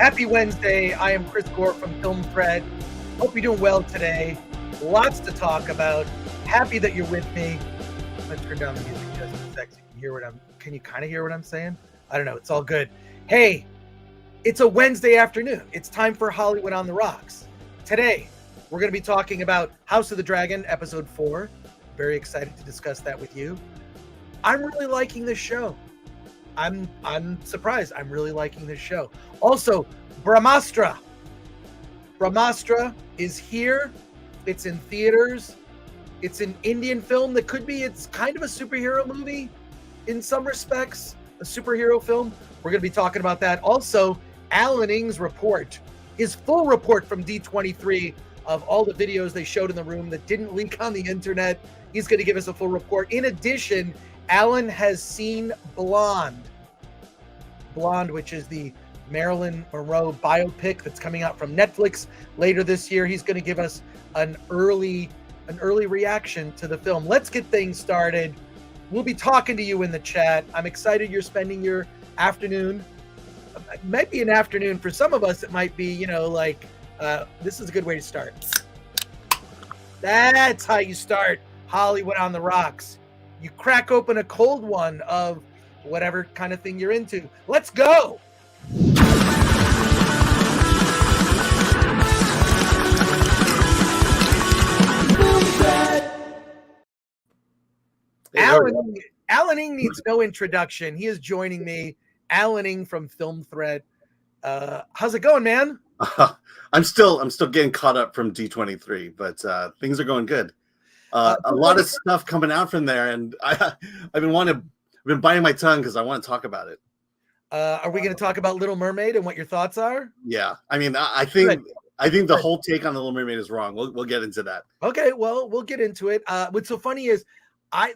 Happy Wednesday. I am Chris Gore from Film Thread. Hope you're doing well today. Lots to talk about. Happy that you're with me. Let's turn down the music just a sec so can you kind of hear what I'm saying? I don't know. It's all good. Hey, it's a Wednesday afternoon. It's time for Hollywood on the Rocks. Today, we're going to be talking about House of the Dragon, Episode 4. Very excited to discuss that with you. I'm really liking this show. I'm surprised. I'm really liking this show. Also, Brahmastra. Brahmastra is here. It's in theaters. It's an Indian film that it's kind of a superhero movie in some respects, a superhero film. We're going to be talking about that. Also, Alan Ng's report, his full report from D23 of all the videos they showed in the room that didn't leak on the internet. He's going to give us a full report. In addition, Alan has seen Blonde, which is the Marilyn Monroe biopic that's coming out from Netflix later this year. He's going to give us an early reaction to the film. Let's get things started. We'll be talking to you in the chat. I'm excited you're spending your afternoon. It might be an afternoon for some of us. It might be, this is a good way to start. That's how you start Hollywood on the Rocks. You crack open a cold one of whatever kind of thing you're into. Let's go. Alan Ng needs no introduction. He is joining me. Alan Ng from Film Thread. How's it going, man? I'm still getting caught up from D23, but things are going good. A lot of stuff coming out from there, and I've been biting my tongue because I want to talk about it. Are we going to talk about Little Mermaid and what your thoughts are? Yeah, I mean, I think the whole take on the Little Mermaid is wrong. We'll get into that. Okay, well, we'll get into it. What's so funny is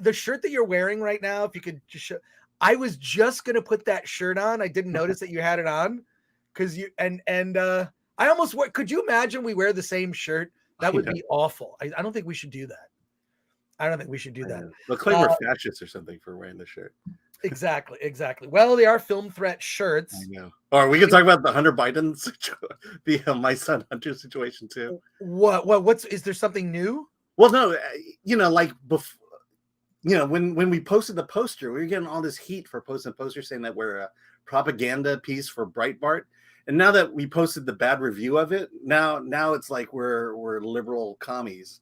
the shirt that you're wearing right now. If you could just show, I was just going to put that shirt on. I didn't notice that you had it on because you and I almost could you imagine we wear the same shirt? That would be awful. I don't think we should do that. I don't think we should do that. Look like we're fascists or something for wearing the shirt. Exactly. Well, they are Film Threat shirts. I know. Or we can talk about the Hunter Biden, the My Son Hunter situation too. Is there something new? Well, no, like before, when we posted the poster, we were getting all this heat for posting a poster saying that we're a propaganda piece for Breitbart. And now that we posted the bad review of it, now it's like we're liberal commies.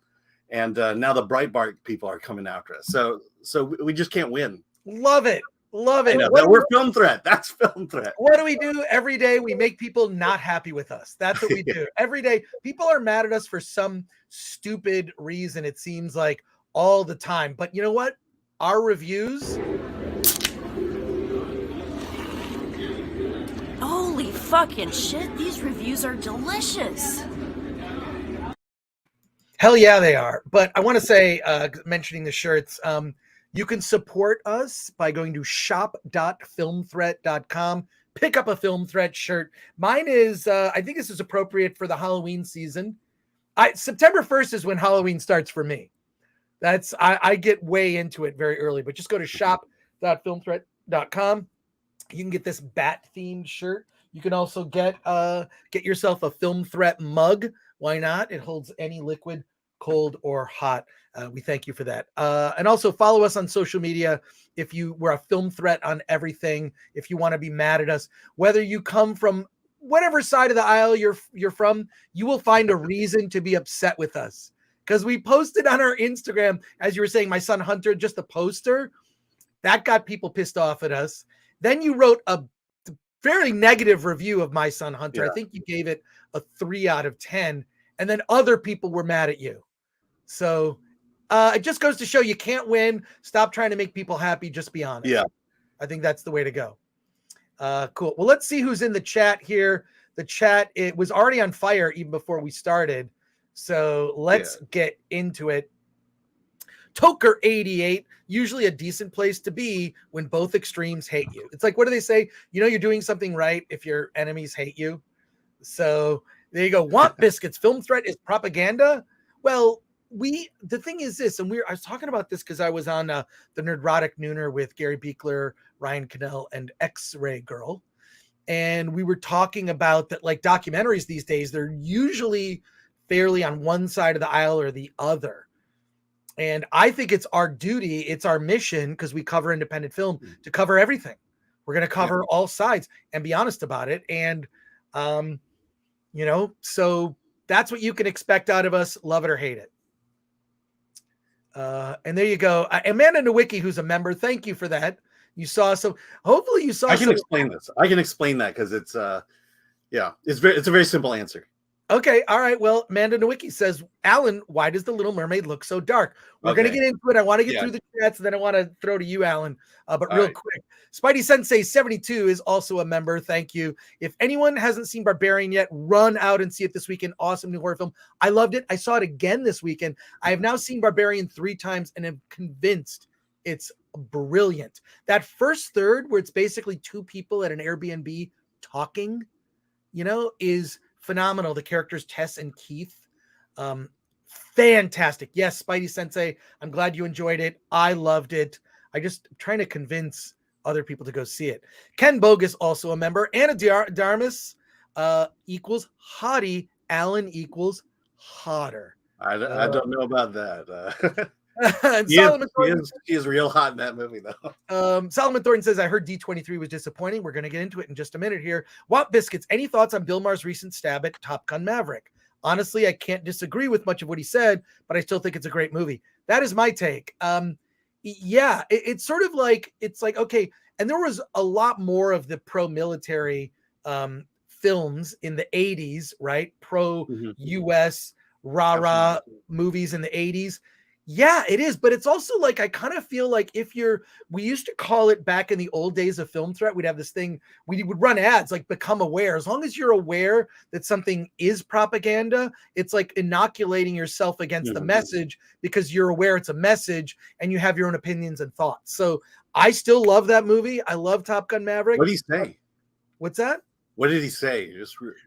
And now the Breitbart people are coming after us. So we just can't win. Love it. We're Film Threat. That's Film Threat. What do we do every day? We make people not happy with us. That's what we do. Every day, people are mad at us for some stupid reason, it seems like, all the time. But you know what? Our reviews... Holy fucking shit, these reviews are delicious. Hell yeah, they are. But I want to say, mentioning the shirts, you can support us by going to shop.filmthreat.com. Pick up a Film Threat shirt. Mine is, I think this is appropriate for the Halloween season. September 1st is when Halloween starts for me. I get way into it very early, but just go to shop.filmthreat.com. You can get this bat-themed shirt. You can also get yourself a Film Threat mug. Why not? It holds any liquid, cold or hot. We thank you for that. And also follow us on social media. We're a Film Threat on everything. If you want to be mad at us, whether you come from whatever side of the aisle you're from, you will find a reason to be upset with us. Because we posted on our Instagram, as you were saying, My Son Hunter, just a poster. That got people pissed off at us. Then you wrote a very negative review of My Son Hunter. Yeah. I think you gave it a 3 out of 10. And then other people were mad at you. So it just goes to show you can't win. Stop trying to make people happy. Just be honest. Yeah. I think that's the way to go. Cool. Well, let's see who's in the chat here. The chat, it was already on fire even before we started. So let's get into it. Toker88, usually a decent place to be when both extremes hate you. It's like, what do they say? You're doing something right if your enemies hate you. So there you go. Want biscuits. Film Threat is propaganda. Well, the thing is this, and I was talking about this because I was on the Nerdrotic Nooner with Gary Beekler, Ryan Cannell, and X-Ray Girl. and we were talking about that, like documentaries these days, they're usually fairly on one side of the aisle or the other. And I think it's our duty, it's our mission, because we cover independent film, to cover everything. We're going to cover all sides and be honest about it. And, so that's what you can expect out of us, love it or hate it. And there you go. Amanda Nowicki, who's a member, thank you for that. You saw, so hopefully you saw. I can explain this. I can explain that because it's a very simple answer. Okay, all right. Well, Amanda Nowicki says, Alan, why does the Little Mermaid look so dark? We're going to get into it. I want to get through the chats, and then I want to throw to you, Alan. But real quick, Spidey Sensei 72 is also a member. Thank you. If anyone hasn't seen Barbarian yet, run out and see it this weekend. Awesome new horror film. I loved it. I saw it again this weekend. I have now seen Barbarian 3 times and am convinced it's brilliant. That first third, where it's basically 2 people at an Airbnb talking, is phenomenal. The characters Tess and Keith, fantastic. Yes, Spidey Sensei, I'm glad you enjoyed it. I loved it. I'm trying to convince other people to go see it. Ken Bogus, also a member. Anna Darmus equals hottie. Alan equals hotter. I don't know about that. She is real hot in that movie, though. Solomon Thornton says, I heard D23 was disappointing. We're going to get into it in just a minute here. Wop Biscuits, any thoughts on Bill Maher's recent stab at Top Gun Maverick? Honestly, I can't disagree with much of what he said, but I still think it's a great movie. That is my take. It's sort of like, it's like, okay. And there was a lot more of the pro-military films in the 80s, right? Pro-US rah-rah movies in the 80s. Yeah, it is. But it's also like, I kind of feel like we used to call it back in the old days of Film Threat, we'd have this thing, we would run ads like become aware. As long as you're aware that something is propaganda, it's like inoculating yourself against the message because you're aware it's a message and you have your own opinions and thoughts. So I still love that movie. I love Top Gun Maverick. What did he say? What's that? What did he say?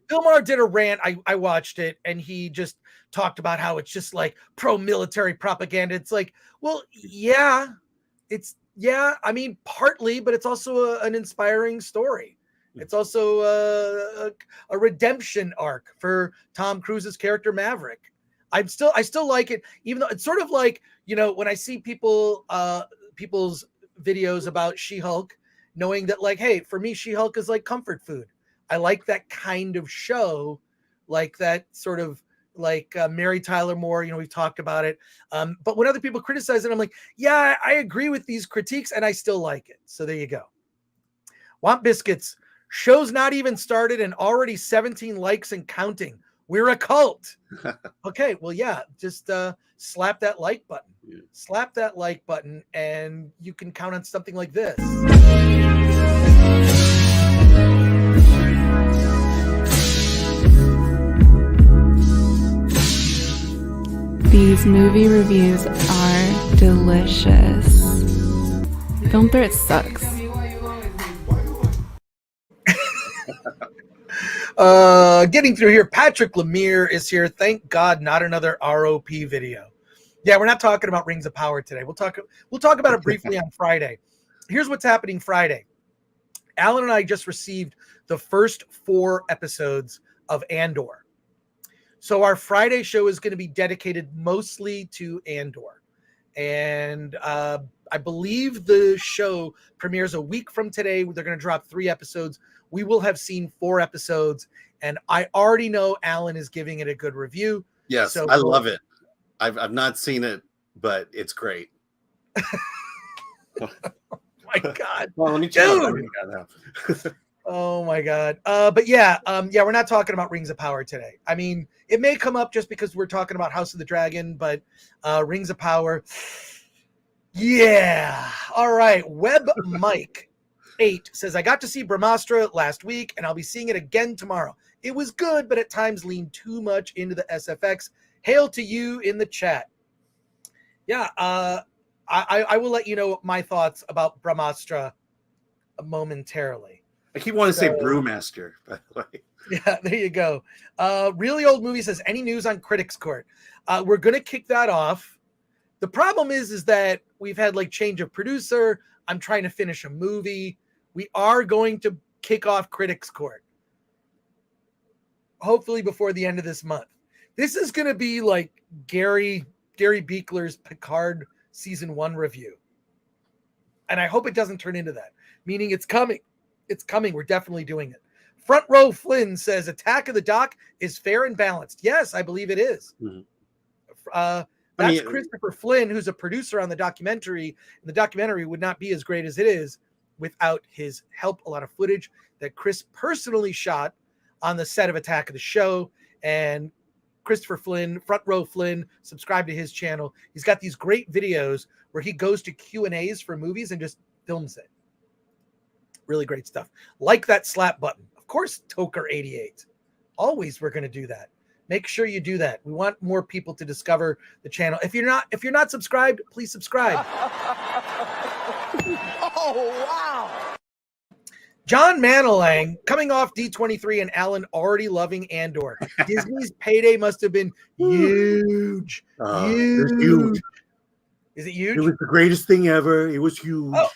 Bill Maher did a rant. I watched it, and he just talked about how it's just like pro-military propaganda. It's like, well, yeah, I mean, partly, but it's also an inspiring story. It's also a redemption arc for Tom Cruise's character Maverick. I still like it, even though it's sort of like, when I see people's videos about She-Hulk, knowing that, like, hey, for me, She-Hulk is like comfort food. I like that kind of show, like that sort of like Mary Tyler Moore, we've talked about it. But when other people criticize it, I'm like, yeah, I agree with these critiques and I still like it. So there you go. Want Biscuits, show's not even started and already 17 likes and counting. We're a cult. Okay, well, yeah, just slap that like button. Yeah. Slap that like button and you can count on something like this. These movie reviews are delicious. Film Threat sucks. Getting through here, Patrick Lemire is here. Thank God, not another ROP video. Yeah, we're not talking about Rings of Power today. We'll talk about it briefly on Friday. Here's what's happening Friday. Alan and I just received the first 4 episodes of Andor. So our Friday show is going to be dedicated mostly to Andor. And I believe the show premieres a week from today. They're going to drop 3 episodes. We will have seen 4 episodes. And I already know Alan is giving it a good review. Yes, so I love it. I've not seen it, but it's great. Oh my God. Well, let me check Dude. Oh my God. But yeah, we're not talking about Rings of Power today. I mean, it may come up just because we're talking about House of the Dragon, but Rings of Power. Yeah. All right. Web Mike 8 says, I got to see Brahmastra last week and I'll be seeing it again tomorrow. It was good, but at times leaned too much into the SFX. Hail to you in the chat. Yeah. I will let you know my thoughts about Brahmastra momentarily. I keep wanting to say Brewmaster, by the way. Yeah, there you go. Really Old Movie says, any news on Critics Court? We're going to kick that off. The problem is that we've had like change of producer. I'm trying to finish a movie. We are going to kick off Critics Court. Hopefully before the end of this month. This is going to be like Gary Beekler's Picard season 1 review. And I hope it doesn't turn into that, meaning it's coming. It's coming. We're definitely doing it. Front Row Flynn says Attack of the Doc is fair and balanced. Yes, I believe it is. That's Christopher Flynn, who's a producer on the documentary. And the documentary would not be as great as it is without his help. A lot of footage that Chris personally shot on the set of Attack of the Show. And Christopher Flynn, Front Row Flynn, subscribe to his channel. He's got these great videos where he goes to Q&As for movies and just films it. Really great stuff. Like that slap button. Of course, Toker88. Always we're going to do that. Make sure you do that. We want more people to discover the channel. If you're not subscribed, please subscribe. Oh, wow. John Manilang, coming off D23 and Alan already loving Andor. Disney's payday must have been huge. Huge. Is it huge? It was the greatest thing ever. It was huge. Oh.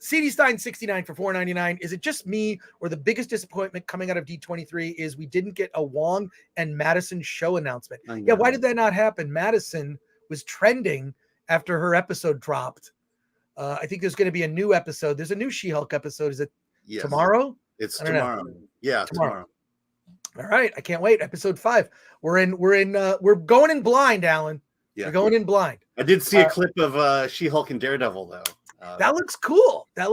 CD Stein 69 for $4.99. Is it just me, or the biggest disappointment coming out of D23 is we didn't get a Wong and Madison show announcement? Yeah, why did that not happen? Madison was trending after her episode dropped. I think there's going to be a new episode. There's a new She-Hulk episode. Is it tomorrow? It's tomorrow. Yeah, tomorrow. All right, I can't wait. Episode 5. We're going in blind, Alan. Yeah. We're going in blind. I did see a clip of She-Hulk and Daredevil though. That looks cool. I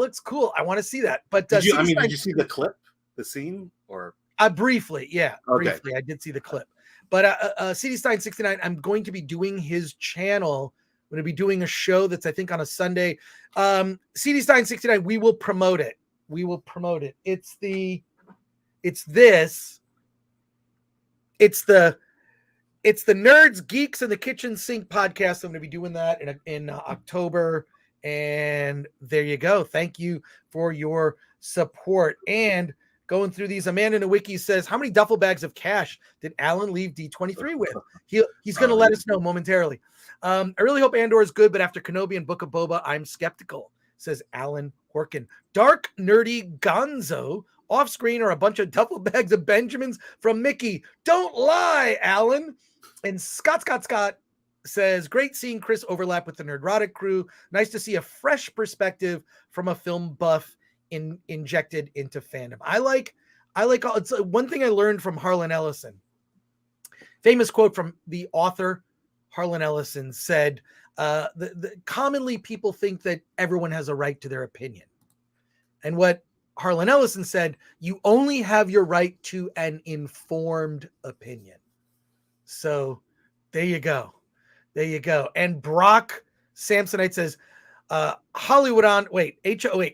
want to see that. But did you see the clip, the scene, or briefly? Yeah, okay. Briefly. I did see the clip. But CD Stein 69, I'm going to be doing his channel. I'm going to be doing a show that's I think on a Sunday. CD Stein 69. We will promote it. It's the Nerds, Geeks, and the Kitchen Sink podcast. I'm going to be doing that in October. And there you go. Thank you for your support. And going through these, Amanda Nowicki says, how many duffel bags of cash did Alan leave D23 with? He's going to let us know momentarily. I really hope Andor is good, but after Kenobi and Book of Boba, I'm skeptical, says Alan Horkin. Dark Nerdy Gonzo. Off screen are a bunch of duffel bags of Benjamins from Mickey. Don't lie, Alan. And Scott says, great seeing Chris overlap with the Nerdrotic crew. Nice to see a fresh perspective from a film buff injected into fandom. I like it's one thing I learned from Harlan Ellison. Famous quote from the author Harlan Ellison said, commonly people think that everyone has a right to their opinion. And what Harlan Ellison said, you only have your right to an informed opinion. So there you go. And Brock Samsonite says, Hollywood on,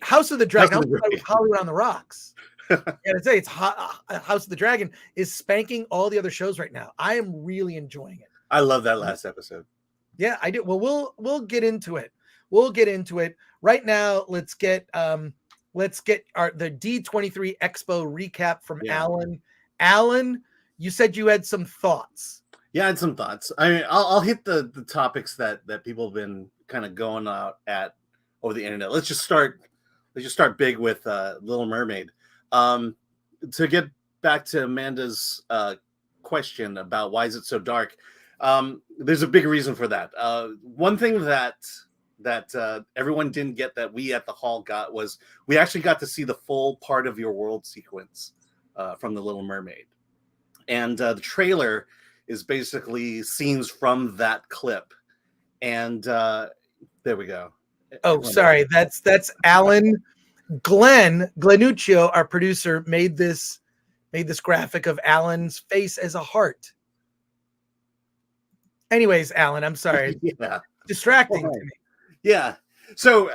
House of the Dragon. Hollywood on the Rocks. I gotta say, it's House of the Dragon is spanking all the other shows right now. I am really enjoying it. I love that last episode. Yeah, I do. Well, we'll get into it. Right now. Let's get the D23 Expo recap from Alan. Alan, you said you had some thoughts. Yeah, I had some thoughts. I mean, I'll hit the topics that people have been kind of going out at over the internet. Let's just start big with Little Mermaid. To get back to Amanda's question about why is it so dark, there's a big reason for that. One thing that everyone didn't get that we at the hall got was we actually got to see the full part of your world sequence from The Little Mermaid, and the trailer is basically scenes from that clip. And there we go. Oh, sorry. That's Alan. Glenuccio, our producer, made this graphic of Alan's face as a heart. Anyways, Alan, I'm sorry. Yeah. Distracting to me. Yeah. So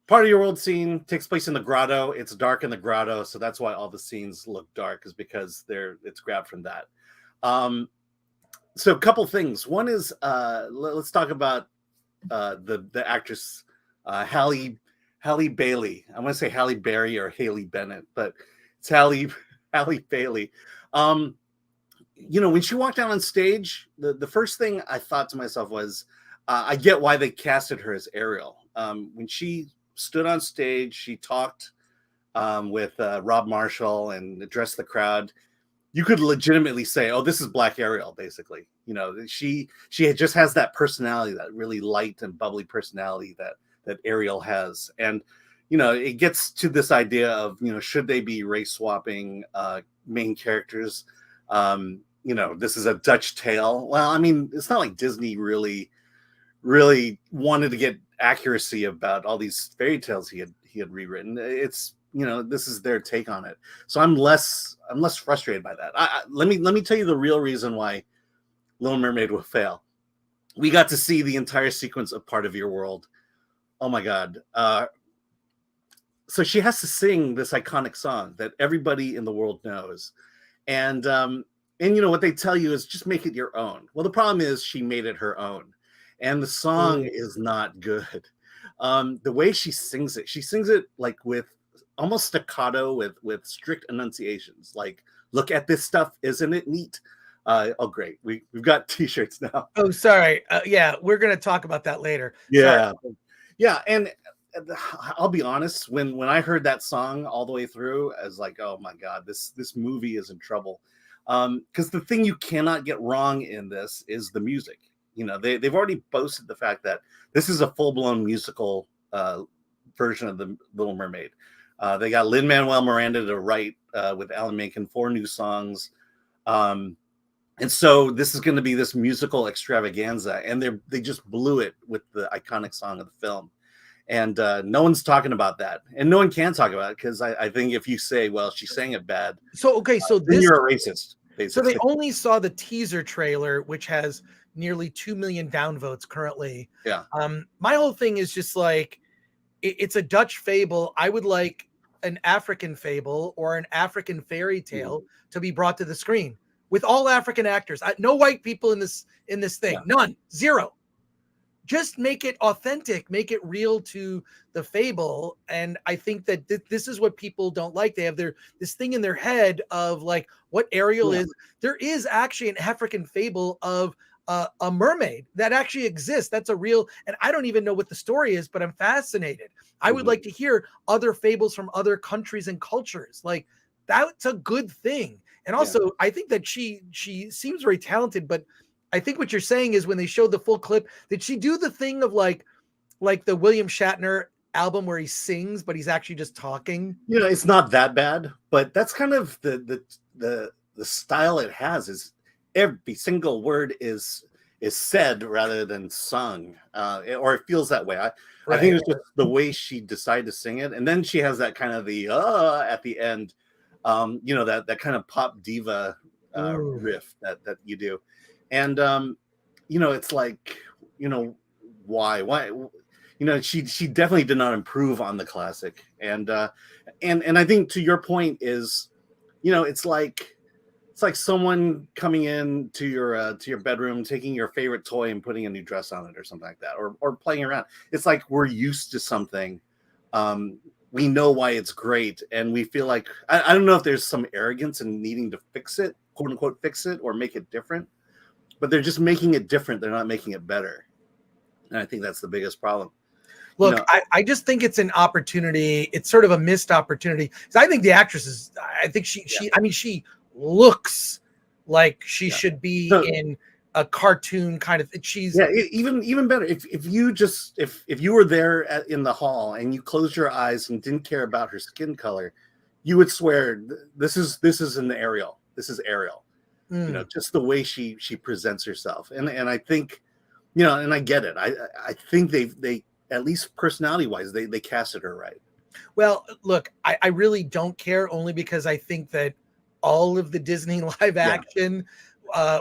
part of your world scene takes place in the grotto. It's dark in the grotto. So that's why all the scenes look dark, is because it's grabbed from that. So a couple things. One is let's talk about the actress Halle Bailey. I want to say Halle Berry or Haley Bennett, but it's Halle Bailey. When she walked out on stage, the first thing I thought to myself was, I get why they casted her as Ariel. When she stood on stage, she talked with Rob Marshall and Address the Crowd, you could legitimately say, "Oh, this is Black Ariel." Basically, she just has that personality, that really light and bubbly personality that Ariel has, and it gets to this idea of should they be race swapping main characters? This is a Dutch tale. Well, I mean, it's not like Disney really wanted to get accuracy about all these fairy tales he had rewritten. It's this is their take on it. So I'm less frustrated by that. Let me tell you the real reason why Little Mermaid will fail. We got to see the entire sequence of Part of Your World. Oh my God. So she has to sing this iconic song that everybody in the world knows. And what they tell you is just make it your own. Well, the problem is she made it her own. And the song is not good. The way she sings it like with almost staccato, with strict enunciations. Like, look at this stuff, isn't it neat? Oh, great. We've got T-shirts now. Oh, sorry. Yeah, we're gonna talk about that later. Yeah, sorry. Yeah, and I'll be honest. When I heard that song all the way through, I was like, oh my God, this movie is in trouble. Because the thing you cannot get wrong in this is the music. They've already boasted the fact that this is a full-blown musical version of the Little Mermaid. They got Lin-Manuel Miranda to write with Alan Menken 4 new songs. And so this is going to be this musical extravaganza, and they just blew it with the iconic song of the film. And no one's talking about that, and no one can talk about it because I think if you say, well, she sang it bad, so then you're a racist. Basically. So they only saw the teaser trailer, which has nearly 2 million downvotes currently. Yeah. My whole thing is just like, it's a Dutch fable. I would like an African fable or an African fairy tale to be brought to the screen with all African actors. No white people in this thing. Yeah. None. Zero. Just make it authentic, make it real to the fable. And I think that this is what people don't like. They have this thing in their head of like what Ariel is. There is actually an African fable of a mermaid that actually exists. That's a real, and I don't even know what the story is, but I'm fascinated. I would like to hear other fables from other countries and cultures. Like, that's a good thing. And also, I think that she seems very talented, but I think what you're saying is when they showed the full clip, did she do the thing of like the William Shatner album where he sings, but he's actually just talking? It's not that bad, but that's kind of the style it has. Is every single word is said rather than sung, or it feels that way. I think it's just the way she decided to sing it, and then she has that kind of the at the end, that kind of pop diva riff that you do. And it's like, why she definitely did not improve on the classic. And I think to your point is, it's like someone coming in to your bedroom, taking your favorite toy and putting a new dress on it or something like that, or playing around. It's like we're used to something. We know why it's great, and we feel like I don't know if there's some arrogance in needing to fix it, quote unquote, fix it or make it different. But they're just making it different. They're not making it better. And I think that's the biggest problem. Look, I just think it's an opportunity. It's sort of a missed opportunity. Because I think the actress is, I think she looks like she should be in a cartoon kind of. She's even better. If you were there in the hall and you closed your eyes and didn't care about her skin color, you would swear this is an Ariel. This is Ariel. Just the way she presents herself, and I think, and I get it. I think they at least personality wise they casted her right. Well, look, I really don't care, only because I think that all of the Disney live action,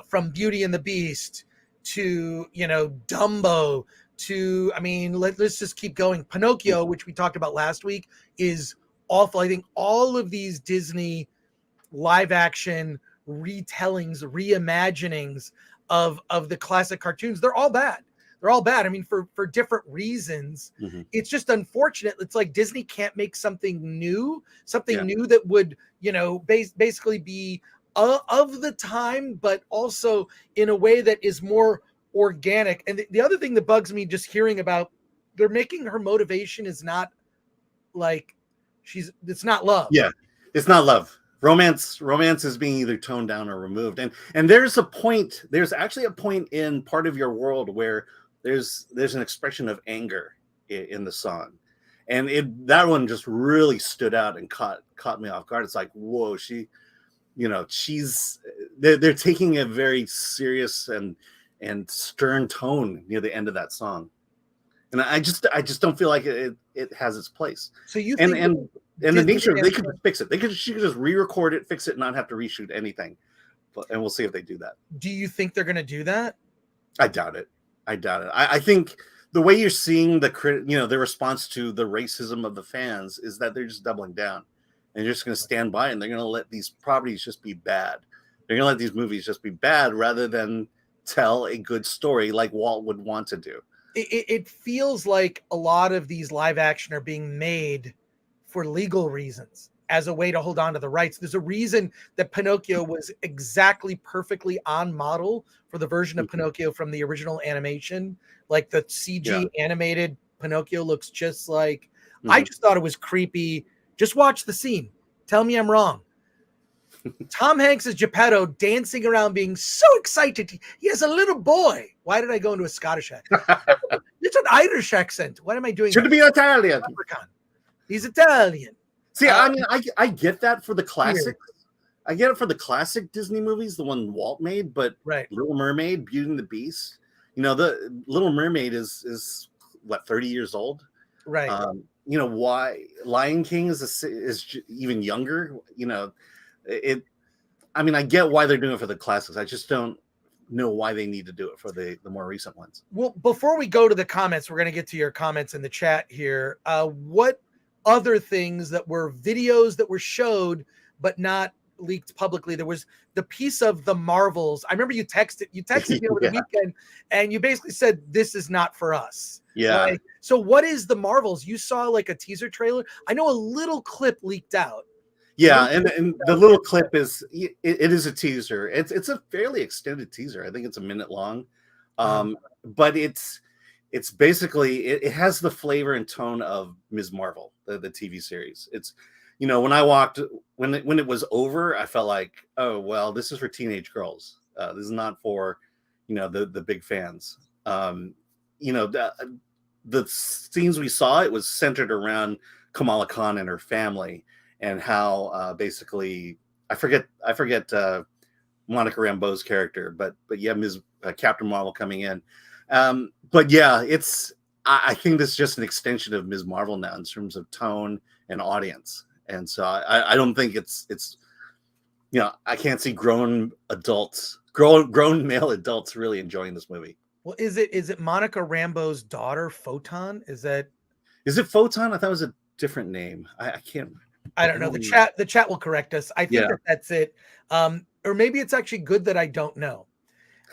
from Beauty and the Beast to Dumbo to let's just keep going. Pinocchio, which we talked about last week, is awful. I think all of these Disney live action retellings, reimaginings of the classic cartoons, they're all bad. I mean, for different reasons. It's just unfortunate. It's like Disney can't make something new that would, basically be of the time, but also in a way that is more organic. And the other thing that bugs me just hearing about, they're making her motivation is not like It's not love. Yeah, it's not love. Romance is being either toned down or removed. And there's actually a point in Part of Your World where there's an expression of anger in the song. And that one just really stood out and caught me off guard. It's like, whoa, they're taking a very serious and stern tone near the end of that song. And I just don't feel like it has its place. So you think and the nature, they could fix it. She could just re-record it, fix it, not have to reshoot anything. And we'll see if they do that. Do you think they're going to do that? I doubt it. I think the way you're seeing the response to the racism of the fans is that they're just doubling down, and you're just going to stand by, and they're going to let these properties just be bad. They're going to let these movies just be bad rather than tell a good story like Walt would want to do. It feels like a lot of these live action are being made for legal reasons as a way to hold on to the rights. There's a reason that Pinocchio was exactly perfectly on model for the version of Pinocchio from the original animation. Like the CG animated Pinocchio looks just like, I just thought it was creepy. Just watch the scene. Tell me I'm wrong. Tom Hanks is Geppetto dancing around being so excited. He has a little boy. Why did I go into a Scottish accent? It's an Irish accent. What am I doing? Should it be Italian? He's Italian. See, I mean, I get that for the classics. I get it for the classic Disney movies, the one Walt made, but Little Mermaid, Beauty and the Beast, the Little Mermaid is what, 30 years old? Right. Why Lion King is even younger, I get why they're doing it for the classics. I just don't know why they need to do it for the more recent ones. Well, before we go to the comments, we're going to get to your comments in the chat here. What other things that were videos that were showed but not leaked publicly? There was the piece of the Marvels. I remember you texted me over the weekend, and you basically said, this is not for us. Yeah. Right? So what is the Marvels? You saw like a teaser trailer. I know a little clip leaked out. Yeah, and the little clip is it is a teaser. It's a fairly extended teaser. I think it's a minute long, but it's basically it has the flavor and tone of Ms. Marvel, the TV series. It's when it was over, I felt like, oh well, this is for teenage girls. This is not for the big fans. The scenes we saw, it was centered around Kamala Khan and her family. And how basically I forget Monica Rambeau's character, but yeah, Ms. Captain Marvel coming in. But yeah, I think this is just an extension of Ms. Marvel now in terms of tone and audience. And so I don't think it's I can't see grown male adults really enjoying this movie. Well, is it Monica Rambeau's daughter, Photon? Is it Photon? I thought it was a different name. I can't. I don't know. The chat will correct us. I think that's it. Or maybe it's actually good that I don't know,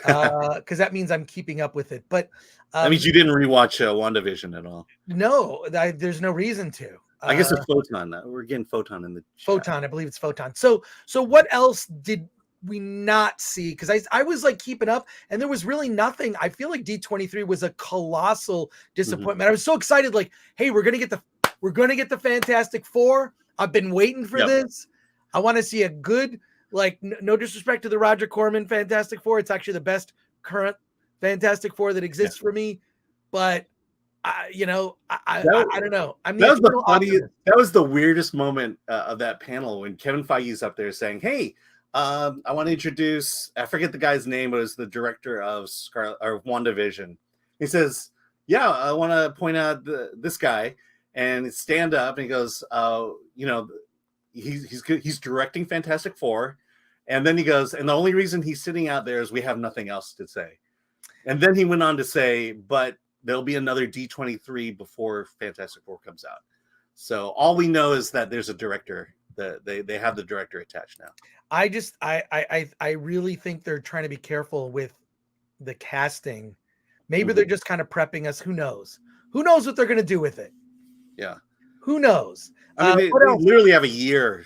because that means I'm keeping up with it. But that means you didn't rewatch WandaVision at all. No, there's no reason to. I guess it's Photon. We're getting Photon in the chat. Photon. I believe it's Photon. So what else did we not see? Because I was like keeping up, and there was really nothing. I feel like D23 was a colossal disappointment. I was so excited, like, hey, we're gonna get the Fantastic Four. I've been waiting for this. I want to see a good, like, no disrespect to the Roger Corman Fantastic Four. It's actually the best current Fantastic Four that exists for me. But, I don't know. That was the weirdest moment of that panel when Kevin Feige's up there saying, hey, I want to introduce, I forget the guy's name, but it was the director of WandaVision. He says, yeah, I want to point out this guy. And stand up, and he goes, he's directing Fantastic Four, and then he goes, and the only reason he's sitting out there is we have nothing else to say. And then he went on to say, but there'll be another D23 before Fantastic Four comes out. So all we know is that there's a director. They have the director attached now. I really think they're trying to be careful with the casting. Maybe they're just kind of prepping us. Who knows? Who knows what they're going to do with it? Yeah. Who knows? I mean, they literally have a year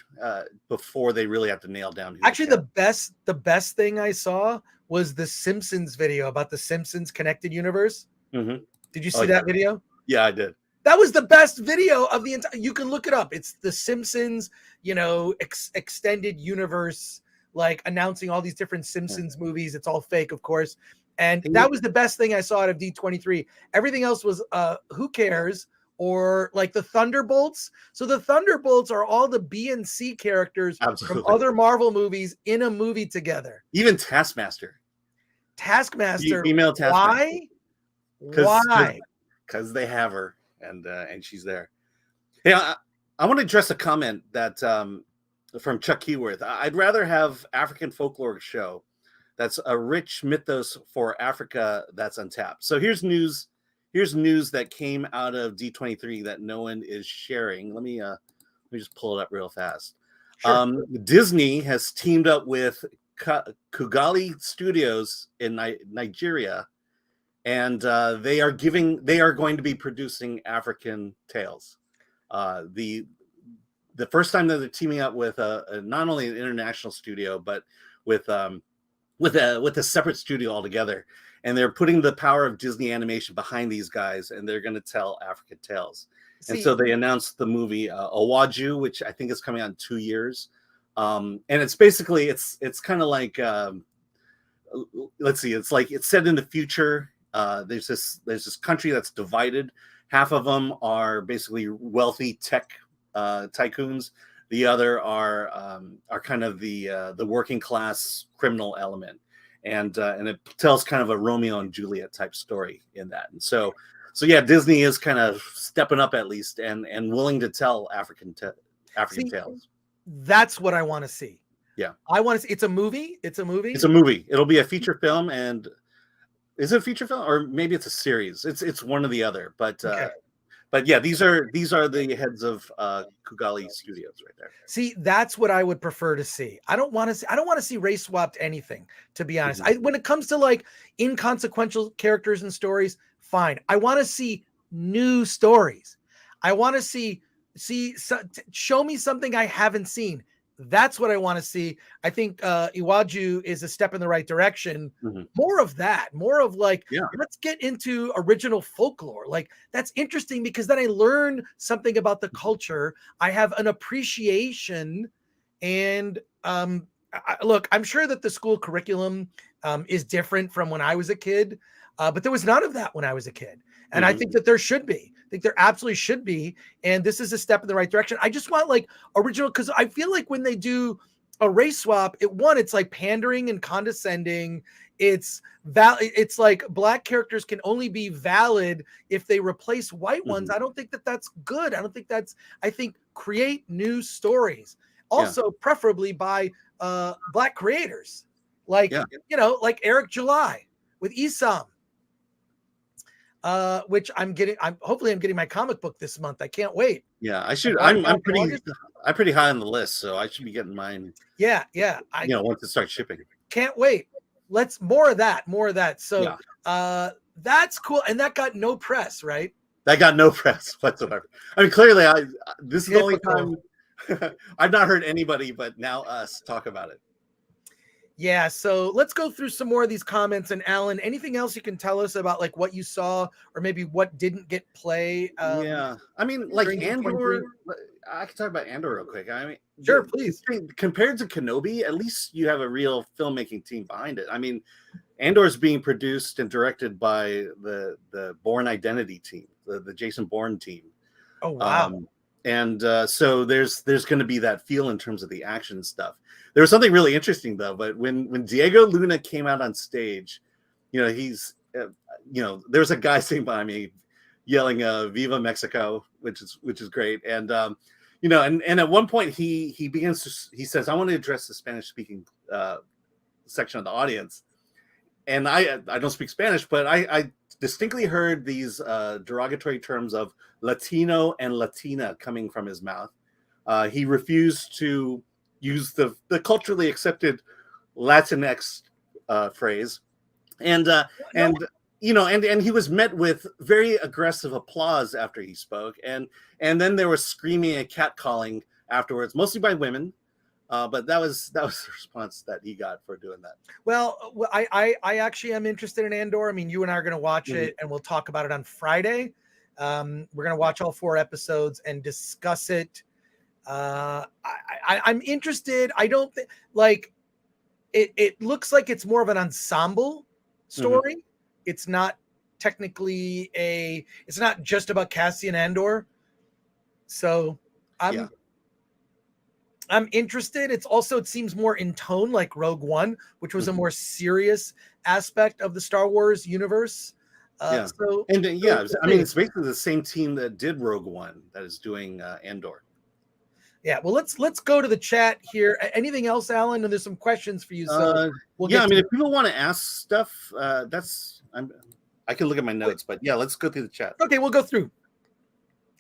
before they really have to nail down. Actually, the best thing I saw was the Simpsons video about the Simpsons connected universe. Did you see that video? Yeah, I did. That was the best video of the entire. You can look it up. It's the Simpsons, extended universe, like announcing all these different Simpsons movies. It's all fake, of course. And that was the best thing I saw out of D23. Everything else was who cares, or like the Thunderbolts. So the Thunderbolts are all the B and C characters Absolutely. from other Marvel movies in a movie together. Even Taskmaster. Female Taskmaster. Why? Why? Because they have her, and she's there. Yeah, I want to address a comment that from Chuck Keyworth. I'd rather have African folklore show that's a rich mythos for Africa that's untapped. So here's news that came out of D23 that no one is sharing. Let me just pull it up real fast. Sure. Disney has teamed up with Kugali Studios in Nigeria, and they are going to be producing African tales. The first time that they're teaming up with not only an international studio, but with a separate studio altogether, and they're putting the power of Disney animation behind these guys, and they're going to tell African tales. And so they announced the movie Awaju, which I think is coming out in 2 years. And it's basically it's kind of like let's see, it's set in the future. There's this country that's divided. Half of them are basically wealthy tech tycoons. The other are kind of the working class criminal element, and it tells kind of a Romeo and Juliet type story in that. And so yeah, Disney is kind of stepping up at least and willing to tell African tales. That's what I want to see. Yeah, I want to see. It's a movie. It's a movie. It'll be a feature film, and is it a feature film or maybe it's a series? It's one or the other, but. Okay. But yeah, these are the heads of Kugali Studios right there. See, that's what I would prefer to see. I don't want to see race swapped anything, to be honest. Mm-hmm. When it comes to like inconsequential characters and stories, fine. I want to see new stories. I want to show me something I haven't seen. That's what I want to see. I think Iwaju is a step in the right direction. Mm-hmm. More of that, more of like, let's get into original folklore. Like, that's interesting because then I learn something about the culture. I have an appreciation. And look, I'm sure that the school curriculum is different from when I was a kid, but there was none of that when I was a kid. And I think that there should be. I think there absolutely should be. And this is a step in the right direction. I just want like original, because I feel like when they do a race swap, it's like pandering and condescending. It's like black characters can only be valid if they replace white ones. I don't think that that's good. I think create new stories. Also, preferably by black creators. Like, like Eric July with Isam. Which hopefully I'm getting my comic book this month. I can't wait. Yeah, I should. I'm pretty high on the list, so I should be getting mine. Yeah. Once it starts shipping. Can't wait. Let's more of that. So that's cool. And that got no press, right? That got no press whatsoever. I mean, clearly this is the only time I've not heard anybody but now us talk about it. Yeah, so let's go through some more of these comments. And Alan, anything else you can tell us about like what you saw or maybe what didn't get play? I mean, like Andor, I can talk about Andor real quick. I mean, sure, please. Compared to Kenobi, at least you have a real filmmaking team behind it. I mean, Andor is being produced and directed by the Bourne Identity team, the Jason Bourne team. Oh, wow. So there's going to be that feel in terms of the action stuff. There was something really interesting though, but when Diego Luna came out on stage, he's there's a guy sitting by me yelling "Viva Mexico," which is great, and and at one point he says, "I want to address the Spanish speaking section of the audience," and I don't speak Spanish, but I distinctly heard these derogatory terms of Latino and Latina coming from his mouth. He refused to use the culturally accepted Latinx phrase, and he was met with very aggressive applause after he spoke, and then there was screaming and catcalling afterwards, mostly by women. But that was the response that he got for doing that. Well, I actually am interested in Andor. I mean, you and I are going to watch it, and we'll talk about it on Friday. We're gonna watch all 4 episodes and discuss it. I'm interested. I don't think like it looks like it's more of an ensemble story. It's not technically it's not just about Cassian Andor. So I'm interested. It seems more in tone like Rogue One, which was a more serious aspect of the Star Wars universe. I mean, it's basically the same team that did Rogue One that is doing Andor. Yeah, well, let's go to the chat here. Anything else, Alan? And there's some questions for you. So if people want to ask stuff, I can look at my notes, but yeah, let's go through the chat. Okay, we'll go through.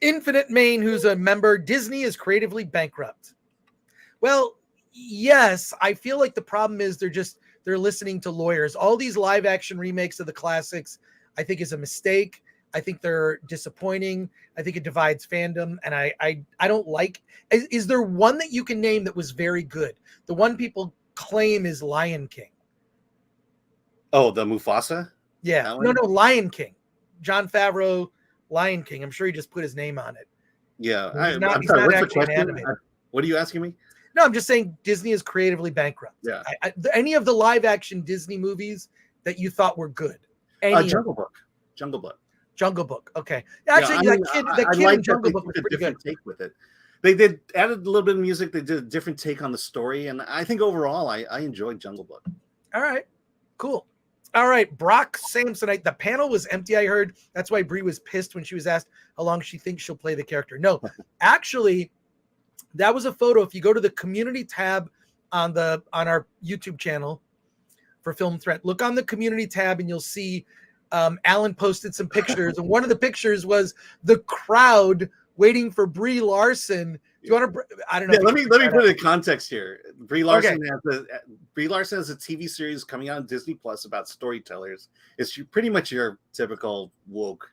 Infinite Main, who's a member, Disney is creatively bankrupt. Well, yes, I feel like the problem is they're listening to lawyers. All these live action remakes of the classics, I think, is a mistake. I think they're disappointing. I think it divides fandom, and I don't like. Is there one that you can name that was very good? The one people claim is Lion King. Oh, the Mufasa? Yeah, no, Lion King. John Favreau, Lion King. I'm sure he just put his name on it. Yeah, he's not actually an animator. What are you asking me? No, I'm just saying Disney is creatively bankrupt. Yeah. Any of the live action Disney movies that you thought were good? Jungle Book. Jungle Book. Okay. Actually, that kid in Jungle Book was pretty good. Take with it. They did added a little bit of music. They did a different take on the story, and I think overall, I enjoyed Jungle Book. All right, cool. All right, Brock Samsonite. The panel was empty. I heard that's why Brie was pissed when she was asked how long she thinks she'll play the character. No, actually, that was a photo. If you go to the community tab on our YouTube channel for Film Threat, look on the community tab, and you'll see. Alan posted some pictures, and one of the pictures was the crowd waiting for Brie Larson. Do you want to? I don't know. Yeah, let me put it in context here. Brie Larson has a TV series coming out on Disney Plus about storytellers. It's pretty much your typical woke,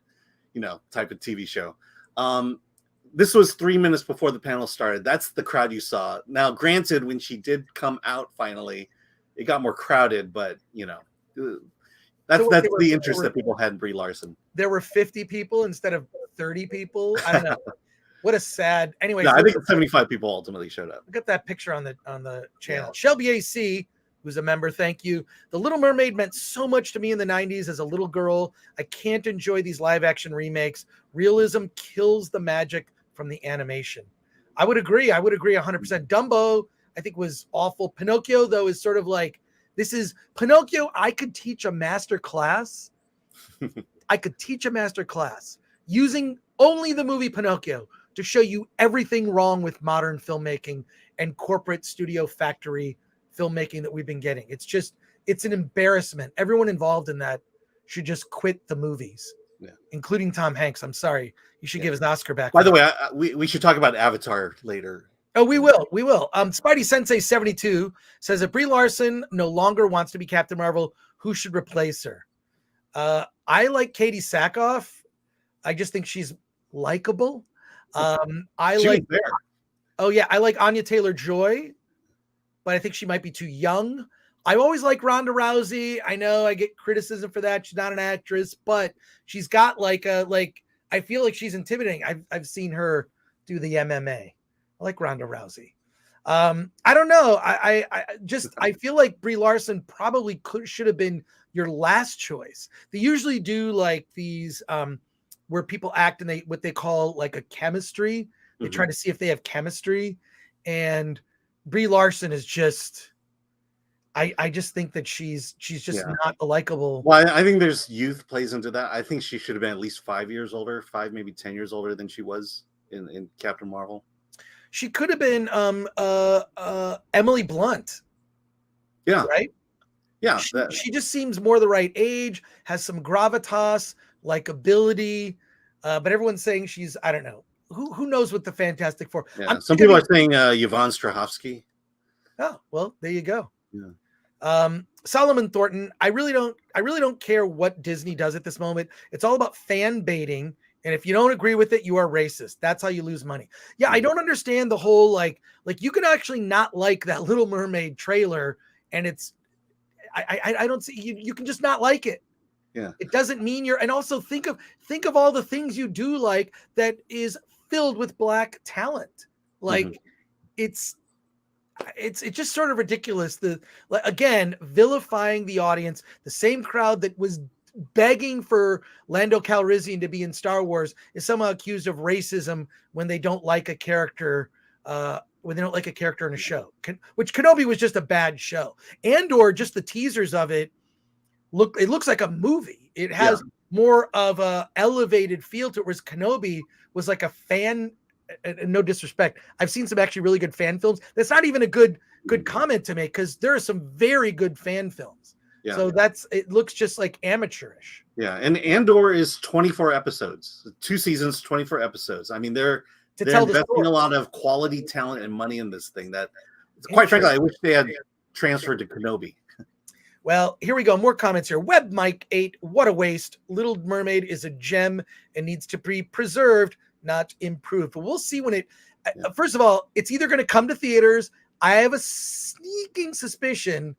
type of TV show. This was 3 minutes before the panel started. That's the crowd you saw. Now, granted, when she did come out finally, it got more crowded, but That's the interest that people had in Brie Larson. There were 50 people instead of 30 people. I don't know. What a sad. Anyway, I think 75 people ultimately showed up. Look at that picture on the channel. Yeah. Shelby AC, who's a member, thank you. The Little Mermaid meant so much to me in the 90s as a little girl. I can't enjoy these live action remakes. Realism kills the magic from the animation. I would agree 100%. Dumbo, I think, was awful. Pinocchio, though, is sort of like, this is Pinocchio. I could teach a master class. Using only the movie Pinocchio to show you everything wrong with modern filmmaking and corporate studio factory filmmaking that we've been getting. It's an embarrassment. Everyone involved in that should just quit the movies, including Tom Hanks. I'm sorry. You should give his Oscar back. By the way, we should talk about Avatar later. Oh, we will. Spidey Sensei 72 says if Brie Larson no longer wants to be Captain Marvel, who should replace her? I like Katie Sackhoff. I just think she's likable. I like Anya Taylor-Joy, but I think she might be too young. I always like Ronda Rousey. I know I get criticism for that. She's not an actress, but she's got I feel like she's intimidating. I've seen her do the MMA. I like Ronda Rousey. I don't know. I feel like Brie Larson probably should have been your last choice. They usually do like these where people act in what they call like a chemistry. They try to see if they have chemistry, and Brie Larson is just. I just think that she's just not a likable. Well, I think there's youth plays into that. I think she should have been at least 5 years older, 5 maybe 10 years older than she was in Captain Marvel. She could have been Emily Blunt. Yeah. Right? Yeah. She just seems more the right age, has some gravitas, likability, but everyone's saying she's, I don't know. Who knows what the Fantastic Four. Yeah. Some people are saying Yvonne Strahovski. Oh, well, there you go. Yeah. Solomon Thornton, I really don't care what Disney does at this moment. It's all about fan baiting. And if you don't agree with it, you are racist. That's how you lose money. Yeah, I don't understand the whole like you can actually not like that Little Mermaid trailer, and it's I don't see you can just not like it. Yeah. It doesn't mean you're, and also think of all the things you do like that is filled with Black talent. Like it's just sort of ridiculous. Again, vilifying the audience, the same crowd that was begging for Lando Calrissian to be in Star Wars is somehow accused of racism when they don't like a character. When they don't like a character in a show, which Kenobi was just a bad show, or just the teasers of it. It looks like a movie. It has more of a elevated feel to it, whereas Kenobi was like a fan. No disrespect, I've seen some actually really good fan films. That's not even a good comment to make, because there are some very good fan films. Yeah. So it looks just like amateurish. Yeah, and Andor is 24 episodes, 2 seasons, 24 episodes. I mean, they're investing a lot of quality talent and money in this thing. That, quite frankly, I wish they had transferred to Kenobi. Well, here we go. More comments here. Web Mike 8, what a waste. Little Mermaid is a gem and needs to be preserved, not improved. But we'll see when it. First of all, it's either going to come to theaters. I have a sneaking suspicion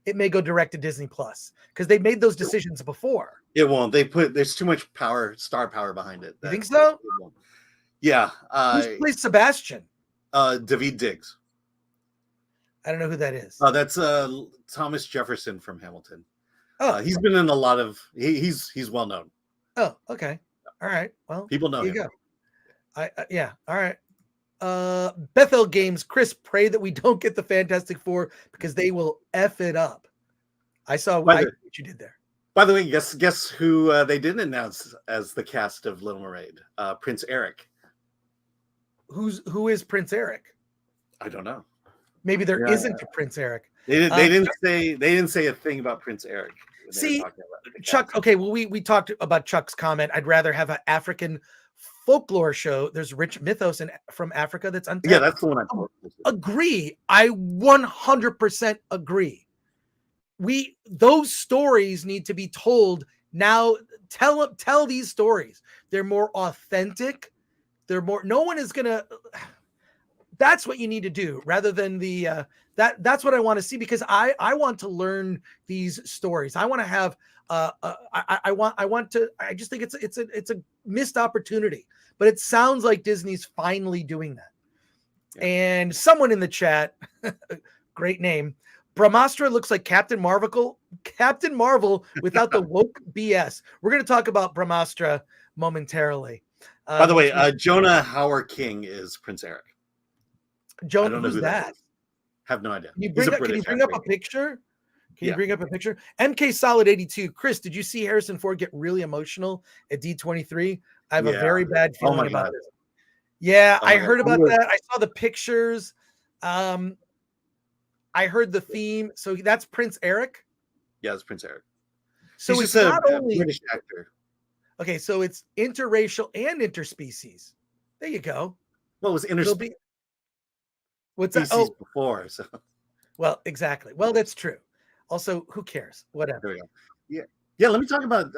it may go direct to Disney Plus, because they've made those decisions before. It won't. There's too much star power behind it. You think so? Yeah. Who plays Sebastian? Daveed Diggs. I don't know who that is. That's Thomas Jefferson from Hamilton. Oh, he's been in a lot of. He's well known. Oh, okay. All right. Well, people know him. You go. Yeah. All right. Bethel Games, Chris, pray that we don't get the Fantastic Four, because they will F it up. I saw what you did there. By the way, guess who they didn't announce as the cast of Little Mermaid? Prince Eric. Who is Prince Eric? I don't know. Maybe there isn't a Prince Eric. They didn't say a thing about Prince Eric. See, Chuck. Okay, well, we talked about Chuck's comment. I'd rather have an African folklore show. There's rich mythos from Africa that's untapped. Yeah, that's the one I agree. I 100% agree. Those stories need to be told now. Tell these stories. They're more authentic. No one is gonna. That's what you need to do, rather than that's what I want to see, because I want to learn these stories. I want to have I just think it's a missed opportunity, but it sounds like Disney's finally doing that. Yeah. And someone in the chat, great name, Brahmastra looks like Captain Marvel without the woke BS. We're going to talk about Brahmastra momentarily. By the way, Jonah Howard King is Prince Eric. Jonah, who's that? Have no idea. Can you bring up a picture? Can you bring up a picture? MK Solid 82. Chris, did you see Harrison Ford get really emotional at D23? I have a very bad feeling about this. Yeah, I heard about that. I saw the pictures. I heard the theme. So that's Prince Eric? Yeah, it's Prince Eric. So he's it's just not only British actor. Okay, so it's interracial and interspecies. There you go. Well, it was interspecies. What's that? Oh, before. So. Well, exactly. Well, that's true. Also, who cares? Whatever. There we go. Yeah. Let me talk about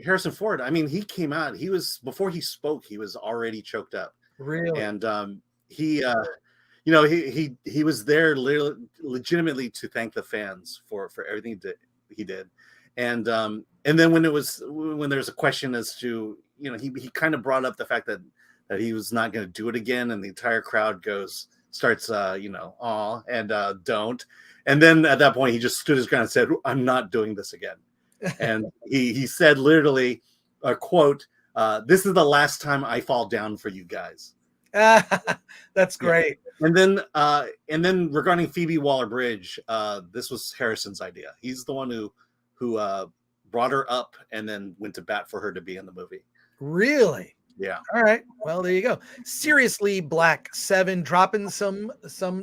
Harrison Ford. I mean, he came out. Before he spoke, he was already choked up. Really? And he was there legitimately to thank the fans for everything he did. And then when there's a question as to, he kind of brought up the fact that he was not going to do it again, and the entire crowd starts aw, and don't. And then at that point, he just stood his ground and said, "I'm not doing this again." And he said literally, a quote, "This is the last time I fall down for you guys." That's great. Yeah. And then regarding Phoebe Waller-Bridge, this was Harrison's idea. He's the one who brought her up and then went to bat for her to be in the movie. Really? Yeah. All right. Well, there you go. Seriously, Black 7 dropping some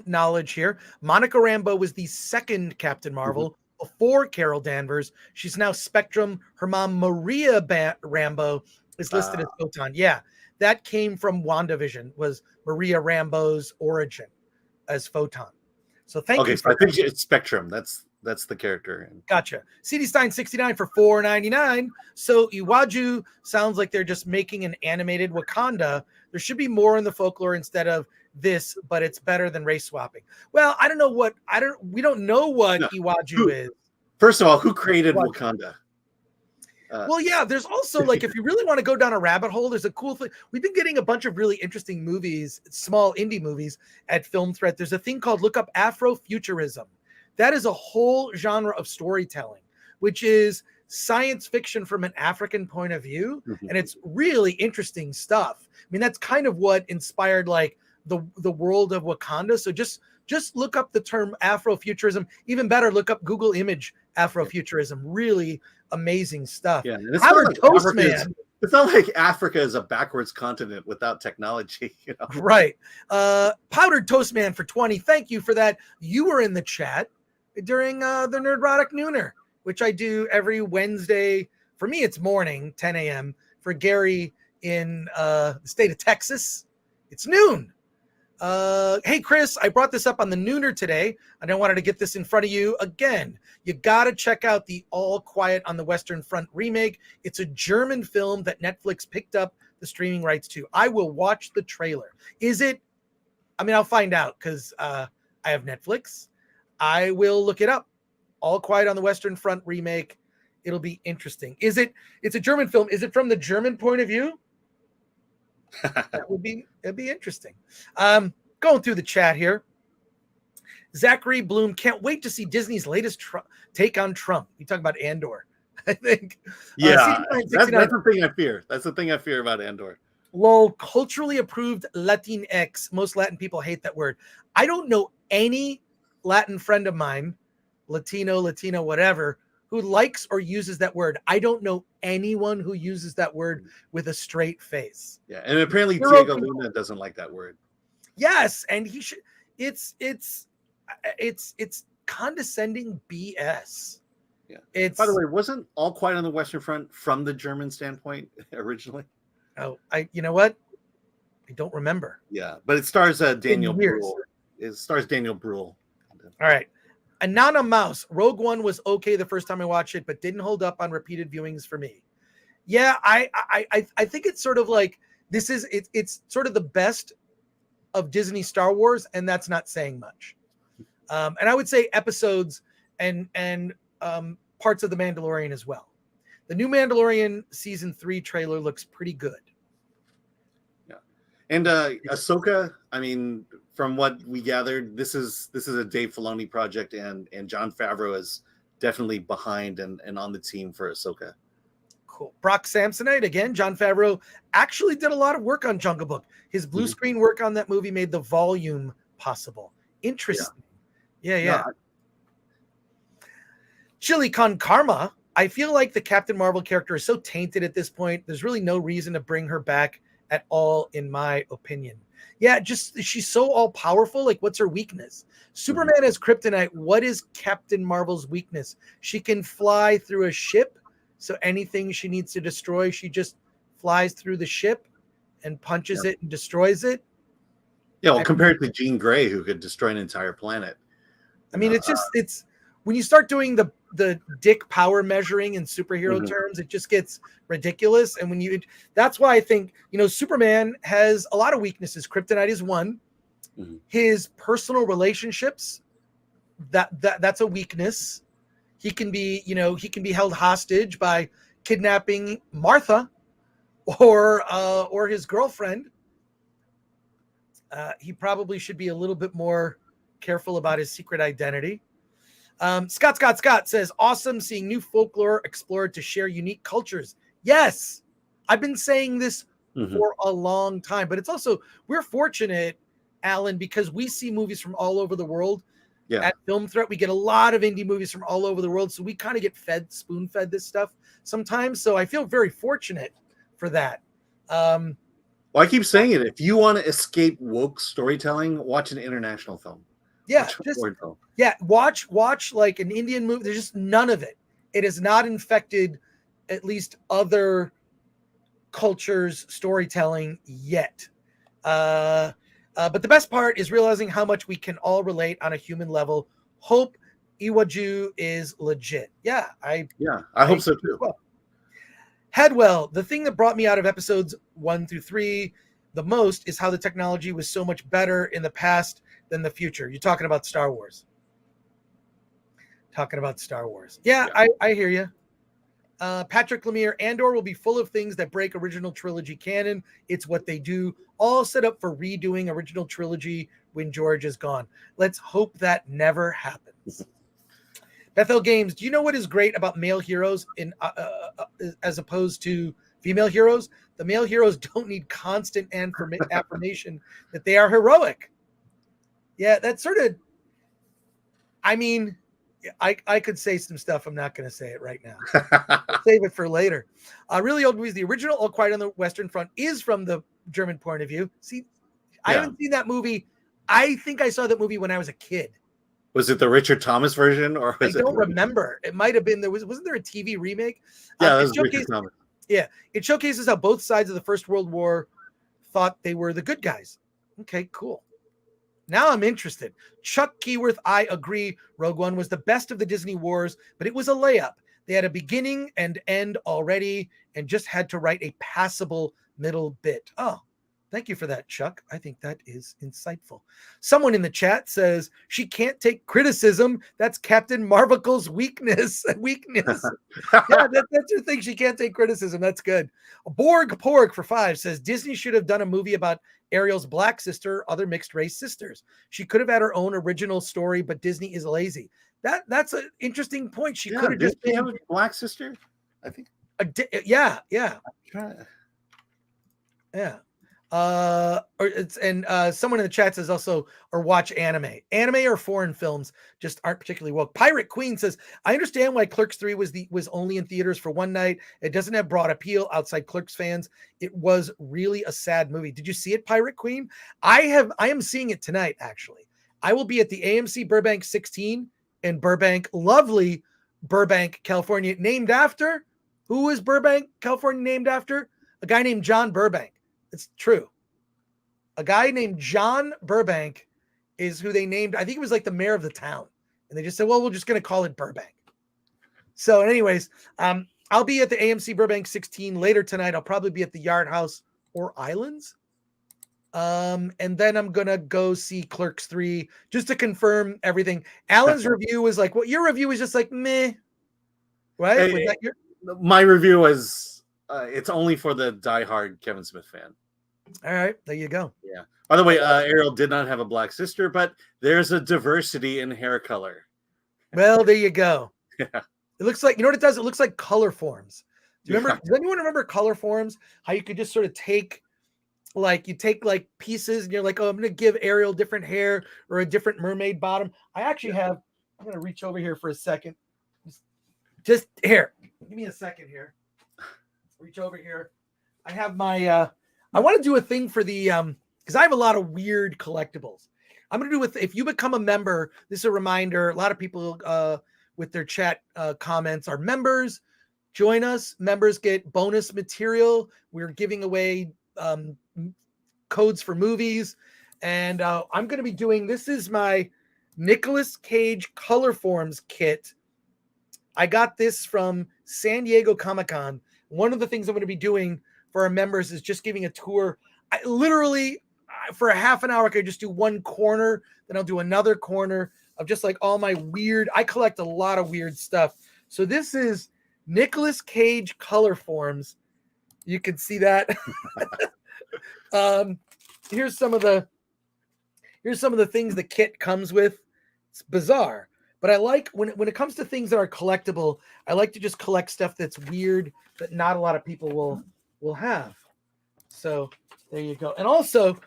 knowledge here. Monica Rambeau was the second Captain Marvel before Carol Danvers. She's now Spectrum. Her mom, Maria Rambeau, is listed as Photon. Yeah, that came from WandaVision, was Maria Rambeau's origin as Photon. So thank you. Okay, so I think it's Spectrum. That's the character. Gotcha. CD Stein 69 for $4.99. So Iwaju sounds like they're just making an animated Wakanda. There should be more in the folklore instead of this, but it's better than race swapping. Well, we don't know what Iwaju is. First of all, who created Wakanda? Well, yeah, there's also like, if you really want to go down a rabbit hole, there's a cool thing. We've been getting a bunch of really interesting movies, small indie movies at Film Threat. There's a thing called look up Afrofuturism. That is a whole genre of storytelling, which is science fiction from an African point of view. And it's really interesting stuff. I mean, that's kind of what inspired like the world of Wakanda. So just look up the term Afrofuturism. Even better, look up Google image Afrofuturism. Really amazing stuff. Yeah, and Howard Toastman. It's not like Africa is a backwards continent without technology, you know. Right. Powdered Toastman for 20. Thank you for that. You were in the chat during the Nerdrotic Nooner, which I do every Wednesday. For me, it's morning, 10 a.m. For Gary in the state of Texas, it's noon. Hey, Chris, I brought this up on the Nooner today. I don't wanted to get this in front of you again. You got to check out the All Quiet on the Western Front remake. It's a German film that Netflix picked up the streaming rights to. I will watch the trailer. Is it? I mean, I'll find out because I have Netflix. I will look it up. All Quiet on the Western Front remake. It'll be interesting. Is it? It's a German film. Is it from the German point of view? It'd be interesting. Going through the chat here. Zachary Bloom can't wait to see Disney's latest take on Trump. You talk about Andor, I think. Yeah, that's the thing I fear. That's the thing I fear about Andor. Lol, culturally approved Latinx. Most Latin people hate that word. I don't know any Latin friend of mine, Latino, whatever, who likes or uses that word. I don't know anyone who uses that word with a straight face. Yeah, and apparently Diego Luna doesn't like that word. Yes, and he should. It's condescending BS. Yeah. It's, by the way, wasn't All Quiet on the Western Front from the German standpoint originally? Oh, you know what? I don't remember. Yeah, but it stars Daniel Bruhl. It stars Daniel Bruhl. All right. Anana Mouse. Rogue One was okay the first time I watched it, but didn't hold up on repeated viewings for me. Yeah, I think it's sort of like it's sort of the best of Disney Star Wars, and that's not saying much. And I would say episodes and parts of The Mandalorian as well. The new Mandalorian season 3 trailer looks pretty good. Yeah, and Ahsoka. I mean, from what we gathered, this is a Dave Filoni project, and Jon Favreau is definitely behind and on the team for Ahsoka. Cool. Brock Samsonite again. Jon Favreau actually did a lot of work on Jungle Book. His blue screen work on that movie made the volume possible. Interesting. Yeah. Chili Con Karma. I feel like the Captain Marvel character is so tainted at this point. There's really no reason to bring her back at all, in my opinion. Yeah, just she's so all powerful. Like, what's her weakness? Superman has kryptonite. What is Captain Marvel's weakness? She can fly through a ship. So anything she needs to destroy, she just flies through the ship and punches it and destroys it. Yeah, well, compared to Jean Grey, who could destroy an entire planet. I mean, it's when you start doing the dick power measuring in superhero terms, it just gets ridiculous. And that's why I think, Superman has a lot of weaknesses. Kryptonite is one. His personal relationships, that's a weakness. He can be held hostage by kidnapping Martha or his girlfriend. He probably should be a little bit more careful about his secret identity. Scott says, awesome seeing new folklore explored to share unique cultures. Yes, I've been saying this for a long time, but it's also, we're fortunate, Alan, because we see movies from all over the world. Yeah. At Film Threat, we get a lot of indie movies from all over the world, so we kind of get spoon-fed this stuff sometimes. So I feel very fortunate for that. Well, I keep saying it. If you want to escape woke storytelling, watch an international film. Yeah, watch like an Indian movie. There's just none of it. It has not infected at least other cultures' storytelling yet. But the best part is realizing how much we can all relate on a human level. Hope Iwaju is legit. Yeah, I hope so too. Well. Headwell, the thing that brought me out of episodes 1 through 3 the most is how the technology was so much better in the past than the future. You're talking about Star Wars. Yeah, I hear you. Patrick Lemire, Andor will be full of things that break original trilogy canon. It's what they do. All set up for redoing original trilogy when George is gone. Let's hope that never happens. Bethel Games, do you know what is great about male heroes as opposed to female heroes? The male heroes don't need constant affirmation that they are heroic. Yeah, that's sort of, I mean, I could say some stuff. I'm not going to say it right now. Save it for later. Really Old Movies. The original All Quiet on the Western Front is from the German point of view. See, I haven't seen that movie. I think I saw that movie when I was a kid. Was it the Richard Thomas version, or was I don't remember. It might have been. Wasn't there a TV remake? Yeah, that was Richard Thomas. Yeah, it showcases how both sides of the First World War thought they were the good guys. Okay, cool. Now I'm interested. Chuck Keyworth, I agree. Rogue One was the best of the Disney wars, but it was a layup. They had a beginning and end already and just had to write a passable middle bit. Oh, thank you for that, Chuck. I think that is insightful. Someone in the chat says she can't take criticism. That's Captain Marvel's weakness. Yeah, that's her thing. She can't take criticism. That's good. Borg Porg for 5 says Disney should have done a movie about Ariel's black sister, other mixed race sisters. She could have had her own original story, but Disney is lazy. That's an interesting point. She could have just been a black sister. I think. Yeah. Someone in the chat says also, or watch anime. Anime or foreign films just aren't particularly woke. Pirate Queen says, I understand why Clerks 3 was only in theaters for one night. It doesn't have broad appeal outside Clerks fans. It was really a sad movie. Did you see it, Pirate Queen? I am seeing it tonight, actually. I will be at the AMC Burbank 16 in Burbank, lovely Burbank, California, named after, who is Burbank, California named after? A guy named John Burbank. It's true. A guy named John Burbank is who they named. I think it was like the mayor of the town. And they just said, well, we're just going to call it Burbank. So anyways, I'll be at the AMC Burbank 16 later tonight. I'll probably be at the Yard House or Islands. And then I'm going to go see Clerks 3 just to confirm everything. Alan's review was like, well, your review was just like, meh. Right? Hey, my review was, it's only for the diehard Kevin Smith fan. All right, there you go. Yeah. By the way, Ariel did not have a black sister, but there's a diversity in hair color. Well, there you go. Yeah. It looks like, you know what it does? It looks like color forms. Do you remember? Does anyone remember color forms? How you could just sort of take pieces and you're like, oh, I'm going to give Ariel different hair or a different mermaid bottom. I actually have, I'm going to reach over here for a second. Just here. Give me a second here. Reach over here. I have my, I want to do a thing for the, because I have a lot of weird collectibles. I'm going to do with, if you become a member, this is a reminder, a lot of people with their chat comments are members. Join us. Members get bonus material. We're giving away codes for movies. And I'm going to be doing, this is my Nicolas Cage Color Forms kit. I got this from San Diego Comic-Con. One of the things I'm going to be doing for our members is just giving a tour. I literally, for a half an hour, I could just do one corner, then I'll do another corner of just like all my weird, I collect a lot of weird stuff. So this is Nicolas Cage Color Forms. You can see that. Here's some of the things the kit comes with. It's bizarre, but I like when it comes to things that are collectible, I like to just collect stuff that's weird that not a lot of people will have. So there you go. And also,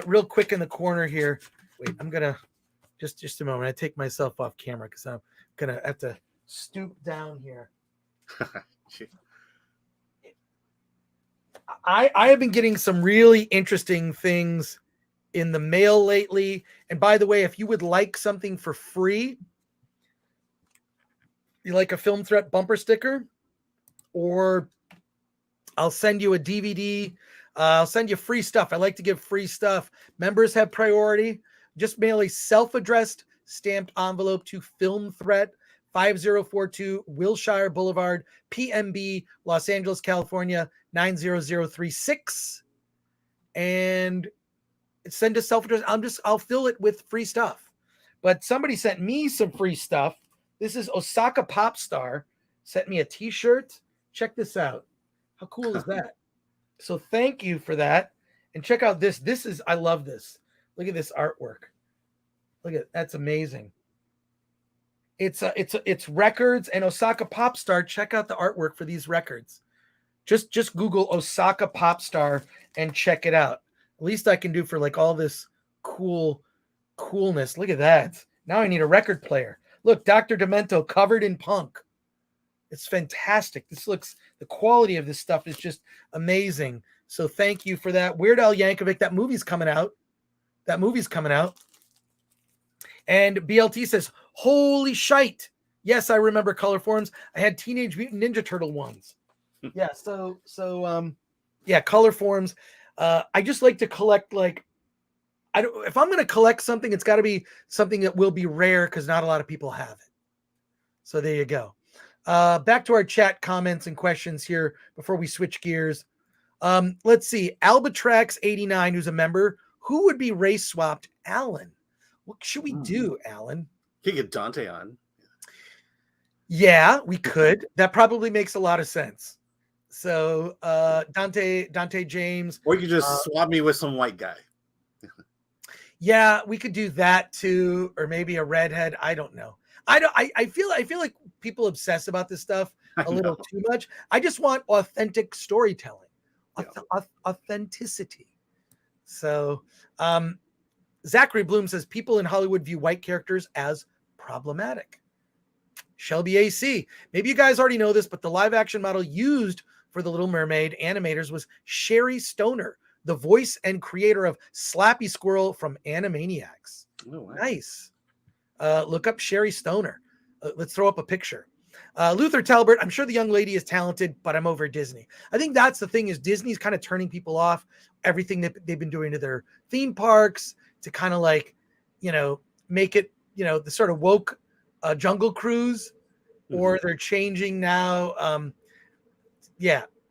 real quick in the corner here. Wait, I'm gonna just a moment. I take myself off camera because I'm gonna have to stoop down here. I have been getting some really interesting things in the mail lately. And by the way, if you would like something for free, you like a Film Threat bumper sticker, or I'll send you a DVD. I'll send you free stuff. I like to give free stuff. Members have priority. Just mail a self-addressed stamped envelope to Film Threat, 5042 Wilshire Boulevard, PMB, Los Angeles, California, 90036. And send a self-addressed. I'll fill it with free stuff. But somebody sent me some free stuff. This is Osaka Pop Star. Sent me a t-shirt Check this out. How cool is that? So thank you for that. And check out this. This is, I love this. Look at this artwork. Look at, that's amazing. It's records and Osaka Pop Star. Check out the artwork for these records. Just Google Osaka Pop Star and check it out. At least I can do for like all this coolness. Look at that. Now I need a record player. Look, Dr. Demento covered in punk. It's fantastic. The quality of this stuff is just amazing. So thank you for that. Weird Al Yankovic, that movie's coming out. And BLT says, holy shite. Yes, I remember color forms. I had Teenage Mutant Ninja Turtle ones. Yeah, color forms. I just like to collect, like, if I'm going to collect something, it's got to be something that will be rare because not a lot of people have it. So there you go. Back to our chat comments and questions here before we switch gears. Let's see. Albatrax89, who's a member, who would be race swapped? Alan. What should we do, Alan? You get Dante on. Yeah, we could. That probably makes a lot of sense. So Dante James. Or you just swap me with some white guy. Yeah, we could do that too, or maybe a redhead. I don't know. I feel like people obsess about this stuff a little too much. I just want authentic storytelling, authenticity. So, Zachary Bloom says people in Hollywood view white characters as problematic. Shelby AC, maybe you guys already know this, but the live action model used for the Little Mermaid animators was Sherry Stoner, the voice and creator of Slappy Squirrel from Animaniacs. Oh, wow. Nice. Look up Sherry Stoner. Let's throw up a picture. Luther Talbert, I'm sure the young lady is talented, but I'm over Disney. I think that's the thing, is Disney's kind of turning people off everything that they've been doing to their theme parks to kind of like, make it, the sort of woke Jungle Cruise, or they're changing now.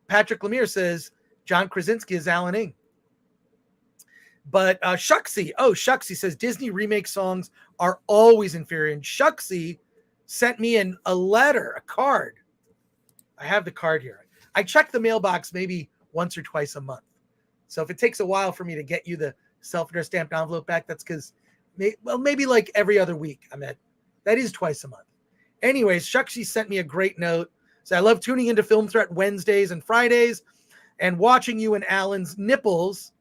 Patrick Lemire says John Krasinski is Alan Ing. But Shucksy says Disney remake songs are always inferior. And Shucksy sent me a letter, a card. I have the card here. I check the mailbox maybe once or twice a month. So if it takes a while for me to get you the self-addressed stamped envelope back, that's because, maybe like every other week. That is twice a month. Anyways, Shucksy sent me a great note. So I love tuning into Film Threat Wednesdays and Fridays and watching you and Alan's nipples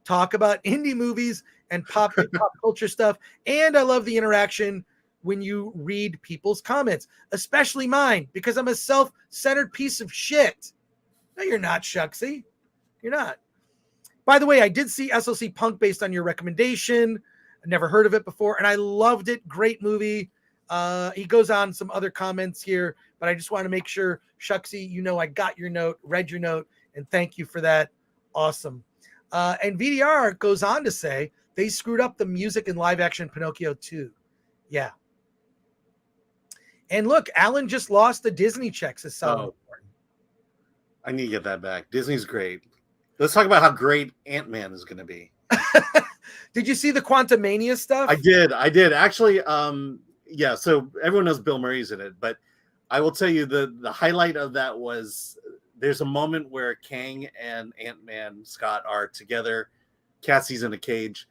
talk about indie movies and pop culture stuff. And I love the interaction when you read people's comments, especially mine, because I'm a self-centered piece of shit. No, you're not, Shucksy. You're not. By the way, I did see SLC Punk based on your recommendation. I never heard of it before, and I loved it. Great movie. He goes on some other comments here, but I just want to make sure, Shucksy, I got your note, read your note, and thank you for that. Awesome. And VDR goes on to say they screwed up the music in live action Pinocchio 2. Yeah. And look, Alan just lost the Disney checks. I need to get that back. Disney's great. Let's talk about how great Ant-Man is going to be. Did you see the Quantumania stuff? I did. Actually, so everyone knows Bill Murray's in it, but I will tell you the highlight of that was there's a moment where Kang and Ant-Man Scott are together. Cassie's in a cage.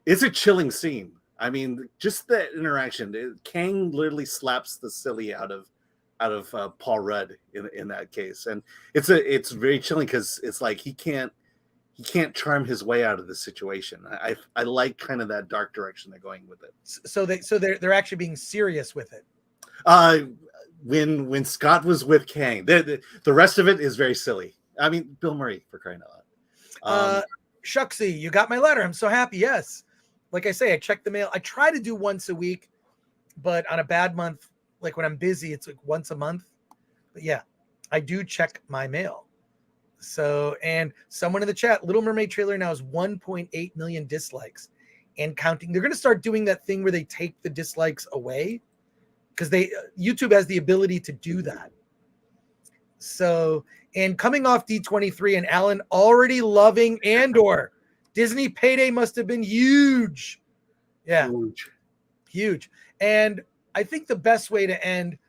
It's a chilling scene. I mean, just that interaction. Kang literally slaps the silly out of Paul Rudd in that case, and it's very chilling because it's like he can't charm his way out of the situation. I like kind of that dark direction they're going with it. So they're actually being serious with it. When Scott was with Kang, the rest of it is very silly. I mean, Bill Murray, for crying out loud. Shucksy, you got my letter. I'm so happy. Yes. Like I say, I check the mail. I try to do once a week, but on a bad month, like when I'm busy, it's like once a month. But yeah, I do check my mail. So, and someone in the chat, Little Mermaid trailer now has 1.8 million dislikes and counting. They're going to start doing that thing where they take the dislikes away because YouTube has the ability to do that. So, and coming off D23 and Alan already loving Andor, Disney payday must have been huge. Yeah. Huge. And I think the best way to end,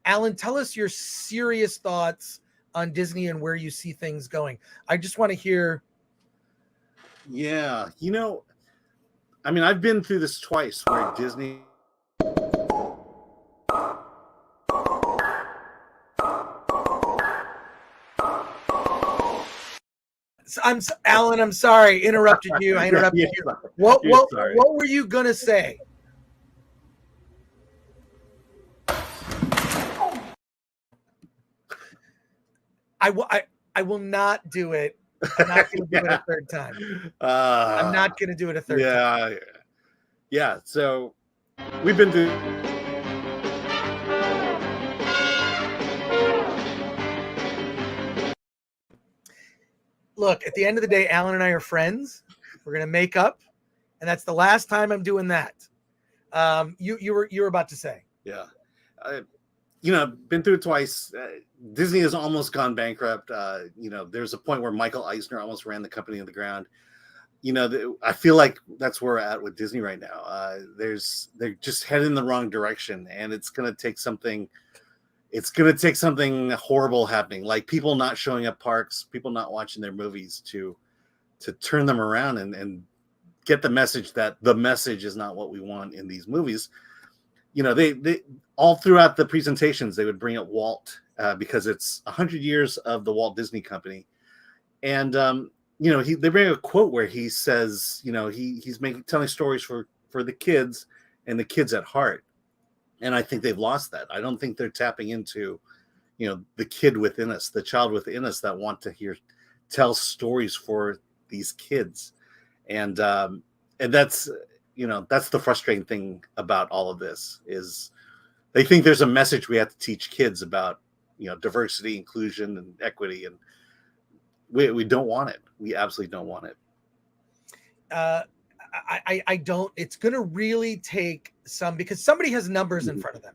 Alan, tell us your serious thoughts on Disney and where you see things going. I just want to hear. Yeah, I mean, I've been through this twice where Disney. Alan, I'm sorry, interrupted you. I interrupted you. What were you gonna say? I will not do it. I'm not going to do it a third time. I'm not going to do it a third time. Yeah. So we've been through. Look, at the end of the day, Alan and I are friends. We're going to make up, and that's the last time I'm doing that. You were about to say. Yeah. Been through it twice. Disney has almost gone bankrupt. There's a point where Michael Eisner almost ran the company to the ground. I feel like that's where we're at with Disney right now. They're just heading in the wrong direction, and it's going to take something. It's going to take something horrible happening, like people not showing up parks, people not watching their movies to turn them around and get the message that the message is not what we want in these movies. They all throughout the presentations, they would bring up Walt because it's 100 years of the Walt Disney Company. And, they bring a quote where he says, he's telling stories for the kids and the kids at heart. And I think they've lost that. I don't think they're tapping into, the kid within us, the child within us that want to tell stories for these kids. And that's, that's the frustrating thing about all of this is they think there's a message we have to teach kids about, diversity, inclusion, and equity. And we don't want it. We absolutely don't want it. I don't. It's going to really take because somebody has numbers in front of them.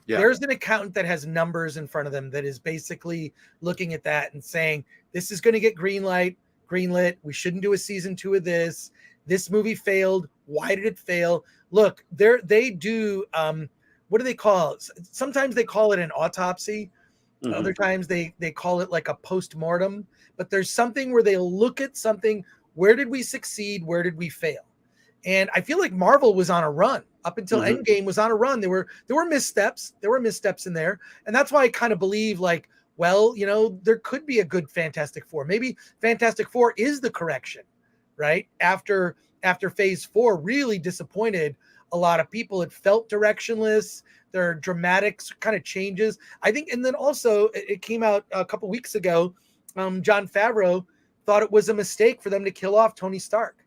Yeah. There's an accountant that has numbers in front of them that is basically looking at that and saying, this is going to get greenlit. We shouldn't do a season 2 of this. This movie failed. Why did it fail? Look, they do. What do they call it? Sometimes they call it an autopsy. Mm-hmm. Other times they call it like a post-mortem. But there's something where they look at something. Where did we succeed? Where did we fail? And I feel like Marvel was on a run up until mm-hmm. Endgame was on a run. There were missteps. There were missteps in there. And that's why I kind of believe there could be a good Fantastic Four. Maybe Fantastic Four is the correction, right? After phase 4 really disappointed a lot of people. It felt directionless. There are dramatic kind of changes, I think. And then also it came out a couple weeks ago. Jon Favreau thought it was a mistake for them to kill off Tony Stark.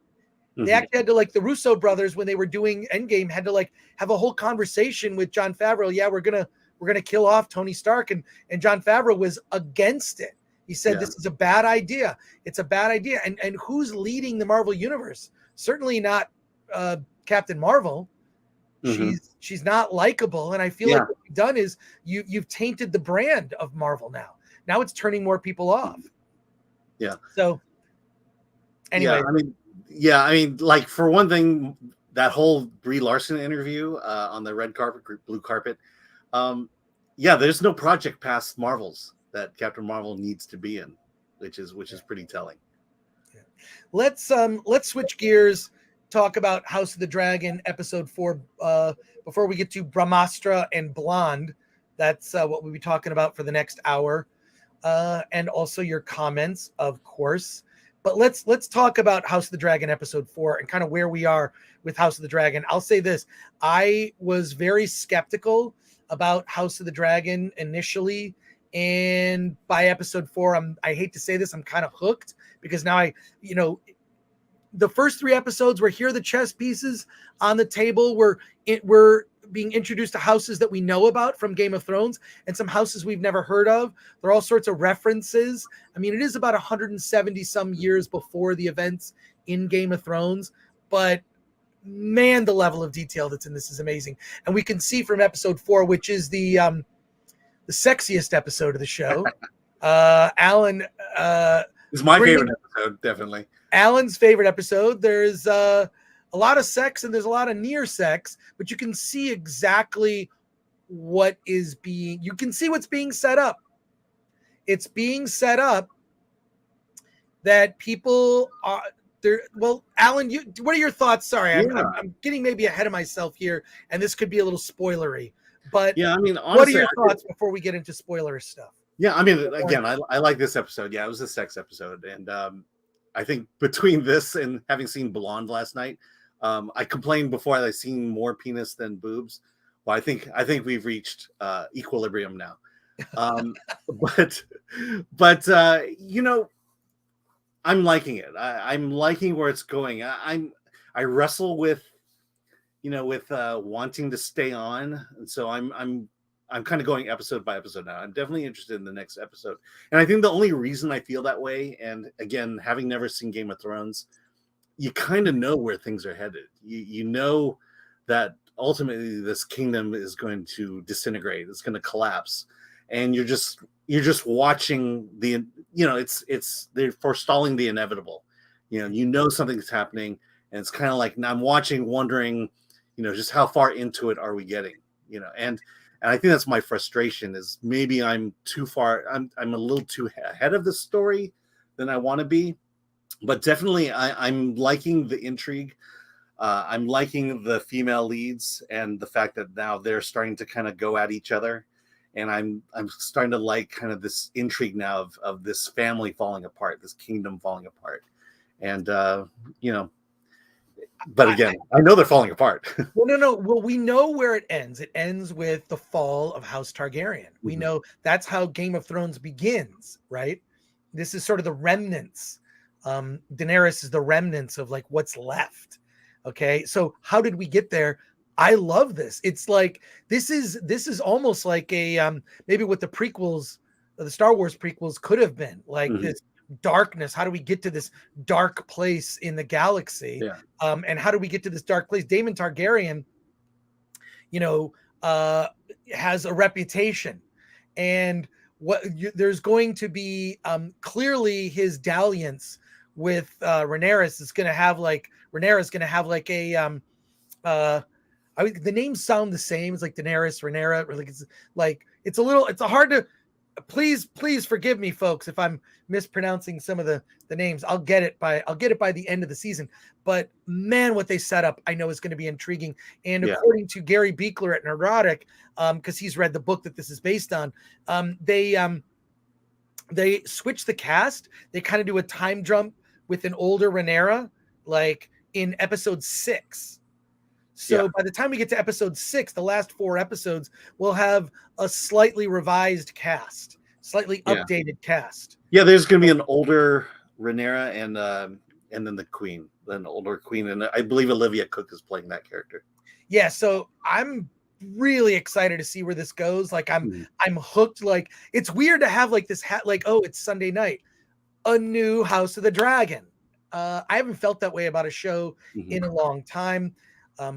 Mm-hmm. They actually had to, the Russo brothers, when they were doing Endgame, had to have a whole conversation with Jon Favreau. Yeah, we're gonna kill off Tony Stark, and Jon Favreau was against it. He said, This is a bad idea. It's a bad idea. And who's leading the Marvel universe? Certainly not Captain Marvel. Mm-hmm. She's not likable, and I feel like what you've done is you've tainted the brand of Marvel now. Now it's turning more people off. Yeah. So anyway, I mean, for one thing, that whole Brie Larson interview on the red carpet, blue carpet. There's no project past Marvel's that Captain Marvel needs to be in, which is pretty telling. Yeah. Let's switch gears. Talk about House of the Dragon episode 4 before we get to Brahmastra and Blonde. That's what we'll be talking about for the next hour, and also your comments, of course. But let's talk about House of the Dragon episode 4 and kind of where we are with House of the Dragon. I'll say this: I was very skeptical about House of the Dragon initially, and by episode 4, I hate to say this, I'm kind of hooked, because now the first 3 episodes were here are the chess pieces on the table. We're being introduced to houses that we know about from Game of Thrones and some houses we've never heard of. There are all sorts of references. I mean, it is about 170 some years before the events in Game of Thrones, but man, the level of detail that's in this is amazing. And we can see from episode 4, which is the sexiest episode of the show. Alan, it's my favorite episode, definitely. Alan's favorite episode. There's a lot of sex and there's a lot of near sex, but you can see exactly what is being, you can see what's being set up. It's being set up that people are there. Well, Alan, what are your thoughts? Sorry, I'm getting maybe ahead of myself here, and this could be a little spoilery. But yeah, I mean, honestly, what are your thoughts before we get into spoiler stuff? Yeah, I mean, again, I like this episode. Yeah, it was a sex episode, and I think between this and having seen Blonde last night, I complained before that I seen more penis than boobs. Well, I think we've reached equilibrium now. But you know, I'm liking it. I'm liking where it's going. I wrestle with, you know, with wanting to stay on, and so I'm kind of going episode by episode now. I'm definitely interested in the next episode, and I think the only reason I feel that way, and again, having never seen Game of Thrones, you kind of know where things are headed. You know that ultimately this kingdom is going to disintegrate. It's going to collapse, and you're just watching the, you know, they're forestalling the inevitable. You know something's happening, and it's kind of like, now I'm watching, wondering, you know, just how far into it are we getting, you know, and I think that's my frustration, is maybe I'm too far. I'm a little too ahead of the story than I want to be, but definitely I'm liking the intrigue. I'm liking the female leads and the fact that now they're starting to kind of go at each other. And I'm starting to like kind of this intrigue now of this family falling apart, this kingdom falling apart. And, you know, but again, I know they're falling apart. Well, no. Well, we know where it ends. It ends with the fall of House Targaryen. We know that's how Game of Thrones begins, right? This is sort of the remnants. Daenerys is the remnants of like what's left. Okay, so how did we get there? I love this. It's like this is almost like a maybe what the prequels, the Star Wars prequels could have been, like this darkness. How do we get to this dark place in the galaxy? Yeah. And how do we get to this dark place? Daemon Targaryen, you know, has a reputation, and there's going to be clearly his dalliance with Rhaenyra is going to have like a the names sound the same. It's like Daenerys, Rhaenyra. It's hard to. Please forgive me, folks, if I'm mispronouncing some of the names. I'll get it by the end of the season. But man, what they set up, I know is going to be intriguing. And according to Gary Beekler at Neurotic, because he's read the book that this is based on, they switch the cast. They kind of do a time jump with an older Rhaenyra, like in episode 6. So by the time we get to episode 6, the last 4 episodes, we'll have a slightly revised cast, slightly updated cast. Yeah, there's going to be an older Rhaenyra and then the queen, an older queen, and I believe Olivia Cook is playing that character. Yeah, so I'm really excited to see where this goes. Like I'm hooked. Like it's weird to have like this like, oh, it's Sunday night, a new House of the Dragon. I haven't felt that way about a show in a long time.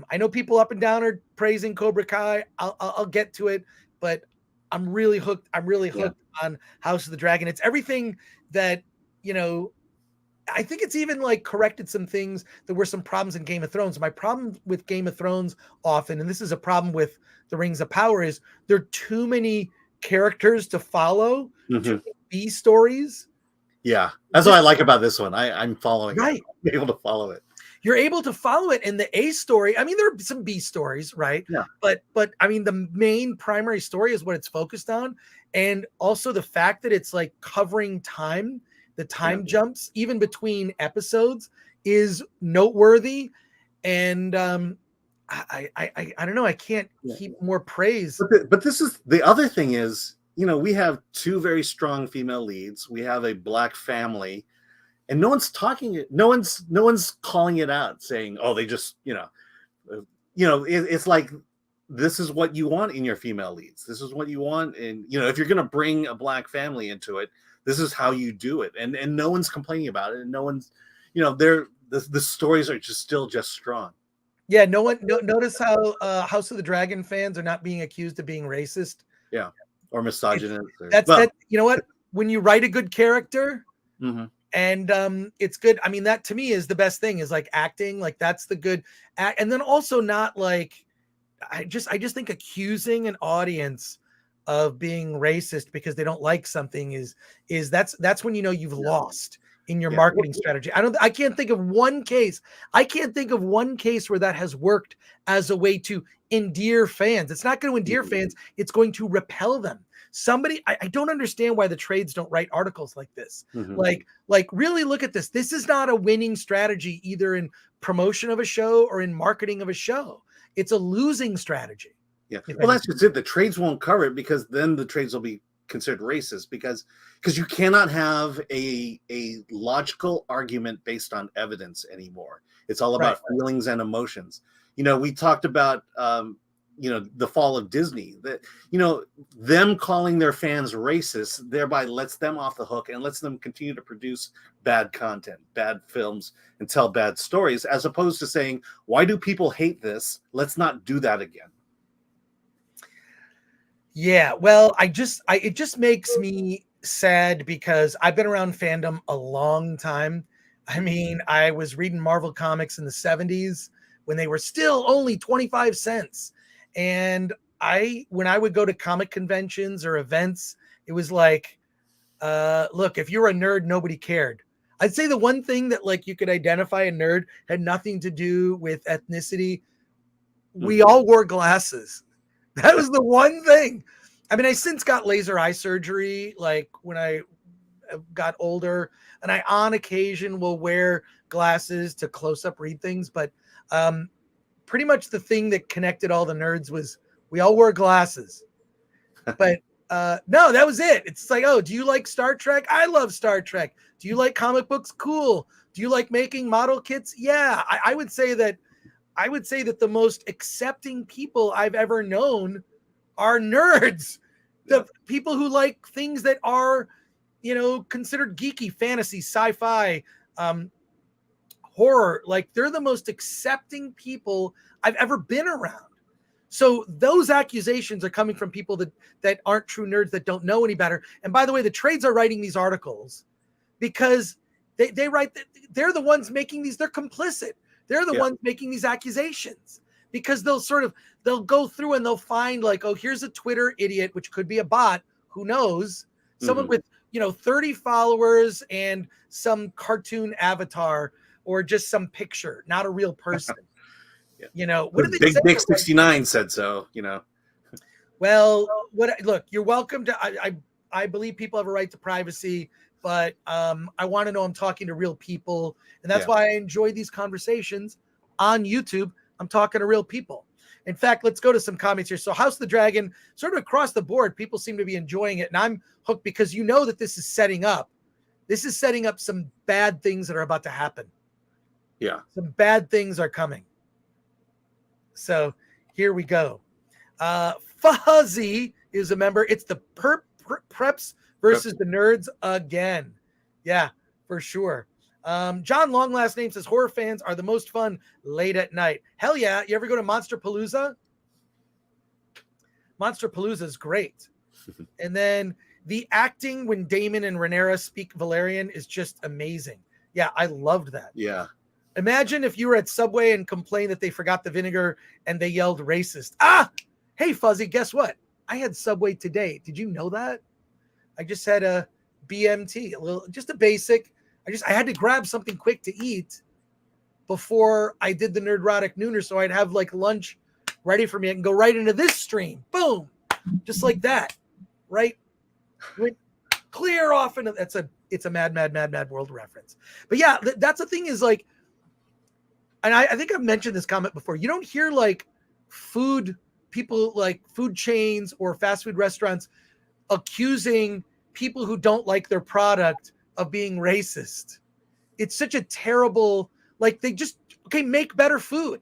I know people up and down are praising Cobra Kai. I'll get to it, but I'm really hooked. I'm really hooked on House of the Dragon. It's everything that, you know, I think it's even like corrected some things. There were some problems in Game of Thrones. My problem with Game of Thrones often, and this is a problem with the Rings of Power, is there are too many characters to follow, too many B stories. Yeah, that's what I like about this one. I'm following it. I'm able to follow it. You're able to follow it. In the A story, I mean, there are some B stories, right? Yeah. But I mean, the main primary story is what it's focused on. And also the fact that it's like covering time, the time jumps, even between episodes, is noteworthy. And I don't know, I can't keep more praise. But this is the other thing is, you know, we have 2 very strong female leads. We have a black family. And no one's talking it. No one's calling it out, saying, "Oh, they just, it's like this is what you want in your female leads. This is what you want, and you know, if you're going to bring a black family into it, this is how you do it." And no one's complaining about it, and no one's, you know, the stories are still strong. Yeah, notice how House of the Dragon fans are not being accused of being racist. Yeah, or misogynist. That. You know what? When you write a good character. And it's good. I mean, that to me is the best thing, is like acting. Like that's the good act. And then also not like, I just think accusing an audience of being racist because they don't like something is that's when you know you've lost in your marketing strategy. I can't think of one case. I can't think of one case where that has worked as a way to endear fans. It's not going to endear fans. It's going to repel them. Somebody, I don't understand why the trades don't write articles like this. Like really look at this. This is not a winning strategy either in promotion of a show or in marketing of a show. It's a losing strategy. Yeah. Well, that's just it. The trades won't cover it because then the trades will be considered racist because you cannot have a logical argument based on evidence anymore. It's all about feelings and emotions. We talked about the fall of Disney, that them calling their fans racist thereby lets them off the hook and lets them continue to produce bad content, bad films, and tell bad stories, as opposed to saying, why do people hate this? Let's not do that again. Yeah, well, it just makes me sad because I've been around fandom a long time. I mean, I was reading Marvel comics in the 70s when they were still only 25 cents. And when I would go to comic conventions or events, it was like, look, if you're a nerd, nobody cared. I'd say the one thing that like you could identify a nerd had nothing to do with ethnicity. We all wore glasses. That was the one thing. I mean, I since got laser eye surgery, like when I got older, and I on occasion will wear glasses to close up read things. But pretty much the thing that connected all the nerds was we all wore glasses. But no, that was it. It's like, oh, do you like Star Trek? I love Star Trek. Do you like comic books? Cool. Do you like making model kits? Yeah, I would say that the most accepting people I've ever known are nerds. The people who like things that are, considered geeky, fantasy, sci-fi, horror. Like they're the most accepting people I've ever been around. So those accusations are coming from people that aren't true nerds, that don't know any better. And by the way, the trades are writing these articles because they write that they're the ones making these. They're complicit. They're the ones making these accusations because they'll go through and they'll find like, oh, here's a Twitter idiot, which could be a bot. Who knows? Someone with, 30 followers and some cartoon avatar or just some picture, not a real person. What did they Big say? Dick 69 said so, Well, look, you're welcome to, I believe people have a right to privacy, but I want to know I'm talking to real people. And that's why I enjoy these conversations on YouTube. I'm talking to real people. In fact, let's go to some comments here. So House of the Dragon, sort of across the board, people seem to be enjoying it. And I'm hooked because that this is setting up. This is setting up some bad things that are about to happen. Yeah. Some bad things are coming. So here we go. Fuzzy is a member. It's the preps versus the nerds again. Yeah, for sure. John Long last name says horror fans are the most fun late at night. Hell yeah. You ever go to Monster Palooza? Monster Palooza is great. And then the acting when Damon and Rhaenyra speak Valerian is just amazing. Yeah, I loved that. Yeah. Imagine if you were at Subway and complained that they forgot the vinegar and they yelled racist. Ah, hey, Fuzzy, guess what? I had Subway today. Did you know that? I just had a BMT, just a basic. I had to grab something quick to eat before I did the Nerdrotic Nooner, so I'd have like lunch ready for me. I can go right into this stream. Boom. Just like that. Right? Went clear off into it's a mad world reference. But yeah, that's the thing is like, and I think I've mentioned this comment before. You don't hear like people like food chains or fast food restaurants accusing people who don't like their product of being racist. It's such a terrible, like they just, make better food.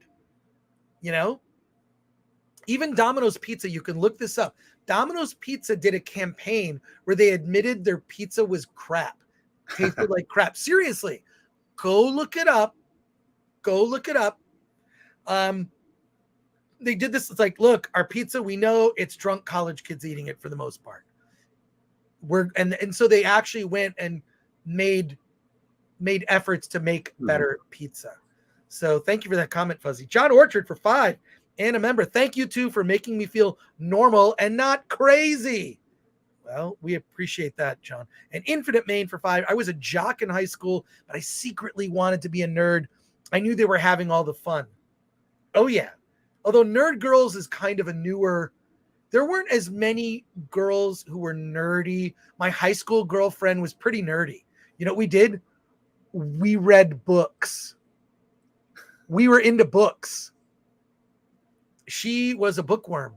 Even Domino's Pizza, you can look this up. Domino's Pizza did a campaign where they admitted their pizza was crap. Tasted like crap. Seriously, go look it up. They did this. It's like, look, our pizza, we know it's drunk college kids eating it for the most part. And so they actually went and made efforts to make better pizza. So thank you for that comment, Fuzzy. John Orchard for 5. And a member, thank you too for making me feel normal and not crazy. Well, we appreciate that, John. And Infinite Main for 5. I was a jock in high school, but I secretly wanted to be a nerd. I knew they were having all the fun. Oh, yeah. Although Nerd Girls is kind of a newer, there weren't as many girls who were nerdy. My high school girlfriend was pretty nerdy. You know what we did? We read books. We were into books. She was a bookworm.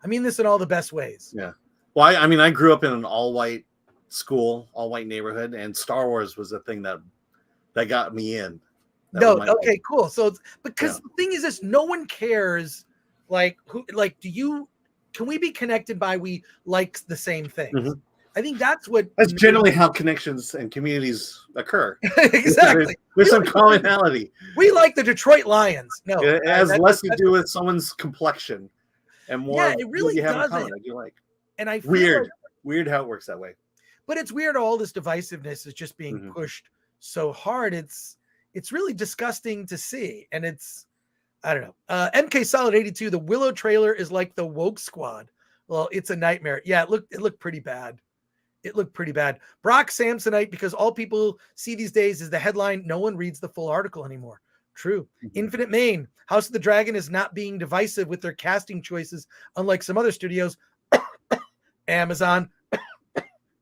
I mean this in all the best ways. Yeah. Well, I mean, I grew up in an all-white school, all-white neighborhood, and Star Wars was the thing that got me in. Okay, cool. So because the thing is this, no one cares. Like, who? Like, can we be connected by we like the same things? Mm-hmm. I think that's generally how connections and communities occur. Exactly. There's some commonality. We like the Detroit Lions. No, it has less to do with someone's complexion and more. Yeah, it really doesn't. You like. And I feel weird how it works that way. But it's weird. All this divisiveness is just being pushed so hard. It's really disgusting to see, and I don't know. MK Solid 82. The Willow trailer is like the Woke Squad. Well, it's a nightmare. Yeah, it looked pretty bad. It looked pretty bad. Brock Samsonite, because all people see these days is the headline. No one reads the full article anymore. True. Infinite Main. House of the Dragon is not being divisive with their casting choices, unlike some other studios. Amazon,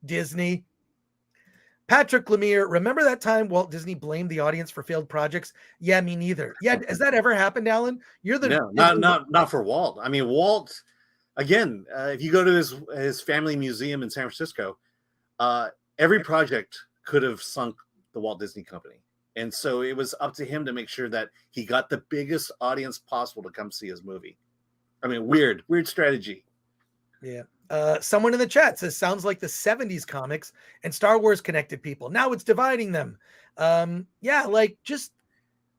Disney. Patrick Lemire, remember that time Walt Disney blamed the audience for failed projects? Yeah, me neither. Yeah, has that ever happened, Alan? Not for Walt. I mean, Walt, again, if you go to his family museum in San Francisco, every project could have sunk the Walt Disney Company. And so it was up to him to make sure that he got the biggest audience possible to come see his movie. I mean, weird strategy. Yeah. Someone in the chat says, sounds like the 70s comics and Star Wars connected people. Now it's dividing them. Yeah, like just,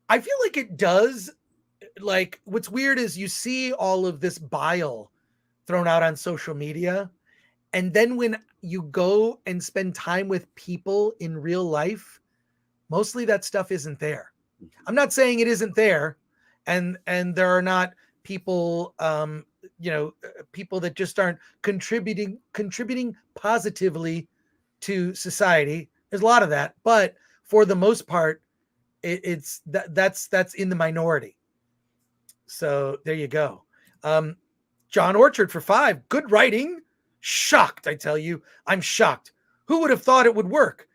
I feel like it does. Like what's weird is you see all of this bile thrown out on social media. And then when you go and spend time with people in real life, mostly that stuff isn't there. I'm not saying it isn't there. And there are not people, people that just aren't contributing positively to society. There's a lot of that, but for the most part, that's in the minority. So there you go. John Orchard for 5. Good writing. Shocked, I tell you. I'm shocked. Who would have thought it would work?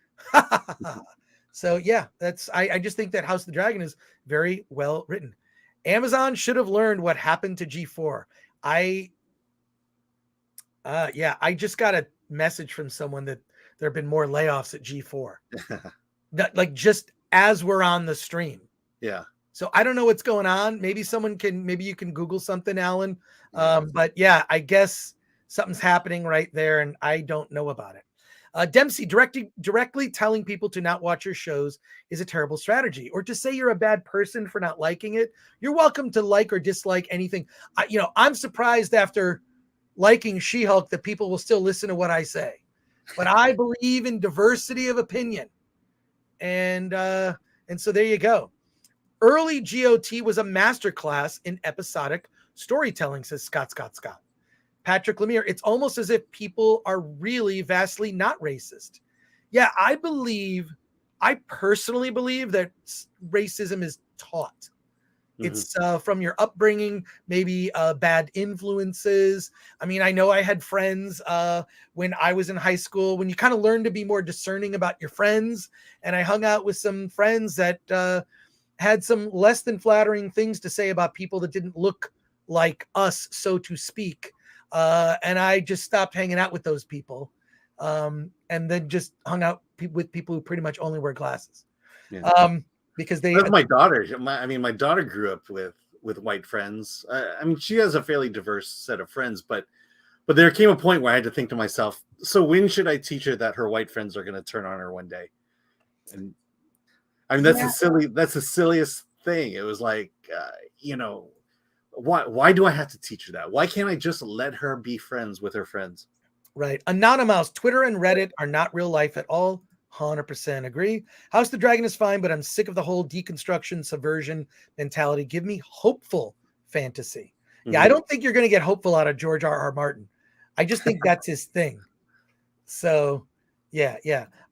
So yeah, I just think that House of the Dragon is very well written. Amazon should have learned what happened to G4. I just got a message from someone that there have been more layoffs at G4. That, like, just as we're on the stream. Yeah. So I don't know what's going on. Maybe you can Google something, Alan. But yeah, I guess something's happening right there and I don't know about it. Dempsey, directly telling people to not watch your shows is a terrible strategy, or to say you're a bad person for not liking it. You're welcome to like or dislike anything. I'm surprised after liking She-Hulk that people will still listen to what I say, but I believe in diversity of opinion. And so there you go. Early GOT was a masterclass in episodic storytelling, says Scott. Patrick Lemire, it's almost as if people are really vastly not racist. Yeah, I personally believe that racism is taught. It's from your upbringing, maybe bad influences. I mean, I know I had friends when I was in high school, when you kind of learn to be more discerning about your friends. And I hung out with some friends that had some less than flattering things to say about people that didn't look like us, so to speak. And I just stopped hanging out with those people, and then just hung out with people who pretty much only wear glasses. Yeah. Because my daughter. My daughter grew up with white friends. I mean, she has a fairly diverse set of friends, but there came a point where I had to think to myself, so when should I teach her that her white friends are going to turn on her one day? And I mean, that's the silliest thing. It was like, why do I have to teach her that? Why can't I just let her be friends with her friends? Right. Anonymous, Twitter and Reddit are not real life at all. 100% agree. House of the Dragon is fine, but I'm sick of the whole deconstruction, subversion mentality. Give me hopeful fantasy. Yeah, I don't think you're going to get hopeful out of George R.R. Martin. I just think that's his thing. So, yeah.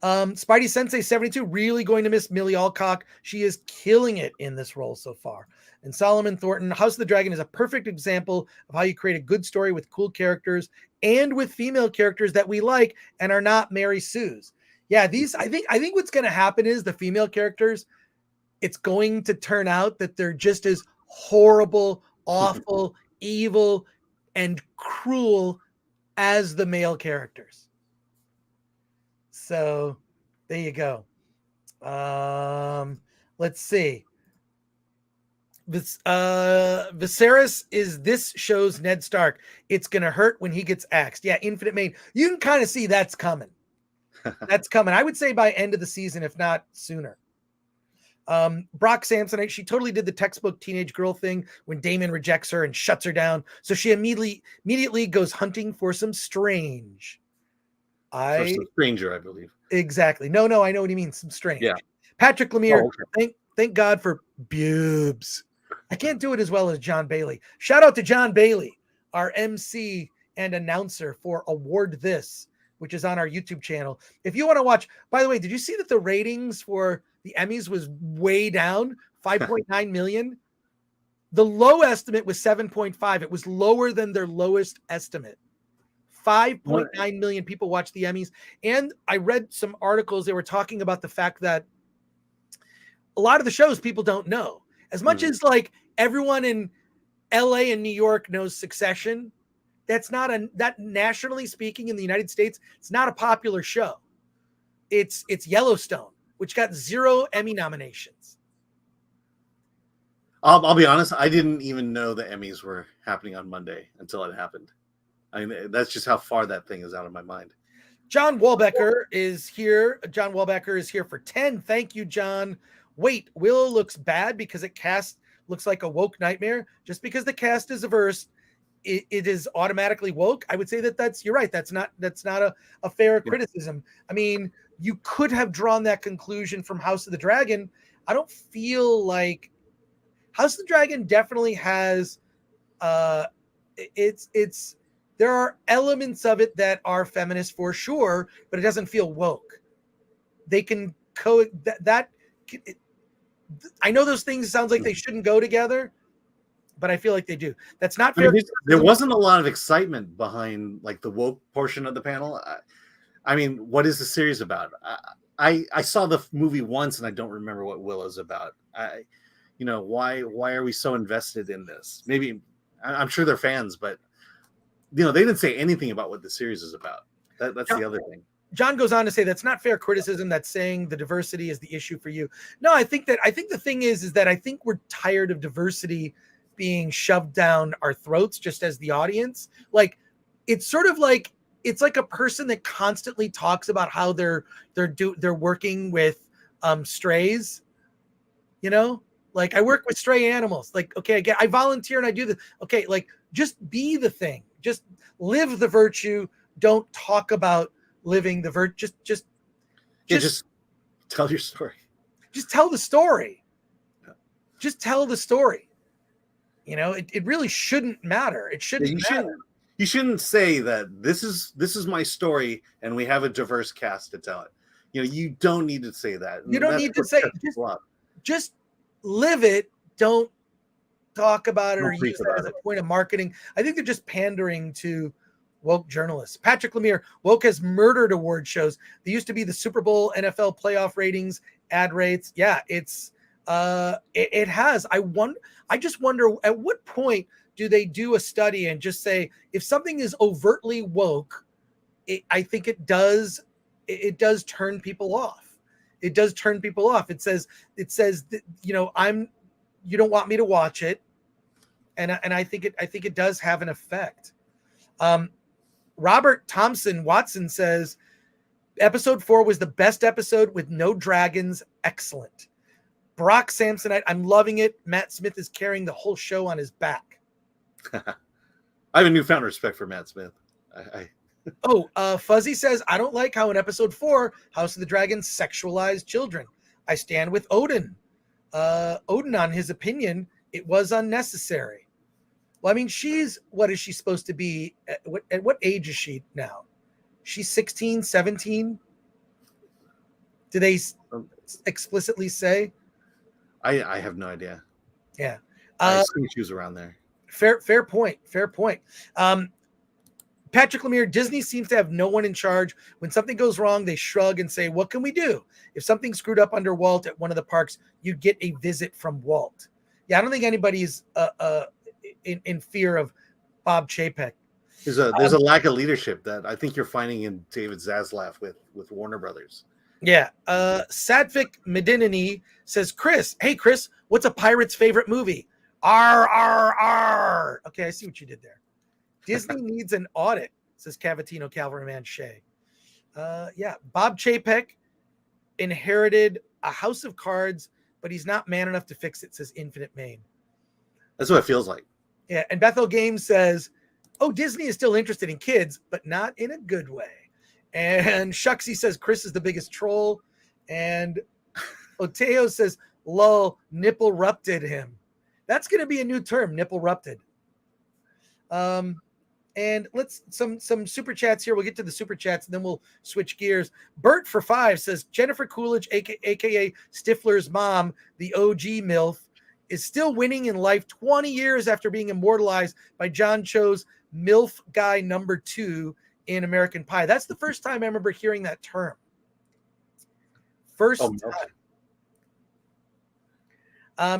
Spidey Sensei 72, really going to miss Millie Alcock. She is killing it in this role so far. And Solomon Thornton, House of the Dragon is a perfect example of how you create a good story with cool characters and with female characters that we like and are not Mary Sue's. Yeah, these I think what's going to happen is the female characters, it's going to turn out that they're just as horrible, awful, evil, and cruel as the male characters. So there you go. Let's see. Viserys is this show's Ned Stark. It's gonna hurt when he gets axed. Yeah, Infinite Main. You can kind of see that's coming. That's coming. I would say by end of the season, if not sooner. Brock Samsonite, she totally did the textbook teenage girl thing when Damon rejects her and shuts her down. So she immediately goes hunting for some strange. For some stranger, I believe. Exactly. No, I know what he means. Some strange. Yeah. Patrick Lemire, Oh, okay. thank God for Bubes. I can't do it as well as John Bailey. Shout out to John Bailey, our MC and announcer for Award This, which is on our YouTube channel. If you want to watch, by the way, did you see that the ratings for the Emmys was way down, 5.9 million? The low estimate was 7.5. It was lower than their lowest estimate. 5.9 million people watched the Emmys. And I read some articles. They were talking about the fact that a lot of the shows people don't know. As much as like everyone in LA and New York knows Succession, that nationally speaking in the United States, it's not a popular show. It's Yellowstone, which got 0 Emmy nominations. I'll be honest, I didn't even know the Emmys were happening on Monday until it happened. I mean, that's just how far that thing is out of my mind. John Walbecker is here. John Walbecker is here for 10. Thank you, John. Wait, Willow looks bad because it looks like a woke nightmare. Just because the cast is averse, it is automatically woke. I would say you're right. That's not a fair criticism. I mean, you could have drawn that conclusion from House of the Dragon. I don't feel like House of the Dragon definitely has there are elements of it that are feminist for sure, but it doesn't feel woke. They can I know those things sounds like they shouldn't go together, but I feel like they do. That's not fair. There wasn't a lot of excitement behind like the woke portion of the panel. I mean, what is the series about? I saw the movie once and I don't remember what Willow's about. Why are we so invested in this? Maybe I'm sure they're fans, but they didn't say anything about what the series is about. That's the other thing. John goes on to say that's not fair criticism. That's saying the diversity is the issue for you. No, I think the thing is that I think we're tired of diversity being shoved down our throats just as the audience. Like it's sort of like it's like a person that constantly talks about how they're working with strays. Like I work with stray animals. Like okay, I volunteer and I do this. Okay, like just be the thing. Just live the virtue. Don't talk about living the virtue. Just tell your story. Just tell the story. Just tell the story. It really shouldn't matter. It shouldn't matter. You shouldn't say that this is my story and we have a diverse cast to tell it. You don't need to say that. You don't need to say just live it. Don't talk about it or use that as a point of marketing. I think they're just pandering to woke journalists. Patrick Lemire, woke has murdered award shows. They used to be the Super Bowl, NFL playoff ratings, ad rates. Yeah, it has. I just wonder at what point do they do a study and just say if something is overtly woke, I think it does turn people off. It does turn people off. It says that, you don't want me to watch it. And I think it does have an effect. Robert Thompson Watson says episode 4 was the best episode with no dragons. Excellent. Brock Samsonite, I'm loving it. Matt Smith is carrying the whole show on his back. I have a newfound respect for Matt Smith. Fuzzy says, I don't like how in episode 4, House of the Dragon sexualized children. I stand with Odin. Odin on his opinion, it was unnecessary. Well, I mean, what is she supposed to be? At what age is she now? She's 16, 17? Do they explicitly say? I have no idea. Yeah. I assume she was around there. Fair point. Patrick Lemire, Disney seems to have no one in charge. When something goes wrong, they shrug and say, what can we do? If something screwed up under Walt at one of the parks, you'd get a visit from Walt. Yeah, I don't think anybody's in fear of Bob Chapek. There's a lack of leadership that I think you're finding in David Zaslav with Warner Brothers. Yeah. Sadvik Medinini says, Chris, what's a pirate's favorite movie? R. Okay, I see what you did there. Disney needs an audit, says Cavatino Cavalryman Shea. Yeah, Bob Chapek inherited a house of cards, but he's not man enough to fix it, says Infinite Main. That's what it feels like. Yeah, and Bethel Games says, oh, Disney is still interested in kids, but not in a good way. And Shucksy says Chris is the biggest troll. And Oteo says, lol, nipple rupted him. That's going to be a new term, nipple rupted. And let's some super chats here. We'll get to the super chats and then we'll switch gears. Bert for 5 says Jennifer Coolidge, aka Stifler's mom, the OG MILF, is still winning in life 20 years after being immortalized by John Cho's MILF guy number 2 in American Pie. That's the first time I remember hearing that term. First time.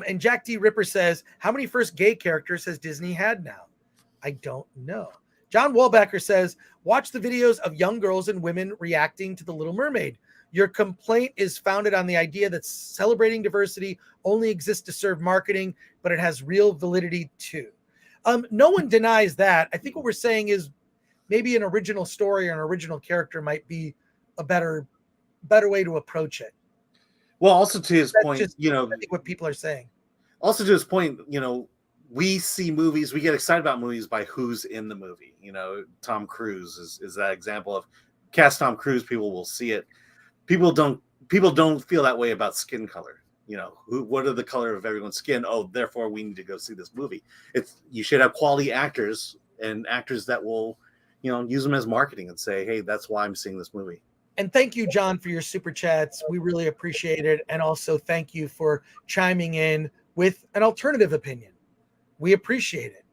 And Jack D. Ripper says, how many first gay characters has Disney had now? I don't know. John Walbacker says, watch the videos of young girls and women reacting to The Little Mermaid. Your complaint is founded on the idea that celebrating diversity only exists to serve marketing, but it has real validity too. No one denies that. I think what we're saying is maybe an original story or an original character might be a better way to approach it. Well, also to his point, I think what people are saying. Also to his point, we see movies, we get excited about movies by who's in the movie. Tom Cruise is that example of cast Tom Cruise, people will see it. People don't feel that way about skin color. What are the color of everyone's skin? Oh, therefore we need to go see this movie. You should have quality actors and actors that will, use them as marketing and say, hey, that's why I'm seeing this movie. And thank you, John, for your super chats. We really appreciate it. And also thank you for chiming in with an alternative opinion. We appreciate it.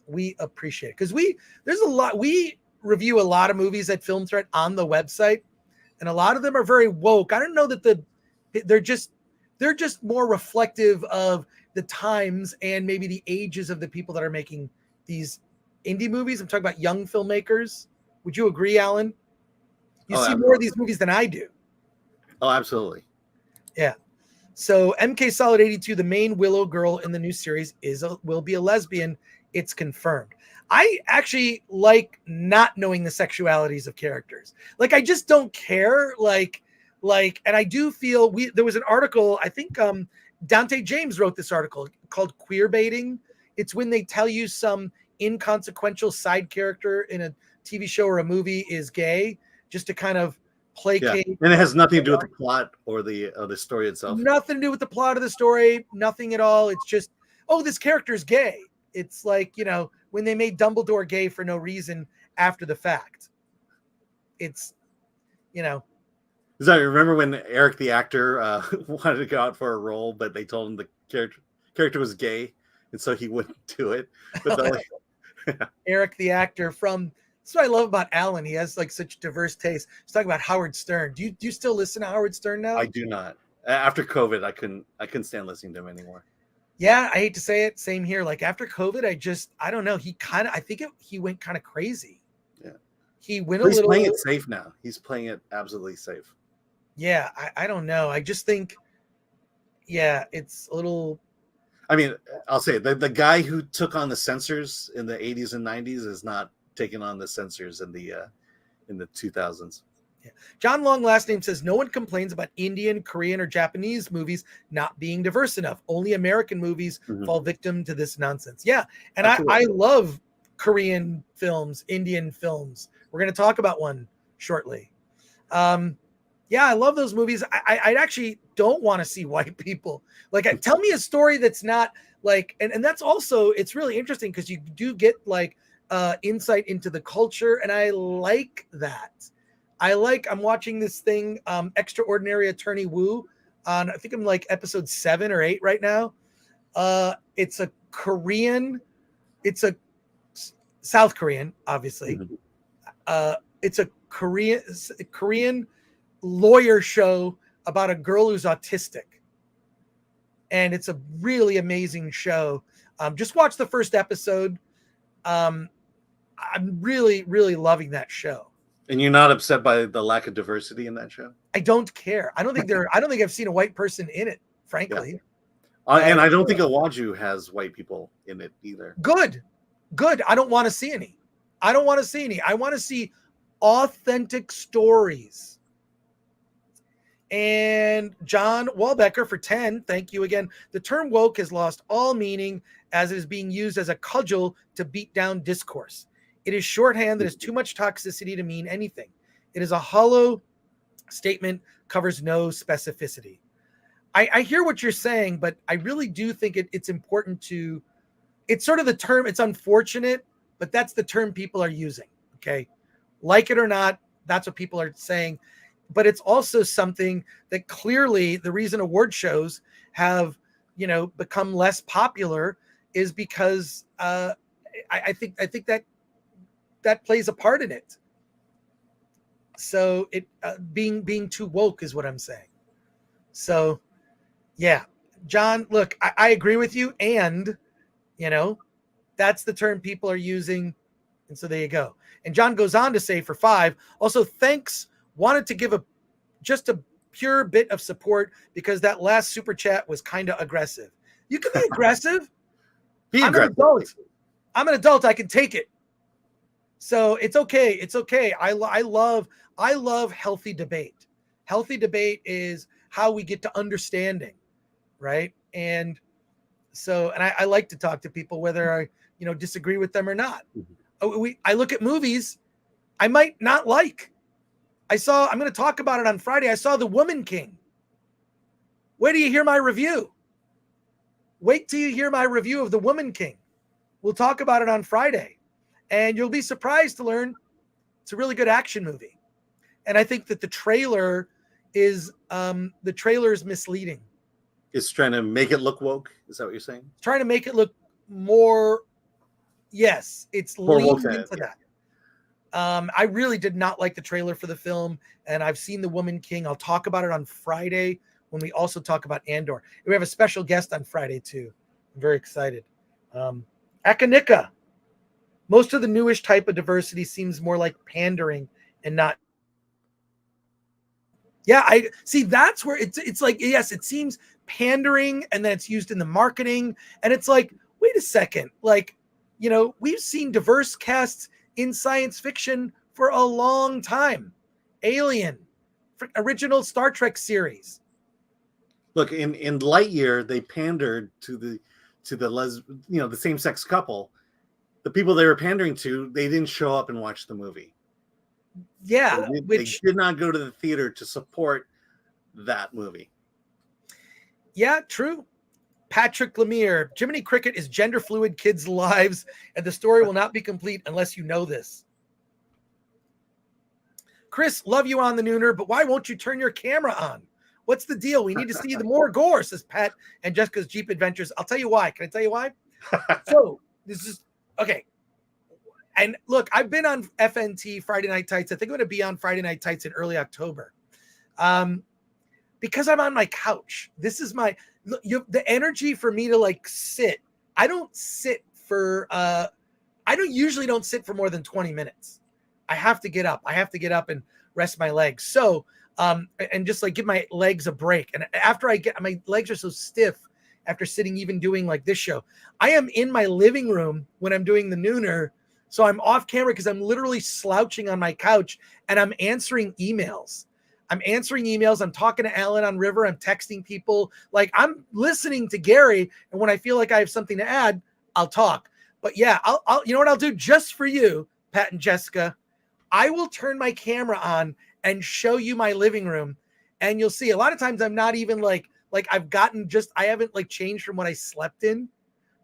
Because we review a lot of movies at Film Threat on the website, and a lot of them are very woke. I don't know that they're just more reflective of the times and maybe the ages of the people that are making these indie movies. I'm talking about young filmmakers. Would you agree, Alan? You see more of these movies than I do. Oh, absolutely. Yeah. So MK Solid 82, the main Willow girl in the new series will be a lesbian. It's confirmed. I actually like not knowing the sexualities of characters. Like, I just don't care. And I do feel there was an article, I think Dante James wrote this article called Queer Baiting. It's when they tell you some inconsequential side character in a TV show or a movie is gay, just to kind of placate. Yeah. And it has nothing to do with the plot or the story itself. Nothing to do with the plot of the story. Nothing at all. It's just, oh, this character is gay. It's like, when they made Dumbledore gay for no reason after the fact. It's, So remember when Eric the actor wanted to go out for a role, but they told him the character was gay, and so he wouldn't do it. But Eric the actor from. That's what I love about Alan. He has such diverse taste. He's talking about Howard Stern. Do you still listen to Howard Stern now? I do not. After COVID, I couldn't stand listening to him anymore. Yeah, I hate to say it. Same here. After COVID, I don't know. He went kind of crazy. Yeah. He went He's playing it safe now. He's playing it absolutely safe. Yeah, I don't know. I just think, it's a little. I mean, I'll say the guy who took on the censors in the 80s and 90s is not taking on the censors in the 2000s. Yeah. John Long last name says no one complains about Indian, Korean, or Japanese movies not being diverse enough. Only American movies fall victim to this nonsense. Yeah, and I love Korean films, Indian films. We're going to talk about one shortly. Yeah, I love those movies. I actually don't want to see white people. Like, tell me a story that's not like, and that's also, it's really interesting because you do get like insight into the culture, and I like that. I'm watching this thing, Extraordinary Attorney Woo, on, I think I'm like episode 7 or 8 right now. It's a South Korean, obviously. Mhm. It's a Korean lawyer show about a girl who's autistic, and it's a really amazing show. Just watch the first episode. I'm really, really loving that show. And you're not upset by the lack of diversity in that show? I don't care. I don't think I've seen a white person in it, frankly. And I don't think Awaju has white people in it either. Good. I don't want to see any. I want to see authentic stories. And John Walbecker for 10, thank you again. The term woke has lost all meaning as it is being used as a cudgel to beat down discourse. It is shorthand that has too much toxicity to mean anything. It is a hollow statement, covers no specificity. I hear what you're saying, but I really do think it's important to, it's sort of the term, it's unfortunate, but that's the term people are using, okay? Like it or not, that's what people are saying. But it's also something that clearly the reason award shows have, become less popular is because I think that plays a part in it. So it being too woke is what I'm saying. So yeah, John, look, I agree with you, and that's the term people are using, and so there you go. And John goes on to say for 5, also thanks. Wanted to give just a pure bit of support because that last super chat was kind of aggressive. You can be aggressive. I'm an adult. I can take it. So it's okay. It's okay. I love healthy debate. Healthy debate is how we get to understanding, right? And so, and I like to talk to people whether I, disagree with them or not. I look at movies I might not like. I'm going to talk about it on Friday. I saw The Woman King. Wait till you hear my review. Wait till you hear my review of The Woman King. We'll talk about it on Friday. And you'll be surprised to learn it's a really good action movie. And I think that the trailer is misleading. It's trying to make it look woke. Is that what you're saying? It's trying to make it look more. Yes, it's leaned into that. I really did not like the trailer for the film, and I've seen The Woman King. I'll talk about it on Friday when we also talk about Andor. We have a special guest on Friday too. I'm very excited. Akanika. Most of the newish type of diversity seems more like pandering and not. Yeah, I see. That's where it's like, yes, it seems pandering, and then it's used in the marketing, and it's like, wait a second, like, we've seen diverse casts in science fiction for a long time. Alien, original Star Trek series. Look, in Lightyear, they pandered to the same-sex couple. The people they were pandering to, they didn't show up and watch the movie. Yeah, they did not go to the theater to support that movie. Yeah, true. Patrick Lemire, Jiminy Cricket is gender fluid kids' lives, and the story will not be complete unless you know this. Chris, love you on the Nooner, but why won't you turn your camera on? What's the deal? We need to see the more Gore, says Pat and Jessica's Jeep Adventures. I'll tell you why. Can I tell you why? So this is okay. And look, I've been on FNT Friday Night Tights. I think I'm going to be on Friday Night Tights in early October. Because I'm on my couch. This is the energy for me to like sit. I don't usually don't sit for more than 20 minutes. I have to get up. And rest my legs. So, and just like give my legs a break. And after my legs are so stiff after sitting, even doing like this show, I am in my living room when I'm doing the Nooner. So I'm off camera because I'm literally slouching on my couch and I'm answering emails. I'm talking to Alan on River. I'm texting people. Like, I'm listening to Gary. And when I feel like I have something to add, I'll talk. But yeah, I'll you know what I'll do just for you, Pat and Jessica? I will turn my camera on and show you my living room, and you'll see a lot of times I'm not even like I haven't like changed from what I slept in.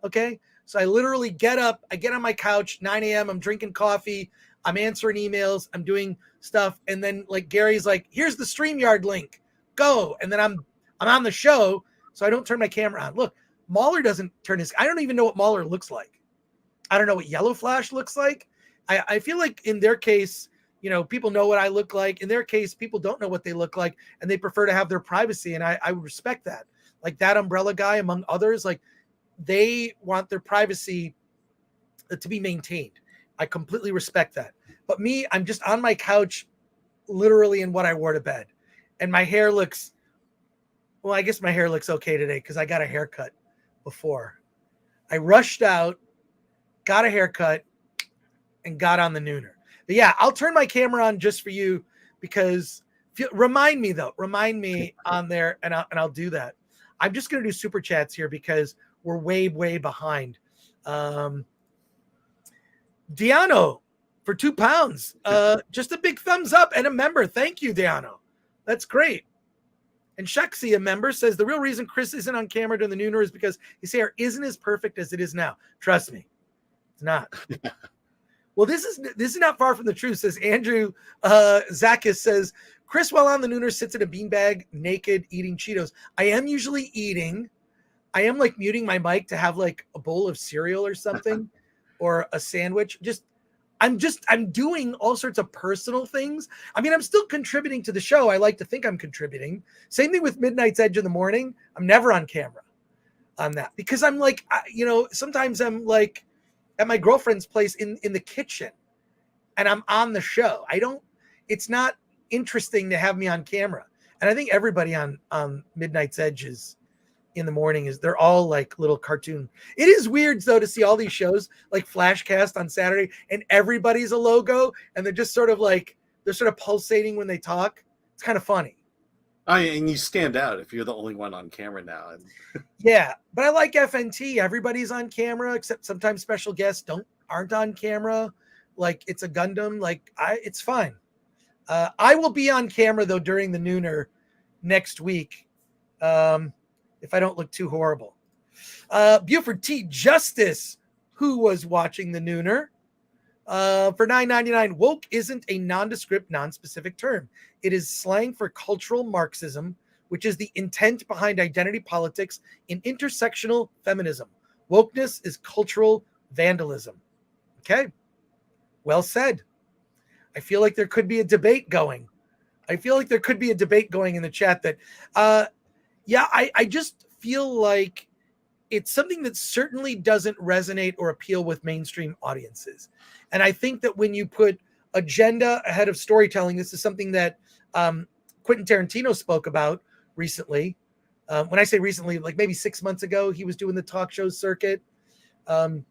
Okay. So I literally get up, I get on my couch, 9 a.m. I'm drinking coffee, I'm answering emails, I'm doing stuff. And then like Gary's like, here's the StreamYard link, go. And then I'm on the show. So I don't turn my camera on. Look, Mahler doesn't turn his, I don't even know what Mahler looks like. I don't know what Yellow Flash looks like. I feel like in their case, you know, people know what I look like. In their case, people don't know what they look like, and they prefer to have their privacy. And I respect that. Like that Umbrella guy, among others, like they want their privacy to be maintained. I completely respect that. But me, I'm just on my couch, literally in what I wore to bed. And my hair looks, well, I guess my hair looks okay today because I got a haircut before. I rushed out, got a haircut, and got on the Nooner. But yeah, I'll turn my camera on just for you because remind me on there, and I'll do that. I'm just going to do super chats here because we're way behind. Diano for £2. Just a big thumbs up and a member. Thank you, Diano. That's great. And Shaxi, a member, says the real reason Chris isn't on camera during the Nooner is because his hair isn't as perfect as it is now. Trust me, it's not. Well, this is not far from the truth, says Andrew Zakis says, Chris, while on the Nooner, sits in a beanbag, naked, eating Cheetos. I am usually eating. I am like muting my mic to have like a bowl of cereal or something or a sandwich. I'm doing all sorts of personal things. I mean, I'm still contributing to the show. I like to think I'm contributing. Same thing with Midnight's Edge in the morning. I'm never on camera on that because I'm like, sometimes I'm like, at my girlfriend's place in the kitchen and I'm on the show. It's not interesting to have me on camera. And I think everybody on Midnight's Edge is in the morning they're all like little cartoon. It is weird though to see all these shows like Flashcast on Saturday and everybody's a logo and they're just sort of like, they're sort of pulsating when they talk. It's kind of funny. Oh, and you stand out if you're the only one on camera now. Yeah, but I like FNT. Everybody's on camera except sometimes special guests aren't on camera. Like it's a Gundam. Like it's fine. I will be on camera though during the Nooner next week, if I don't look too horrible. Buford T. Justice, who was watching the Nooner, for $9.99, woke isn't a nondescript, non-specific term. It is slang for cultural Marxism, which is the intent behind identity politics in intersectional feminism. Wokeness is cultural vandalism. Okay. Well said. I feel like there could be a debate going. in the chat that, I just feel like it's something that certainly doesn't resonate or appeal with mainstream audiences. And I think that when you put agenda ahead of storytelling, this is something that Quentin Tarantino spoke about recently. When I say recently, like maybe 6 months ago, he was doing the talk show circuit. When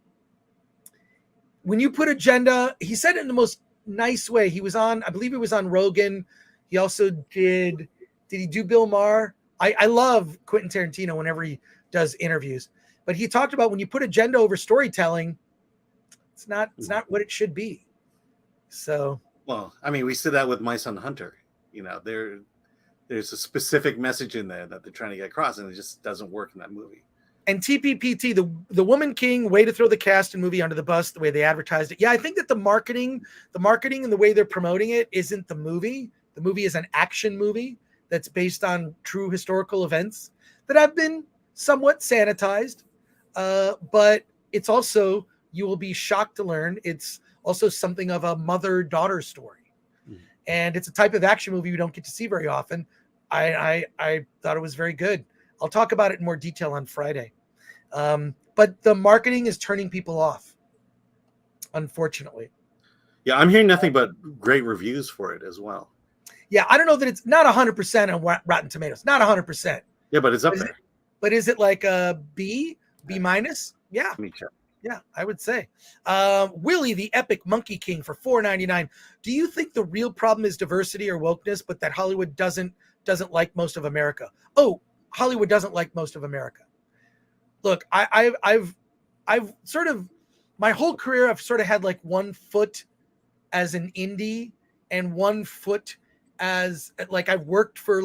you put agenda, he said it in the most nice way. I believe he was on Rogan. He also did he do Bill Maher? I love Quentin Tarantino whenever he does interviews, but he talked about when you put agenda over storytelling, it's not what it should be. So, well, I mean, we see that with My Son Hunter. There's a specific message in there that they're trying to get across, and it just doesn't work in that movie. And TPPT, the Woman King, way to throw the cast and movie under the bus, the way they advertised it. Yeah, I think that the marketing and the way they're promoting it isn't the movie. The movie is an action movie that's based on true historical events that have been somewhat sanitized. But it's also, you will be shocked to learn, it's also something of a mother-daughter story. Mm-hmm. And it's a type of action movie you don't get to see very often. I thought it was very good. I'll talk about it in more detail on Friday. But the marketing is turning people off, unfortunately. Yeah, I'm hearing nothing but great reviews for it as well. Yeah, I don't know that it's not 100% on Rotten Tomatoes. Not 100%. Yeah, but it's up there. But is it like a B minus? Yeah. Me too. Yeah, I would say. Willie, the Epic Monkey King for $4.99. Do you think the real problem is diversity or wokeness, but that Hollywood doesn't like most of America? Oh, Hollywood doesn't like most of America. Look, I've sort of, my whole career, I've sort of had like 1 foot as an indie and 1 foot as like I worked for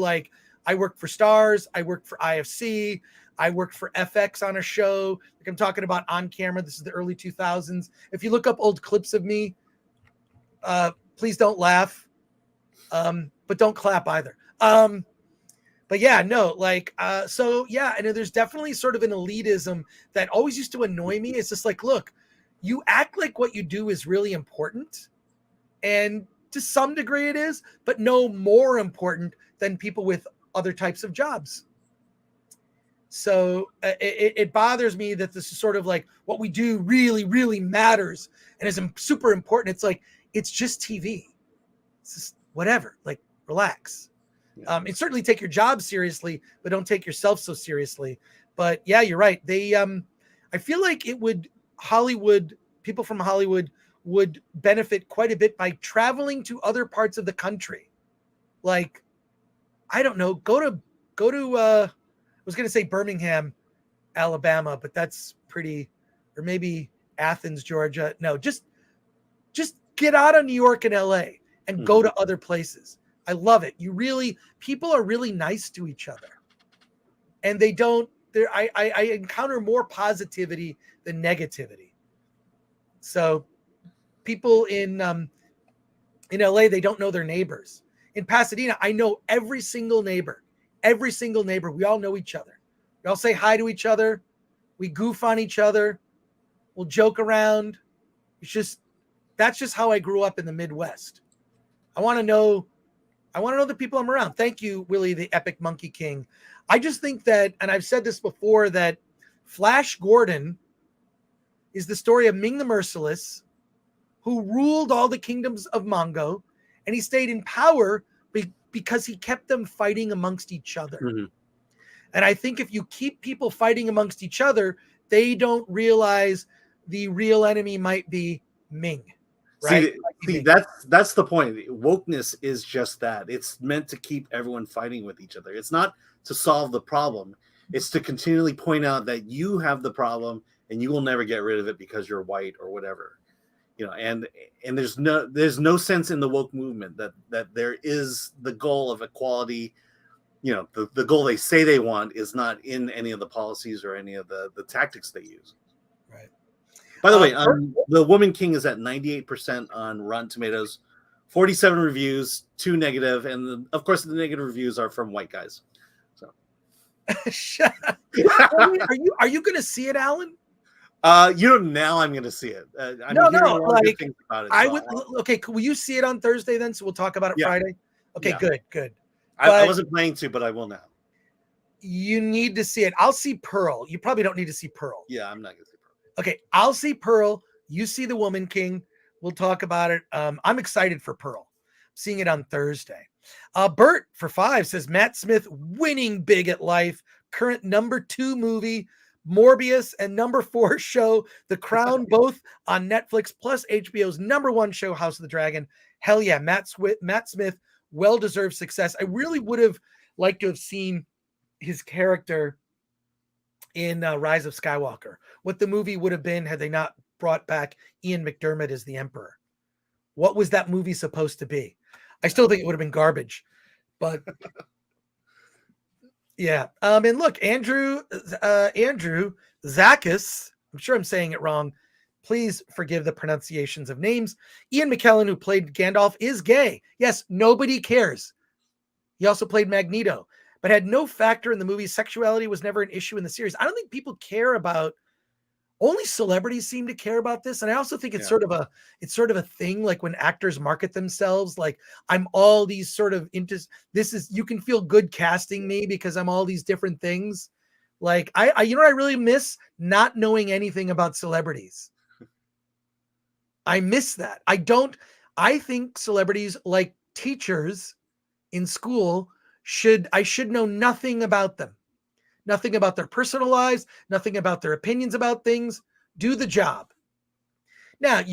Stars, I worked for IFC, I worked for FX on a show. Like I'm talking about on camera. This is the early 2000s. If you look up old clips of me, please don't laugh, but don't clap either. But yeah, no, like, so yeah, and there's definitely sort of an elitism that always used to annoy me. It's just like, look, you act like what you do is really important, and to some degree it is, but no more important than people with other types of jobs. So it bothers me that this is sort of like what we do really, really matters and is super important. It's like, it's just TV. It's just whatever, like, relax. And certainly take your job seriously, but don't take yourself so seriously. But yeah, you're right. They, I feel like people from Hollywood would benefit quite a bit by traveling to other parts of the country. Like, I don't know, go to, I was going to say Birmingham, Alabama, but that's pretty, or maybe Athens, Georgia. No, just get out of New York and LA and go to other places. I love it. People are really nice to each other, and I encounter more positivity than negativity. So people in LA, they don't know their neighbors. In Pasadena, I know every single neighbor. We all know each other. We all say hi to each other. We goof on each other. We'll joke around. That's just how I grew up in the Midwest. I want to know the people I'm around. Thank you, Willie, the Epic Monkey King. I just think that, and I've said this before, that Flash Gordon is the story of Ming the Merciless, who ruled all the kingdoms of Mongo, and he stayed in power because he kept them fighting amongst each other. And I think if you keep people fighting amongst each other, they don't realize the real enemy might be Ming. Right? See, that's the point. Wokeness is just that. It's meant to keep everyone fighting with each other. It's not to solve the problem. It's to continually point out that you have the problem and you will never get rid of it because you're white or whatever. And there's no sense in the woke movement that there is the goal of equality. The goal they say they want is not in any of the policies or any of the tactics they use. Right. By the way, the Woman King is at 98% on Rotten Tomatoes, 47 reviews, 2 negative, and of course the negative reviews are from white guys. So, are you going to see it, Alan? Now I'm going to see it. Okay. Will you see it on Thursday then? So we'll talk about it Friday. Okay, yeah. Good. I wasn't planning to, but I will now. You need to see it. I'll see Pearl. You probably don't need to see Pearl. Yeah, I'm not going to see Pearl. Okay, I'll see Pearl. You see The Woman King. We'll talk about it. I'm excited for Pearl. Seeing it on Thursday. Bert for 5 says Matt Smith winning big at life. Current number 2 movie, Morbius, and number 4 show, The Crown, both on Netflix, plus HBO's number 1 show, House of the Dragon. Hell yeah, Matt Smith, well-deserved success. I really would have liked to have seen his character in Rise of Skywalker, what the movie would have been had they not brought back Ian McDermott as the Emperor. What was that movie supposed to be? I still think it would have been garbage, but yeah. And look, Andrew Zakis, I'm sure I'm saying it wrong. Please forgive the pronunciations of names. Ian McKellen, who played Gandalf, is gay. Yes, nobody cares. He also played Magneto, but had no factor in the movie. Sexuality was never an issue in the series. I don't think people care about, only celebrities seem to care about this. And I also think it's sort of a thing, like when actors market themselves, like I'm all these sort of you can feel good casting me because I'm all these different things. Like I really miss not knowing anything about celebrities. I miss that. I think celebrities, like teachers in school, I should know nothing about them, nothing about their personal lives, nothing about their opinions about things. Do the job. Now,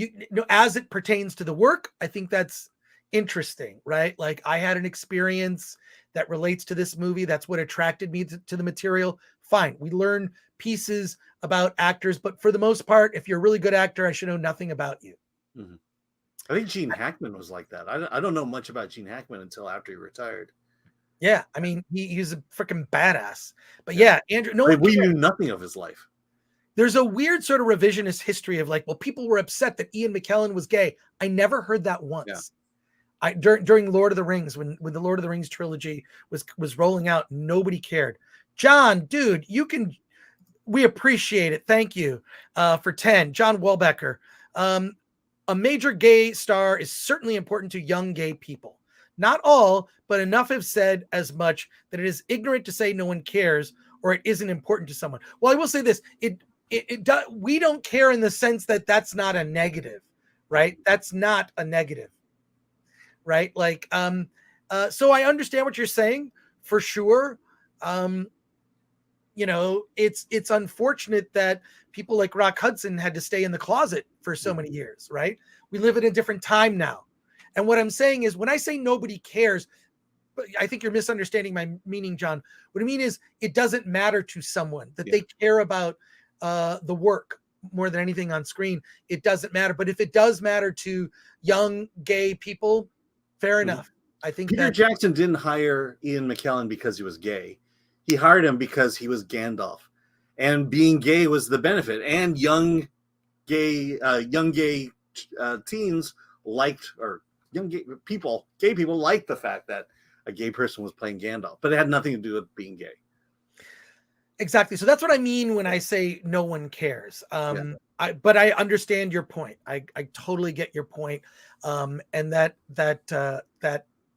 as it pertains to the work, I think that's interesting, right? Like I had an experience that relates to this movie. That's what attracted me to the material. Fine. We learn pieces about actors, but for the most part, if you're a really good actor, I should know nothing about you. I think Gene Hackman was like that. I don't know much about Gene Hackman until after he retired. Yeah, I mean, he's a freaking badass. But yeah, Andrew, no one We cares. knew nothing of his life. There's a weird sort of revisionist history of like, well, people were upset that Ian McKellen was gay. I never heard that once. Yeah. During Lord of the Rings, when the Lord of the Rings trilogy was rolling out, nobody cared. John, dude, we appreciate it. Thank you for 10. John Welbecker. A major gay star is certainly important to young gay people. Not all, but enough have said as much that it is ignorant to say no one cares or it isn't important to someone. Well, I will say this. We don't care in the sense that that's not a negative, right? That's not a negative, right? Like, so I understand what you're saying for sure. It's unfortunate that people like Rock Hudson had to stay in the closet for so many years, right? We live in a different time now. And what I'm saying is when I say nobody cares, I think you're misunderstanding my meaning, John. What I mean is it doesn't matter to someone that they care about the work more than anything on screen. It doesn't matter. But if it does matter to young gay people, fair enough. I think Peter Jackson didn't hire Ian McKellen because he was gay. He hired him because he was Gandalf, and being gay was the benefit. And young gay teens liked, or young gay people liked the fact that a gay person was playing Gandalf, but it had nothing to do with being gay. Exactly. So that's what I mean when I say no one cares. But I understand your point. I totally get your point. And that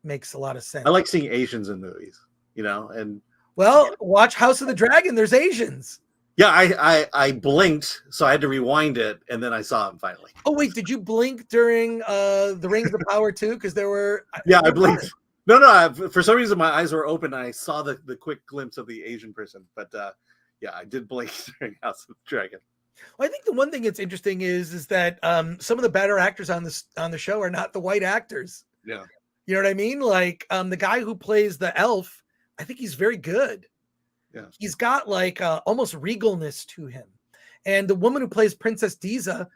makes a lot of sense. I like seeing Asians in movies, and watch House of the Dragon. There's Asians. Yeah, I blinked, so I had to rewind it, and then I saw him finally. Oh wait, did you blink during the Rings of Power too? Because there were. Yeah, I blinked. No, for some reason my eyes were open. And I saw the quick glimpse of the Asian person, but yeah, I did blink during House of the Dragon. Well, I think the one thing that's interesting is that some of the better actors on the show are not the white actors. Yeah, you know what I mean. Like the guy who plays the elf, I think he's very good. Yeah, he's got like almost regalness to him, and the woman who plays Princess Diza,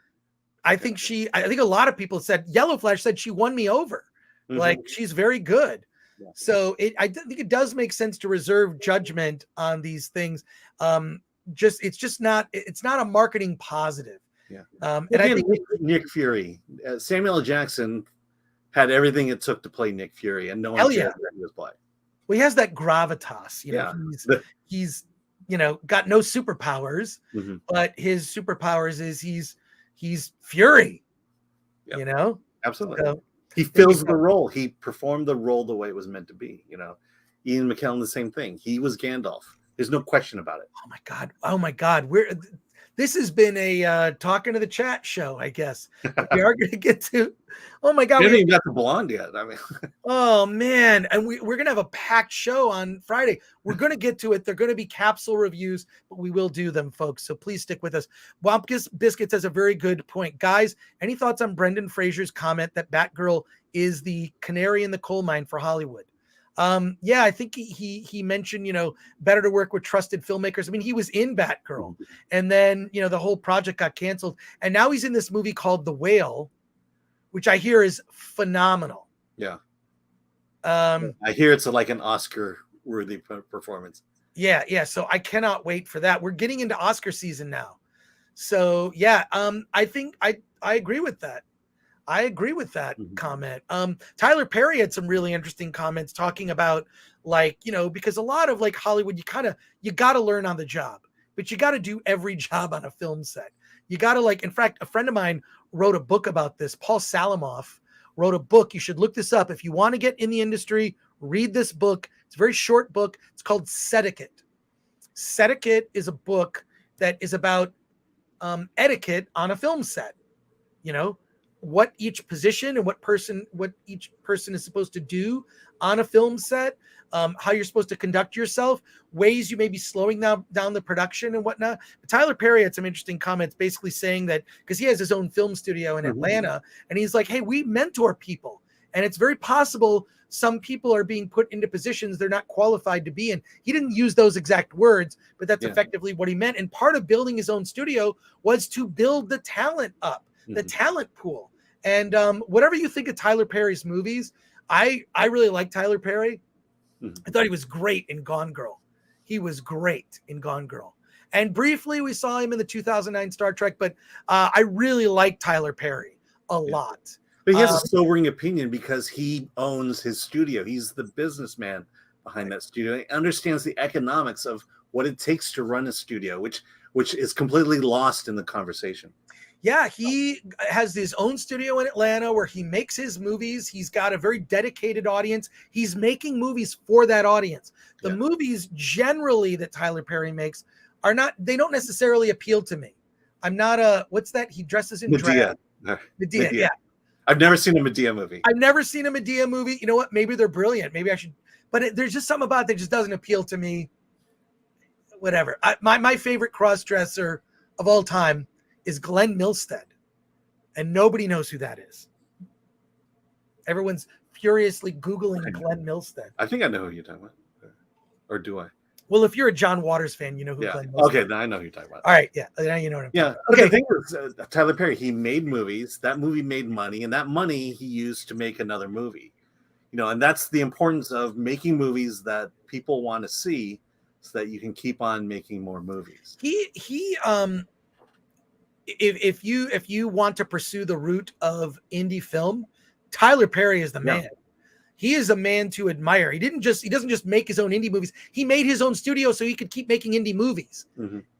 I think a lot of people said Yellow Flash said she won me over. Mm-hmm. Like she's very good. Yeah. So I think it does make sense to reserve judgment on these things. It's not a marketing positive. Yeah. And I think Nick Fury, Samuel L. Jackson had everything it took to play Nick Fury, and no one cared that he was playing. Well, he has that gravitas. He's got no superpowers, but his superpowers is he's Fury. Yep. Absolutely. So, he fills the role. He performed the role the way it was meant to be. Ian McKellen, the same thing. He was Gandalf. There's no question about it. Oh my God. This has been a talking to the chat show, I guess. We are going to get to. Oh my God. We haven't even got the blonde yet. I mean. Oh man. And we're going to have a packed show on Friday. We're going to get to it. They're going to be capsule reviews, but we will do them, folks. So please stick with us. Wampus Biscuits has a very good point. Guys, any thoughts on Brendan Fraser's comment that Batgirl is the canary in the coal mine for Hollywood? I think he mentioned, better to work with trusted filmmakers. I mean, he was in Batgirl, and then, the whole project got canceled, and now he's in this movie called The Whale, which I hear is phenomenal. Yeah. I hear it's like an Oscar-worthy performance. Yeah. So I cannot wait for that. We're getting into Oscar season now. So yeah, I think I agree with that. Comment. Tyler Perry had some really interesting comments talking about because a lot of like Hollywood, you got to learn on the job, but you got to do every job on a film set. You got to in fact, a friend of mine wrote a book about this. Paul Salamoff wrote a book. You should look this up. If you want to get in the industry, read this book. It's a very short book. It's called Setiquette. Setiquette is a book that is about etiquette on a film set. What each position and what each person is supposed to do on a film set, how you're supposed to conduct yourself, ways you may be slowing down the production and whatnot. But Tyler Perry had some interesting comments basically saying that because he has his own film studio in Atlanta, and he's like, hey, we mentor people. And it's very possible some people are being put into positions they're not qualified to be in. He didn't use those exact words, but that's effectively what he meant. And part of building his own studio was to build the talent up, the talent pool. And whatever you think of Tyler Perry's movies, I really like Tyler Perry. I thought he was great in Gone Girl. He was great in Gone Girl. And briefly, we saw him in the 2009 Star Trek, but I really like Tyler Perry a lot. But he has a sobering opinion because he owns his studio. He's the businessman behind that studio. He understands the economics of what it takes to run a studio, which is completely lost in the conversation. Yeah, he has his own studio in Atlanta where he makes his movies. He's got a very dedicated audience. He's making movies for that audience. The movies generally that Tyler Perry makes they don't necessarily appeal to me. I'm not what's that? He dresses in drag. Medea, yeah. I've never seen a Medea movie. I've never seen a Medea movie. You know what? Maybe they're brilliant. Maybe I should, but there's just something about it that just doesn't appeal to me. Whatever. My favorite cross-dresser of all time is Glenn Milstead, and nobody knows who that is. Everyone's furiously Googling Glenn Milstead. I think I know who you're talking about. Or do I? Well, if you're a John Waters fan, you know who Glenn Milstead is. Okay, now I know who you're talking about. All right, yeah. Now you know what I'm talking about. Okay, Okay. the thing was, Tyler Perry, he made movies. That movie made money, and that money he used to make another movie. And that's the importance of making movies that people want to see so that you can keep on making more movies. If you want to pursue the route of indie film, Tyler Perry is the man. He is a man to admire. He doesn't just make his own indie movies. He made his own studio so he could keep making indie movies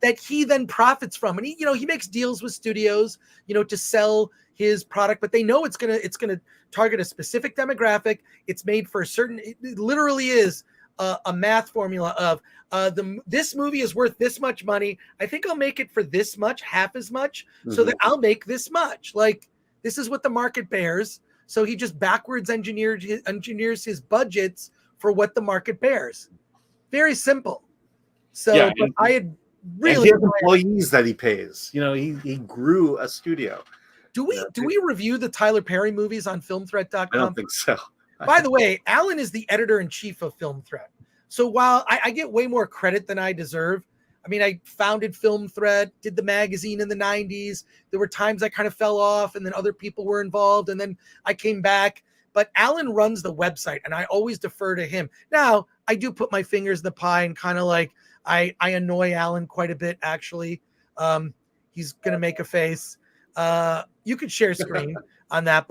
that he then profits from. And he makes deals with studios, to sell his product, but they know it's gonna target a specific demographic. It's made for a certain. It literally is a math formula of this movie is worth this much money. I think I'll make it for this much, half as much, so that I'll make this much. Like, this is what the market bears. So he just backwards engineers his budgets for what the market bears. Very simple. So but I had really and he has employees that he pays. He grew a studio. Do we review the Tyler Perry movies on filmthreat.com? I don't think so. By the way, Alan is the editor-in-chief of Film Threat. So while I get way more credit than I deserve, I mean, I founded Film Threat, did the magazine in the 90s. There were times I kind of fell off, and then other people were involved, and then I came back. But Alan runs the website, and I always defer to him. Now, I do put my fingers in the pie and kind of like I annoy Alan quite a bit, actually. He's going to make a face. You could share screen on that.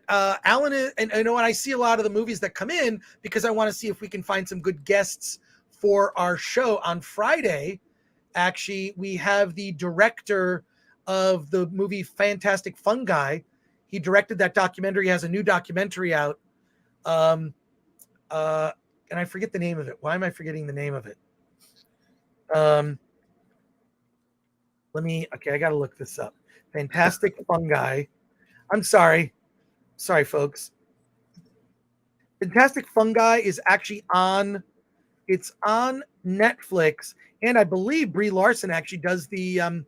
Alan is, and I see a lot of the movies that come in because I want to see if we can find some good guests for our show on Friday. Actually, we have the director of the movie Fantastic Fungi. He directed that documentary. He has a new documentary out. And I forget the name of it. Why am I forgetting the name of it? I got to look this up. Fantastic Fungi. I'm sorry, folks. Fantastic Fungi is actually on Netflix, and I believe Brie Larson actually does the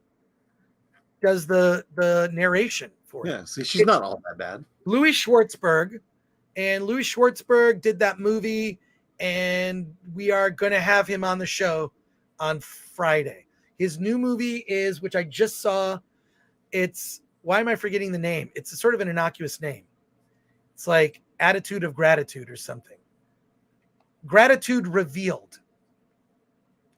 narration for it. Yeah, see, she's not all that bad. Louis Schwartzberg did that movie, and we are going to have him on the show on Friday. His new movie is, which I just saw, why am I forgetting the name? It's a sort of an innocuous name. It's like Attitude of Gratitude or something. Gratitude Revealed.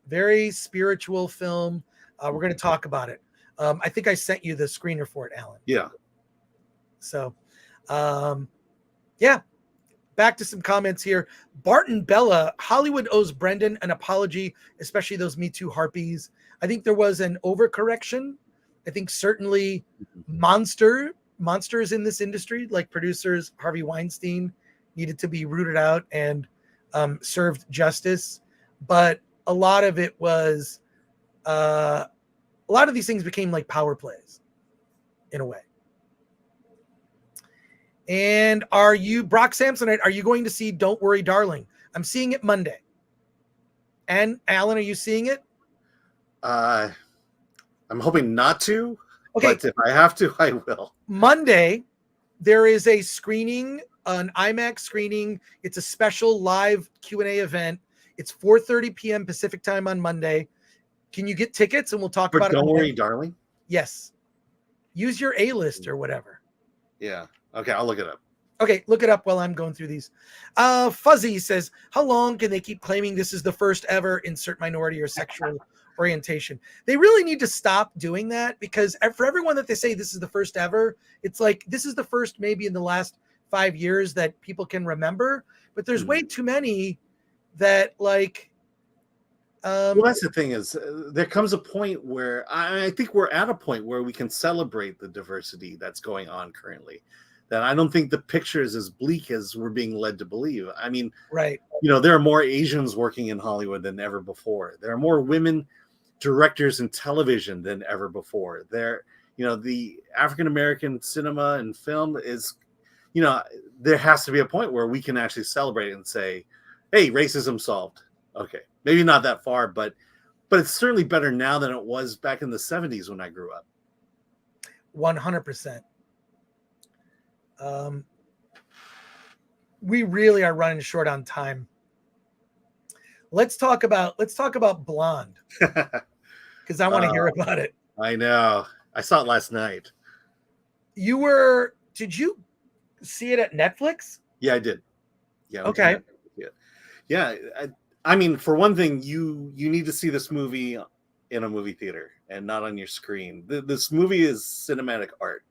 Very spiritual film. We're going to talk about it. I think I sent you the screener for it, Alan. Yeah. So, back to some comments here. Barton Bella, Hollywood owes Brendan an apology, especially those Me Too harpies. I think there was an overcorrection. I think certainly monsters in this industry, like producers Harvey Weinstein, needed to be rooted out and served justice. But a lot of it was, a lot of these things became like power plays in a way. And Brock Samsonite, are you going to see Don't Worry, Darling? I'm seeing it Monday. And Alan, are you seeing it? I'm hoping not to, okay. But if I have to, I will. Monday, there is a screening, an IMAX screening. It's a special live Q&A event. It's 4:30 p.m. Pacific time on Monday. Can you get tickets? And we'll talk about it. Don't Worry, Darling? Yes. Use your A-list or whatever. Yeah. Okay, I'll look it up. Okay, look it up while I'm going through these. Fuzzy says, how long can they keep claiming this is the first ever insert minority or sexual orientation? They really need to stop doing that, because for everyone that they say this is the first ever, it's like this is the first maybe in the last 5 years that people can remember, but there's way too many that like well, that's the thing is there comes a point where I think we're at a point where we can celebrate the diversity that's going on currently. That I don't think the picture is as bleak as we're being led to believe. I mean, right. There are more Asians working in Hollywood than ever before. There are more women directors in television than ever before. The African American cinema and film is, there has to be a point where we can actually celebrate and say, hey, racism solved. Okay. Maybe not that far, but it's certainly better now than it was back in the 70s when I grew up. 100%. We really are running short on time. Let's talk about Blonde, because I want to hear about it. I know. I saw it last night. Did you see it at Netflix? Yeah, I did. Yeah. Okay. Yeah. I mean, for one thing, you need to see this movie in a movie theater and not on your screen. This movie is cinematic art.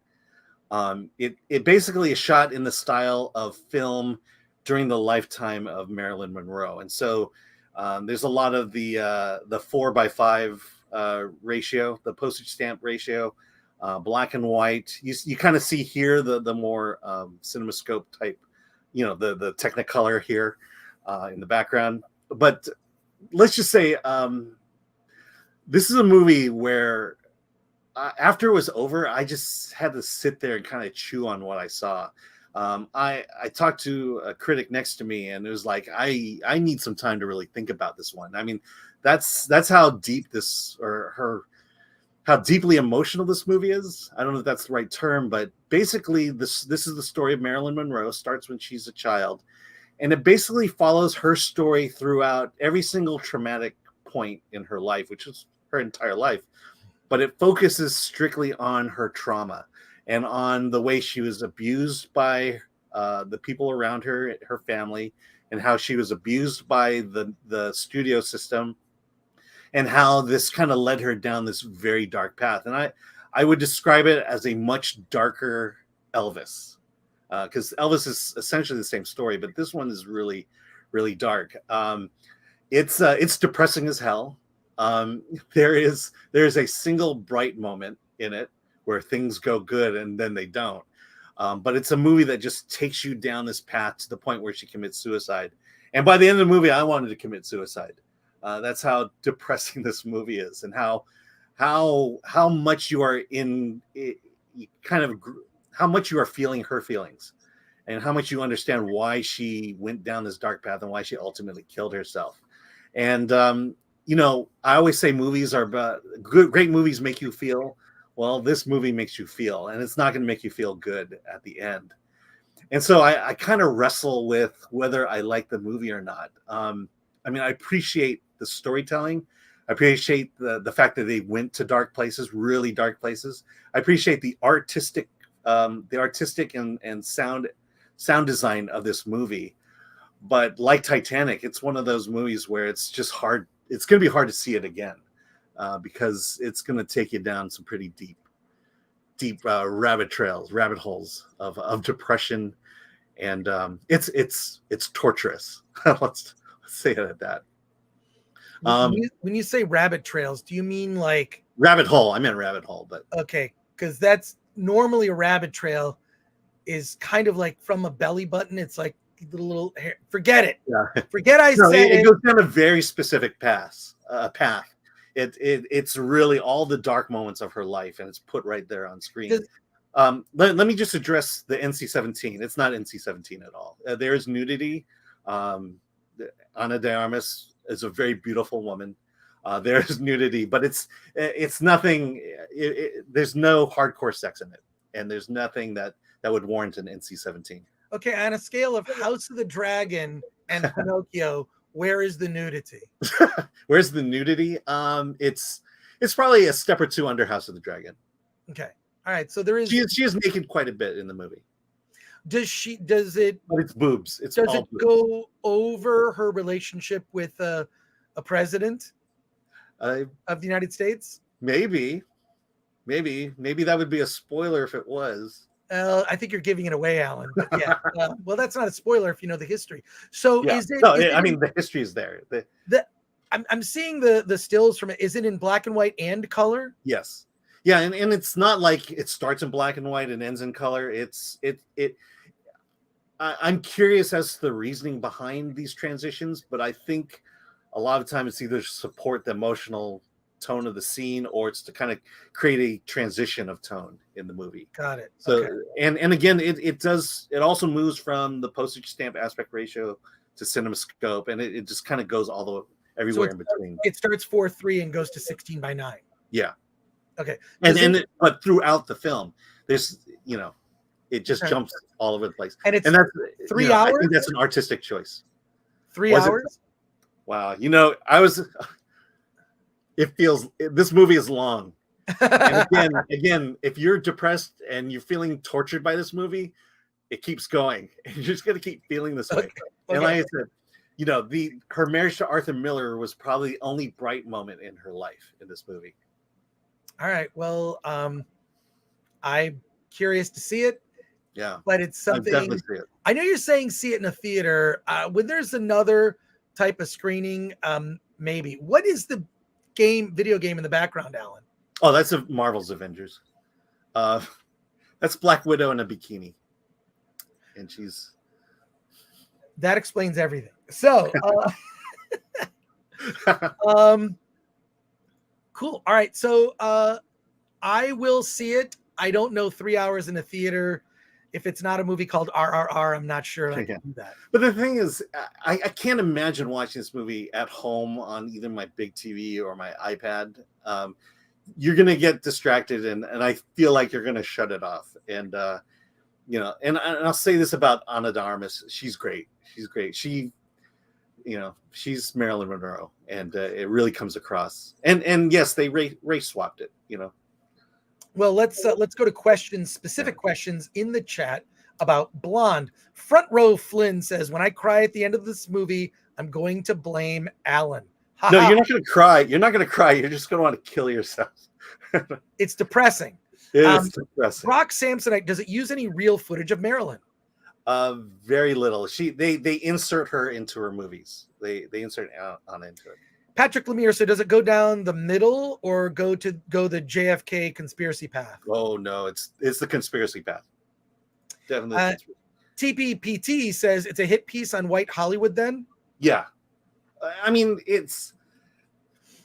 It basically is shot in the style of film during the lifetime of Marilyn Monroe, and so there's a lot of the 4:5 ratio, the postage stamp ratio, black and white. You kind of see here the more cinemascope type, the Technicolor here in the background. But let's just say this is a movie where after it was over, I just had to sit there and kind of chew on what I saw. I talked to a critic next to me, and it was like, I need some time to really think about this one. I mean, that's how deep how deeply emotional this movie is. I don't know if that's the right term, but basically this is the story of Marilyn Monroe. Starts when she's a child, and it basically follows her story throughout every single traumatic point in her life, which is her entire life. But it focuses strictly on her trauma and on the way she was abused by the people around her, her family, and how she was abused by the studio system, and how this kind of led her down this very dark path. And I would describe it as a much darker Elvis, because Elvis is essentially the same story, but this one is really, really dark. It's depressing as hell. There is a single bright moment in it where things go good and then they don't. But it's a movie that just takes you down this path to the point where she commits suicide. And by the end of the movie, I wanted to commit suicide. That's how depressing this movie is, and how much you are in it, how much you are feeling her feelings, and how much you understand why she went down this dark path and why she ultimately killed herself. And I always say movies are about great movies make you feel. Well, this movie makes you feel, and it's not going to make you feel good at the end. And so I kind of wrestle with whether I like the movie or not. I mean, I appreciate the storytelling. I appreciate the fact that they went to dark places, really dark places. I appreciate the artistic and sound design of this movie. But like Titanic, it's one of those movies where it's just hard. It's going to be hard to see it again because it's going to take you down some pretty deep rabbit holes of depression, and it's torturous. Let's say it at that. When you say rabbit trails, do you mean like rabbit hole? I meant rabbit hole, but okay, because that's normally a rabbit trail is kind of like from a belly button. It's like the little hair. Forget it. Yeah. Forget I said it. It goes down a very specific path. It's really all the dark moments of her life, and it's put right there on screen. Let me just address the NC-17. It's not NC-17 at all. There is nudity. Ana de Armas is a very beautiful woman. There's nudity, but it's nothing. There's no hardcore sex in it, and there's nothing that would warrant an NC-17. Okay, on a scale of House of the Dragon and Pinocchio, where is the nudity? Where's the nudity? It's probably a step or two under House of the Dragon. Okay. All right, so there is. She is naked quite a bit in the movie. Does it But it's boobs. It's does all it boobs. go over her relationship with a president of the United States? Maybe that would be a spoiler if it was. I think you're giving it away, Alan. But yeah, well, that's not a spoiler if you know the history. So Yeah. is it? No, is I it mean the history is there. I'm seeing the stills from it. Is it in black and white and color? Yes. Yeah, and it's not like it starts in black and white and ends in color. I'm curious as to the reasoning behind these transitions, but I think a lot of times it's either to support the emotional tone of the scene or it's to kind of create a transition of tone in the movie. Got it. So Okay. and again, it also moves from the postage stamp aspect ratio to CinemaScope, and it just kind of goes everywhere in between. It starts 4:3 and goes to 16:9. Yeah. Okay. But throughout the film, there's it just jumps all over the place. And it's that's 3 hours. I think that's an artistic choice. 3 hours. Wow. This movie is long. And again, if you're depressed and you're feeling tortured by this movie, it keeps going. And you're just gonna keep feeling this way. Okay. And like I said, her marriage to Arthur Miller was probably the only bright moment in her life in this movie. All right. Well, I'm curious to see it. Yeah, but it's something. Definitely see it. I know you're saying see it in a theater. When there's another type of screening, maybe. What is the video game in the background, Alan? Oh, that's a Marvel's Avengers. That's Black Widow in a bikini, and that explains everything. So, cool. All right. So, I will see it. I don't know 3 hours in a theater. If it's not a movie called RRR, I'm not sure I can do that. But the thing is, I can't imagine watching this movie at home on either my big TV or my iPad. You're going to get distracted, and I feel like you're going to shut it off. And, and I'll say this about Ana de Armas. She's great. She's great. She's Marilyn Monroe, and it really comes across. And yes, they race swapped it, Well, let's go to specific questions in the chat about Blonde. Front Row Flynn says, when I cry at the end of this movie, I'm going to blame Alan. No, you're not going to cry. You're not going to cry. You're just going to want to kill yourself. It's depressing. It is depressing. Rock Samsonite, does it use any real footage of Marilyn? Very little. They insert her into her movies. They insert on into it. Patrick Lemire, so does it go down the middle or go the JFK conspiracy path? Oh no, it's the conspiracy path. Definitely. TPPT says it's a hit piece on white Hollywood then? Yeah. I mean, it's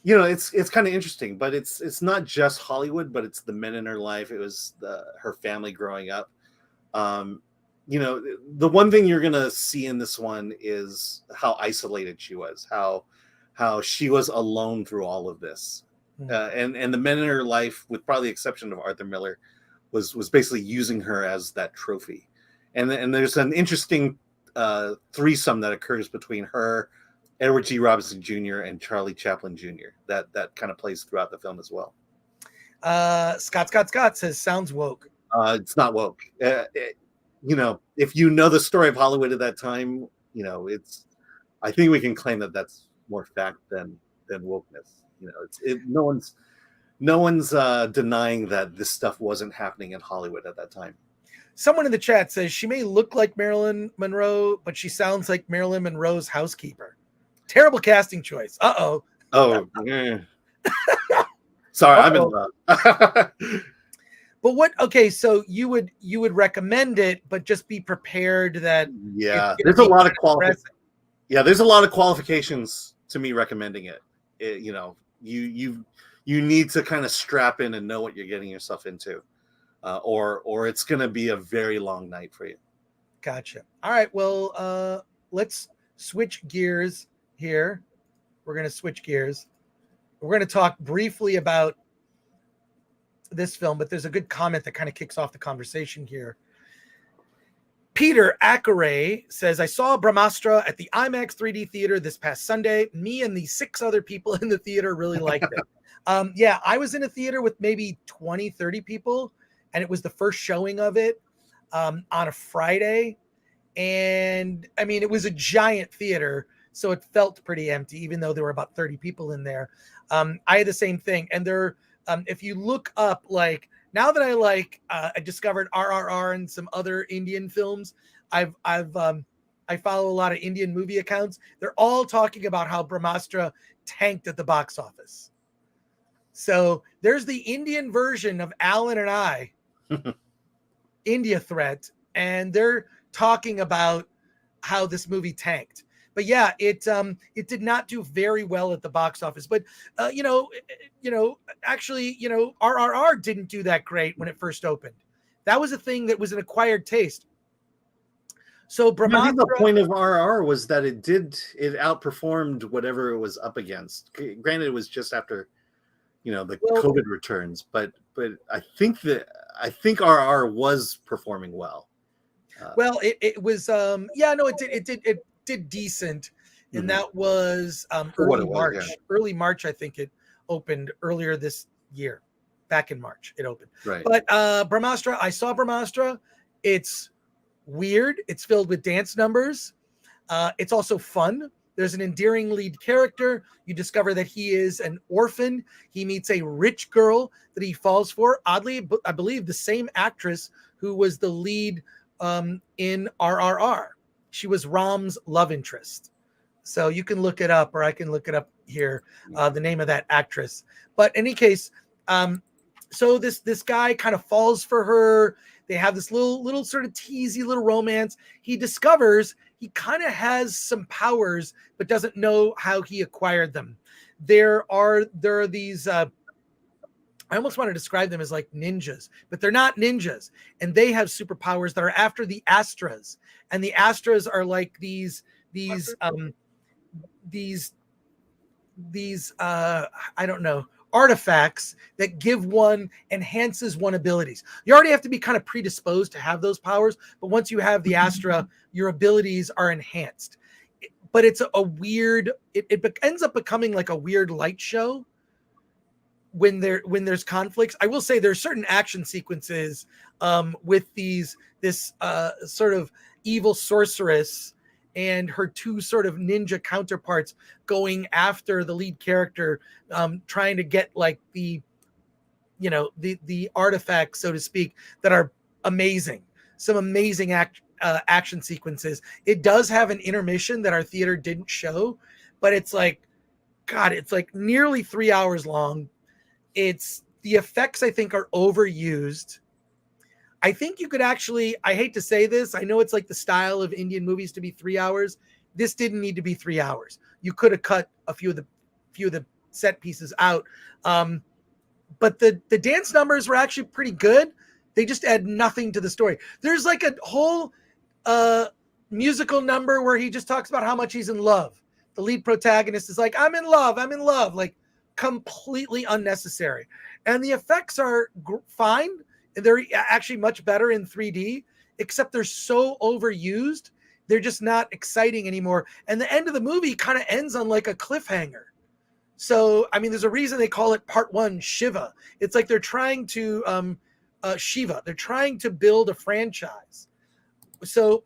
kind of interesting, but it's not just Hollywood, but it's the men in her life. It was her family growing up. The one thing you're gonna see in this one is how isolated she was, how she was alone through all of this, and the men in her life, with probably the exception of Arthur Miller, was basically using her as that trophy. And there's an interesting threesome that occurs between her, Edward G. Robinson Jr., and Charlie Chaplin Jr. that kind of plays throughout the film as well. Scott says sounds woke. It's not woke. If you know the story of Hollywood at that time, I think we can claim that that's more fact than wokeness. No one's denying that this stuff wasn't happening in Hollywood at that time. Someone in the chat says she may look like Marilyn Monroe, but she sounds like Marilyn Monroe's housekeeper. Terrible casting choice. Oh, yeah. Sorry, I'm in love. But okay, so you would recommend it, but just be prepared that there's a lot of there's a lot of qualifications to me recommending it. You need to kind of strap in and know what you're getting yourself into, or it's going to be a very long night for you. Gotcha. All right, well, let's switch gears here. We're going to switch gears. We're going to talk briefly about this film, but there's a good comment that kind of kicks off the conversation here. Peter Ackeray says, I saw Brahmastra at the IMAX 3D theater this past Sunday. Me and the 6 other people in the theater really liked it. I was in a theater with maybe 20, 30 people, and it was the first showing of it on a Friday. And I mean, it was a giant theater, so it felt pretty empty, even though there were about 30 people in there. I had the same thing. And there, if you look up, like, now that I discovered RRR and some other Indian films, I follow a lot of Indian movie accounts. They're all talking about how Brahmastra tanked at the box office. So there's the Indian version of Alan and I, India Threat, and they're talking about how this movie tanked. But yeah, it did not do very well at the box office. But actually, RRR didn't do that great when it first opened. That was a thing that was an acquired taste. So Brahmastra, I think the point of RR was that it outperformed whatever it was up against. Granted, it was just after, COVID returns, but I think RR was performing well. It was it did decent, and that was early March. Yeah. Early March, I think it opened earlier this year. Back in March, it opened. Right. But Brahmastra, I saw Brahmastra. It's weird. It's filled with dance numbers. It's also fun. There's an endearing lead character. You discover that he is an orphan. He meets a rich girl that he falls for. Oddly, I believe the same actress who was the lead in RRR. She was Ram's love interest. So you can look it up, or I can look it up here, the name of that actress. But in any case, so this guy kind of falls for her. They have this little sort of teasy little romance. He discovers he kind of has some powers, but doesn't know how he acquired them. There are these, I almost want to describe them as like ninjas, but they're not ninjas. And they have superpowers that are after the Astras. And the Astras are like these I don't know, artifacts that enhances one abilities. You already have to be kind of predisposed to have those powers, but once you have the Astra, your abilities are enhanced. But it's a weird, it ends up becoming like a weird light show when there's conflicts. I will say there's certain action sequences with this sort of evil sorceress and her two sort of ninja counterparts going after the lead character, trying to get like the artifacts, so to speak, that are amazing. Some amazing action sequences. It does have an intermission that our theater didn't show, but it's like, God, it's like nearly 3 hours long. The effects, I think, are overused. I think you could actually, I hate to say this, I know it's like the style of Indian movies to be 3 hours. This didn't need to be 3 hours. You could have cut a few of the set pieces out. But the dance numbers were actually pretty good. They just add nothing to the story. There's like a whole musical number where he just talks about how much he's in love. The lead protagonist is like, I'm in love, like completely unnecessary. And the effects are fine. And they're actually much better in 3D, except they're so overused. They're just not exciting anymore. And the end of the movie kind of ends on like a cliffhanger. So, I mean, there's a reason they call it part 1 Shiva. It's like they're trying to, Shiva, they're trying to build a franchise. So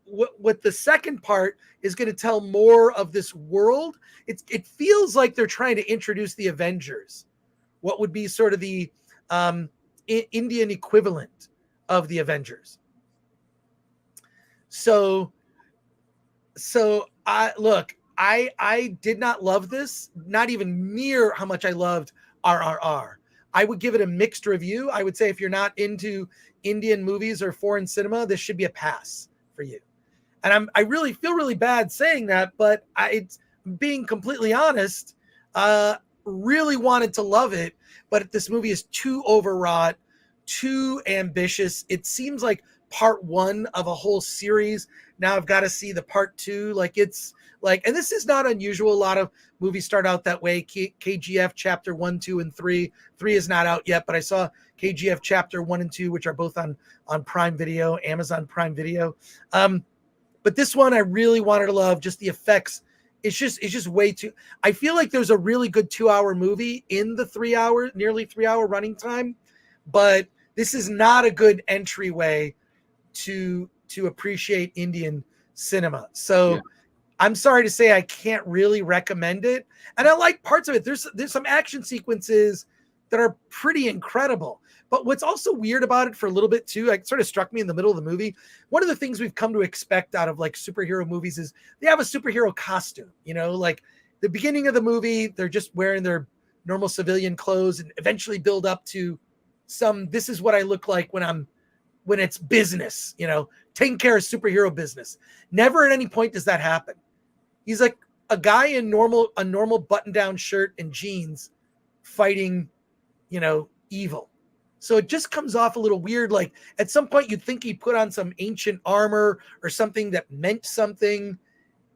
what the second part is going to tell more of this world. It feels like they're trying to introduce the Avengers. What would be sort of the, Indian equivalent of the Avengers. So I did not love this, not even near how much I loved RRR. I would give it a mixed review. I would say if you're not into Indian movies or foreign cinema, this should be a pass for you. And I really feel really bad saying that, but it's being completely honest, really wanted to love it, but this movie is too overwrought, too ambitious. It seems like part 1 of a whole series. Now I've got to see the part 2. Like it's like, and this is not unusual. A lot of movies start out that way. KGF chapter 1, 2, and 3. 3 is not out yet, but I saw KGF chapter 1 and 2, which are both on Prime Video, Amazon Prime Video. But this one I really wanted to love. Just the effects. It's just way too. I feel like there's a really good 2-hour movie in the nearly 3 hour running time, but this is not a good entryway to appreciate Indian cinema. So I'm sorry to say I can't really recommend it. And I like parts of it. There's some action sequences that are pretty incredible. But what's also weird about it for a little bit too, it sort of struck me in the middle of the movie. One of the things we've come to expect out of like superhero movies is they have a superhero costume, you know, like the beginning of the movie, they're just wearing their normal civilian clothes and eventually build up to this is what I look like when it's business, you know, taking care of superhero business. Never at any point does that happen. He's like a guy in a normal button-down shirt and jeans fighting, you know, evil. So it just comes off a little weird. Like at some point you'd think he put on some ancient armor or something that meant something,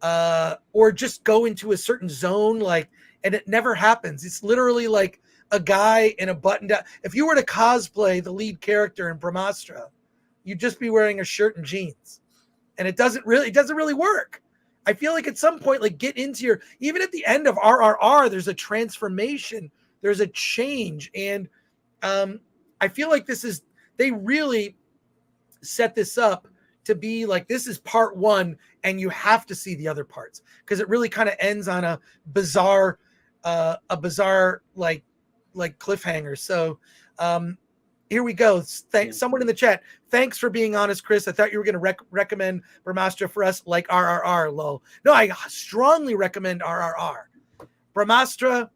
or just go into a certain zone. Like, and it never happens. It's literally like a guy in a button-down. If you were to cosplay the lead character in Brahmastra, you'd just be wearing a shirt and jeans, and it doesn't really work. I feel like at some point, like get into even at the end of RRR, there's a transformation, there's a change. And I feel like they really set this up to be like, this is part one and you have to see the other parts, because it really kind of ends on a bizarre like cliffhanger. So here we go. Someone in the chat. Thanks for being honest, Chris. I thought you were going to recommend Brahmastra for us, like RRR. Lol. No, I strongly recommend RRR. Brahmastra,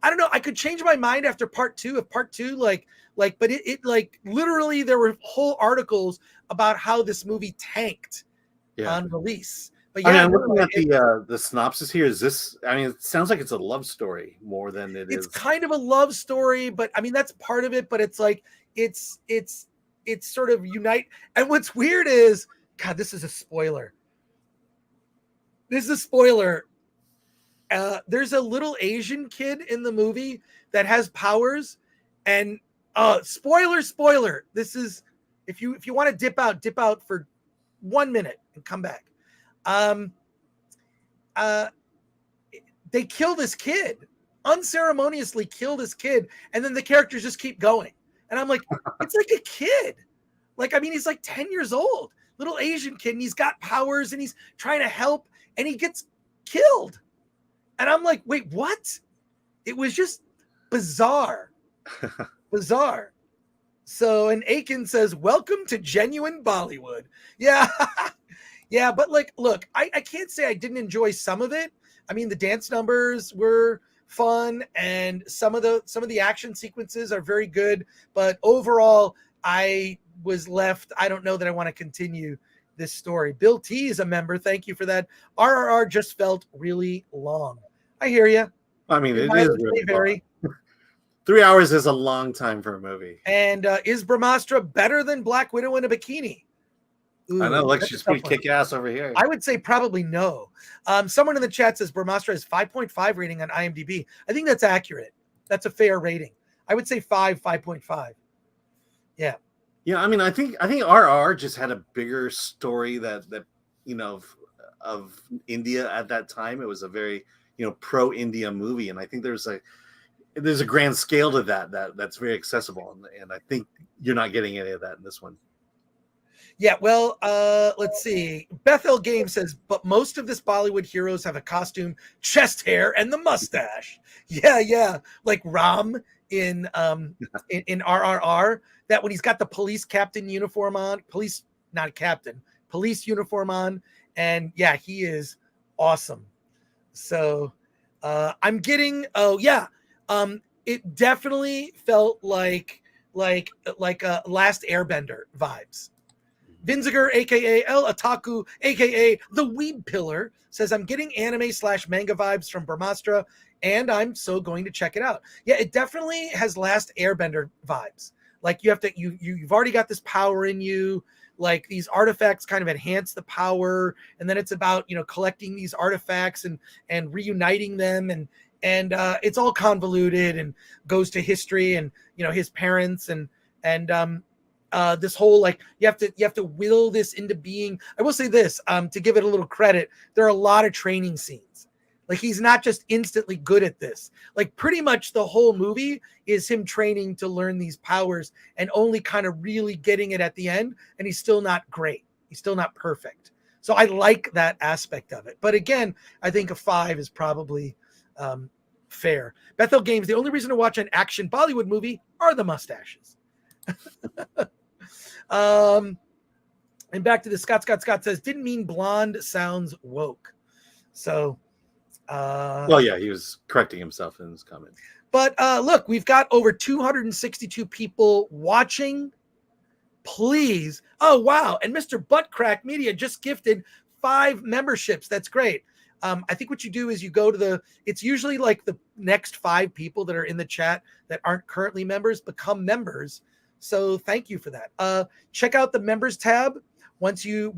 I don't know. I could change my mind after part two. If part two, but it like literally there were whole articles about how this movie tanked on release. But yeah, I'm looking at the synopsis here. Is this? I mean, it sounds like it's a love story more than it is. It's kind of a love story, but I mean that's part of it. But it's like it's sort of unite. And what's weird is, God, this is a spoiler. There's a little Asian kid in the movie that has powers, and spoiler. This is if you want to dip out for 1 minute and come back. They kill this kid, unceremoniously kill this kid, and then the characters just keep going. And I'm like, it's like a kid. Like, I mean, he's like 10 years old, little Asian kid, and he's got powers and he's trying to help, and he gets killed. And I'm like, wait, what? It was just bizarre. Bizarre. So, and Aiken says, welcome to genuine Bollywood. Yeah. Yeah, but like, look, I can't say I didn't enjoy some of it. I mean, the dance numbers were fun, and some of the action sequences are very good. But overall, I was left. I don't know that I want to continue this story. Bill T is a member. Thank you for that. RRR just felt really long. I hear you. I mean, it is really very. 3 hours is a long time for a movie. And is Brahmastra better than Black Widow in a bikini? Ooh, I know, like she's pretty kick-ass over here. I would say probably no. Someone in the chat says Brahmastra has 5.5 rating on IMDb. I think that's accurate. That's a fair rating. I would say 5.5. Yeah. Yeah, I mean, I think RR just had a bigger story that you know of India at that time. It was a very, you know, pro-India movie, and I think there's a grand scale to that's very accessible, and I think you're not getting any of that in this one. Yeah, well, let's see. Bethel Game says, but most of this Bollywood heroes have a costume, chest hair, and the mustache. Yeah, like Ram in RRR. That when he's got the police captain uniform on, police uniform on, and yeah, he is awesome. So I'm getting. It definitely felt like Last Airbender vibes. Vinziger, aka El Otaku, aka the Weeb Pillar, says, I'm getting anime/manga vibes from Brahmastra, and I'm so going to check it out. Yeah, it definitely has Last Airbender vibes. Like you've already got this power in you. Like these artifacts kind of enhance the power, and then it's about, you know, collecting these artifacts and reuniting them, and it's all convoluted and goes to history and, you know, his parents and this whole, like, you have to will this into being. I will say this, to give it a little credit, there are a lot of training scenes. Like, he's not just instantly good at this. Like, pretty much the whole movie is him training to learn these powers and only kind of really getting it at the end. And he's still not great. He's still not perfect. So I like that aspect of it. But again, I think a 5 is probably fair. Bethel Games, the only reason to watch an action Bollywood movie are the mustaches. And back to the Scott says, didn't mean blonde sounds woke. So, well, yeah, he was correcting himself in his comment. But look, we've got over 262 people watching. Please. Oh, wow. And Mr. Buttcrack Media just gifted 5 memberships. That's great. I think what you do is you go to it's usually like the next 5 people that are in the chat that aren't currently members become members. So thank you for that. Check out the members tab. Once you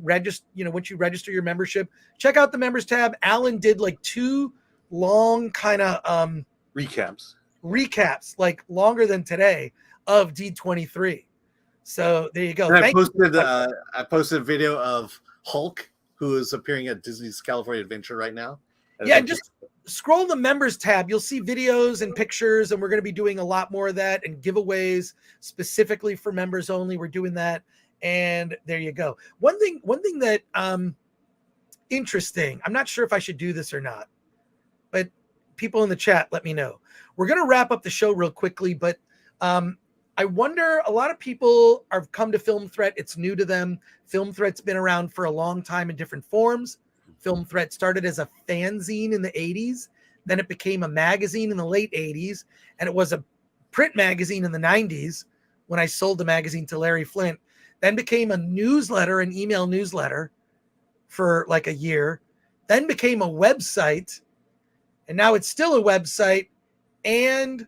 register, once you register your membership, check out the members tab. Alan did like 2 long kind of recaps, like longer than today, of D23. So there you go. And I posted a video of Hulk, who is appearing at Disney's California Adventure right now. Yeah, just scroll the members tab. You'll see videos and pictures, and we're going to be doing a lot more of that and giveaways specifically for members only. We're doing that. And there you go. One thing that interesting, I'm not sure if I should do this or not, but people in the chat, let me know. We're going to wrap up the show real quickly, but I wonder, a lot of people have come to Film Threat. It's new to them. Film Threat's been around for a long time in different forms. Film Threat started as a fanzine in the 80s. Then it became a magazine in the late 80s. And it was a print magazine in the 90s when I sold the magazine to Larry Flint. Then became a newsletter, an email newsletter for like a year. Then became a website. And now it's still a website and,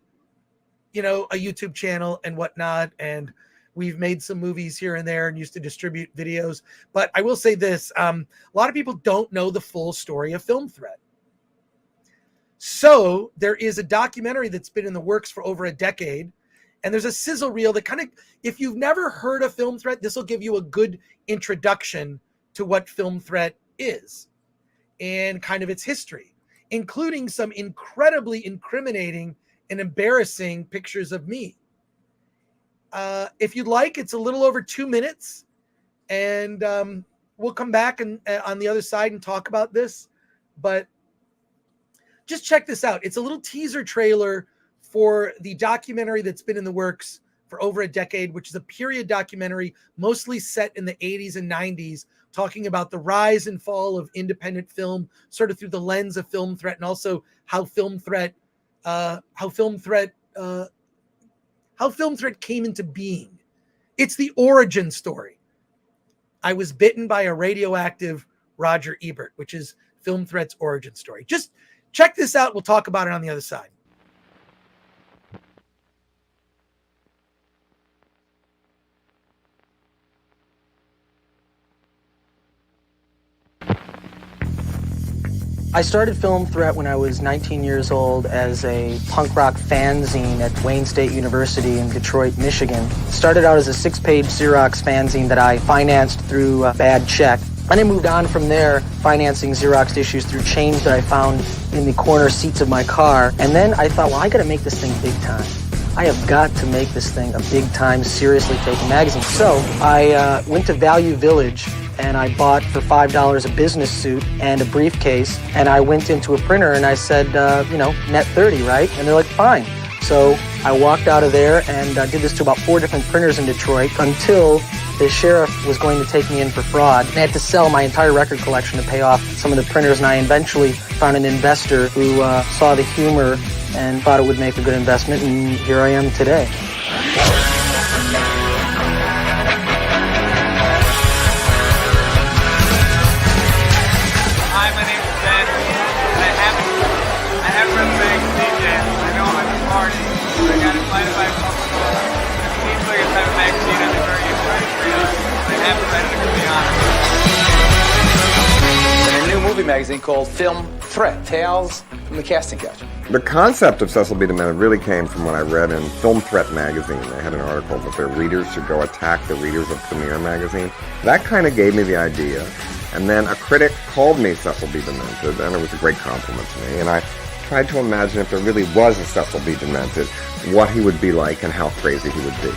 a YouTube channel and whatnot. And we've made some movies here and there and used to distribute videos. But I will say this, a lot of people don't know the full story of Film Threat. So there is a documentary that's been in the works for over a decade. And there's a sizzle reel that kind of, if you've never heard of Film Threat, this will give you a good introduction to what Film Threat is and kind of its history, including some incredibly incriminating and embarrassing pictures of me. If you'd like, it's a little over 2 minutes, and we'll come back and on the other side and talk about this. But just check this out. It's a little teaser trailer for the documentary that's been in the works for over a decade, which is a period documentary mostly set in the 80s and 90s, talking about the rise and fall of independent film, sort of through the lens of Film Threat, and also how Film Threat came into being. It's the origin story. I was bitten by a radioactive Roger Ebert, which is Film Threat's origin story. Just check this out. We'll talk about it on the other side. I started Film Threat when I was 19 years old as a punk rock fanzine at Wayne State University in Detroit, Michigan. Started out as a 6-page Xerox fanzine that I financed through a bad check. And I moved on from there, financing Xerox issues through change that I found in the corner seats of my car. And then I thought, well, I gotta make this thing big time. I have got to make this thing a big time, seriously taken magazine. So I went to Value Village and I bought for $5 a business suit and a briefcase. And I went into a printer and I said, net 30, right? And they're like, fine. So I walked out of there and did this to about 4 different printers in Detroit until the sheriff was going to take me in for fraud. I had to sell my entire record collection to pay off some of the printers, and I eventually found an investor who saw the humor and thought it would make a good investment, and here I am today. Hi, my name is Ben. I haven't read the magazine yet. I know I'm at the party. I got invited by a couple of it seems like a type of magazine I've been very excited to read. I haven't read it, to be honest. And a new movie magazine called Film Threat, Tales from the Casting Couch. The concept of Cecil B. DeMille really came from what I read in Film Threat magazine. They had an article that their readers should go attack the readers of Premiere magazine. That kind of gave me the idea And then a critic called me Cecil B. Demented, and it was a great compliment to me. And I tried to imagine if there really was a Cecil B. Demented, what he would be like and how crazy he would be.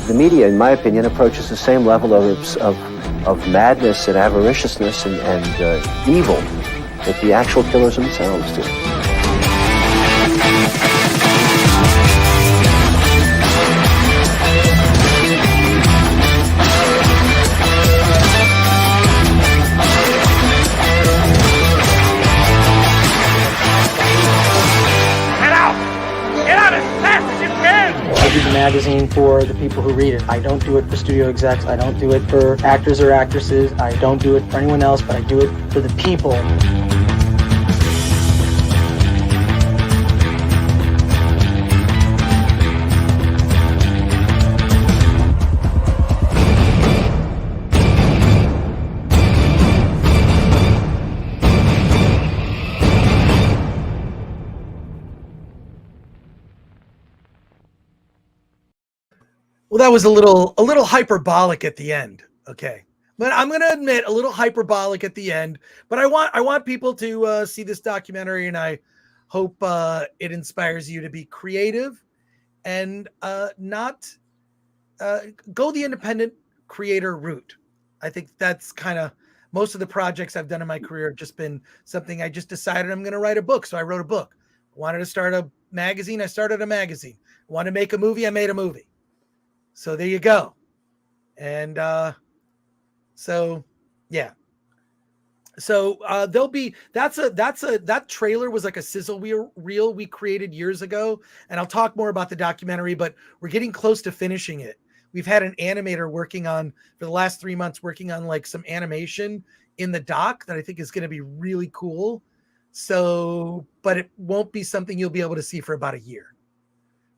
The media, in my opinion, approaches the same level of madness and avariciousness and evil that the actual killers themselves do. I do the magazine for the people who read it. I don't do it for studio execs. I don't do it for actors or actresses. I don't do it for anyone else, but I do it for the people. Well, that was a little hyperbolic at the end. Okay. But I'm going to admit a little hyperbolic at the end, but I want people to see this documentary, and I hope it inspires you to be creative and not go the independent creator route. I think that's kind of most of the projects I've done in my career have just been something I just decided I'm going to write a book. So I wrote a book. I wanted to start a magazine. I started a magazine. I wanted to make a movie. I made a movie. So there you go. And so yeah. So there'll be that trailer was like a sizzle reel we created years ago, and I'll talk more about the documentary, but we're getting close to finishing it. We've had an animator working on for the last 3 months working on like some animation in the doc that I think is going to be really cool. So, but it won't be something you'll be able to see for about a year.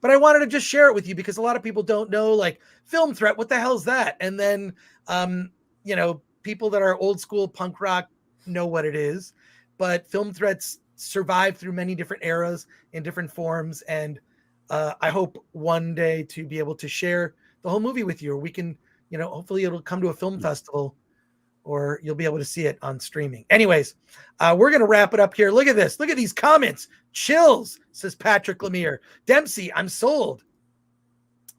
But I wanted to just share it with you because a lot of people don't know, like, Film Threat, what the hell's that? And then, people that are old school punk rock know what it is. But Film Threats survived through many different eras in different forms. And I hope one day to be able to share the whole movie with you. Or we can, hopefully it'll come to a film festival, or you'll be able to see it on streaming. Anyways, we're going to wrap it up here. Look at this. Look at these comments. Chills, says Patrick Lemire. Dempsey, I'm sold.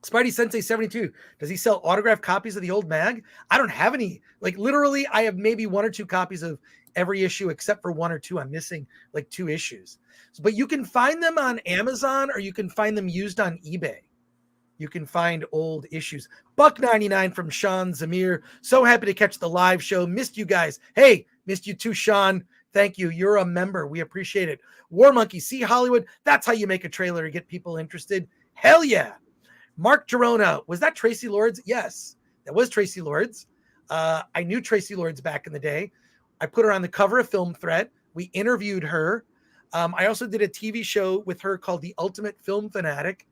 Spidey Sensei 72. Does he sell autographed copies of the old mag? I don't have any. Like, literally, I have maybe 1 or 2 copies of every issue except for 1 or 2. I'm missing like 2 issues. But you can find them on Amazon, or you can find them used on eBay. You can find old issues. $1.99 from Sean Zamir. So happy to catch the live show. Missed you guys. Hey, missed you too, Sean. Thank you. You're a member. We appreciate it. War Monkey, see Hollywood. That's how you make a trailer to get people interested. Hell yeah. Mark Girona. Was that Tracy Lords? Yes, that was Tracy Lords. I knew Tracy Lords back in the day. I put her on the cover of Film Threat. We interviewed her. I also did a TV show with her called The Ultimate Film Fanatic.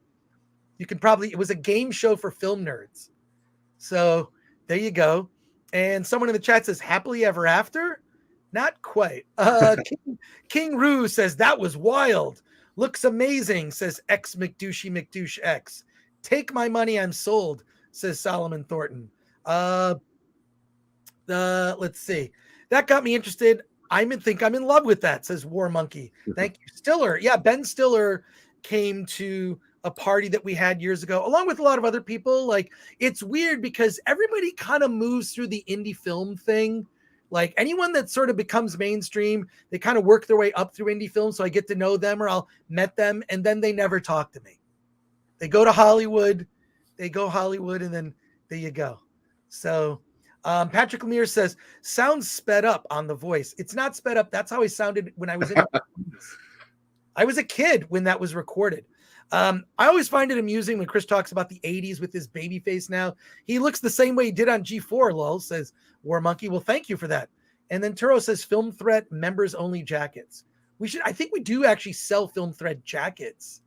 It was a game show for film nerds. So there you go. And someone in the chat says, happily ever after? Not quite. King Roo says, that was wild. Looks amazing, says X McDouche X. Take my money, I'm sold, says Solomon Thornton. Let's see. That got me interested. I think I'm in love with that, says War Monkey. Thank you. Stiller. Yeah, Ben Stiller came to a party that we had years ago, along with a lot of other people. Like, it's weird because everybody kind of moves through the indie film thing. Like, anyone that sort of becomes mainstream, they kind of work their way up through indie film. So I get to know them, or I'll met them, and then they never talk to me. They go to Hollywood, and then there you go. So Patrick Lemire says, sounds sped up on the voice. It's not sped up. That's how he sounded when I was in I was a kid when that was recorded. I always find it amusing when Chris talks about the 80s with his baby face now. He looks the same way he did on G4, lol, says War Monkey. Well, thank you for that. And then Turo says Film Threat members only jackets. I think we do actually sell Film Threat jackets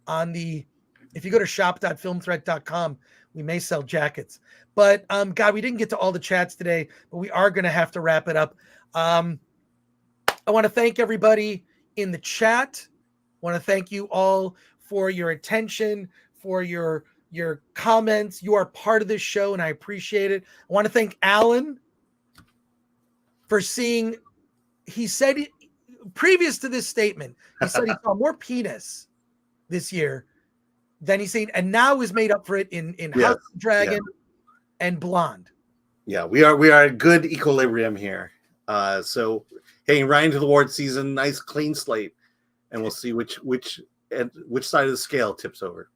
if you go to shop.filmthreat.com, we may sell jackets. But God, we didn't get to all the chats today, but we are going to have to wrap it up. I want to thank everybody in the chat. I want to thank you all for your attention, for your comments. You are part of this show, and I appreciate it. I want to thank Alan for seeing. He said previous to this statement, he said he saw more penis this year than he's seen, and now is made up for it in House of the Dragon and Blonde. Yeah, we are a good equilibrium here. So hey, right into the award season, nice clean slate, and we'll see which side of the scale tips over.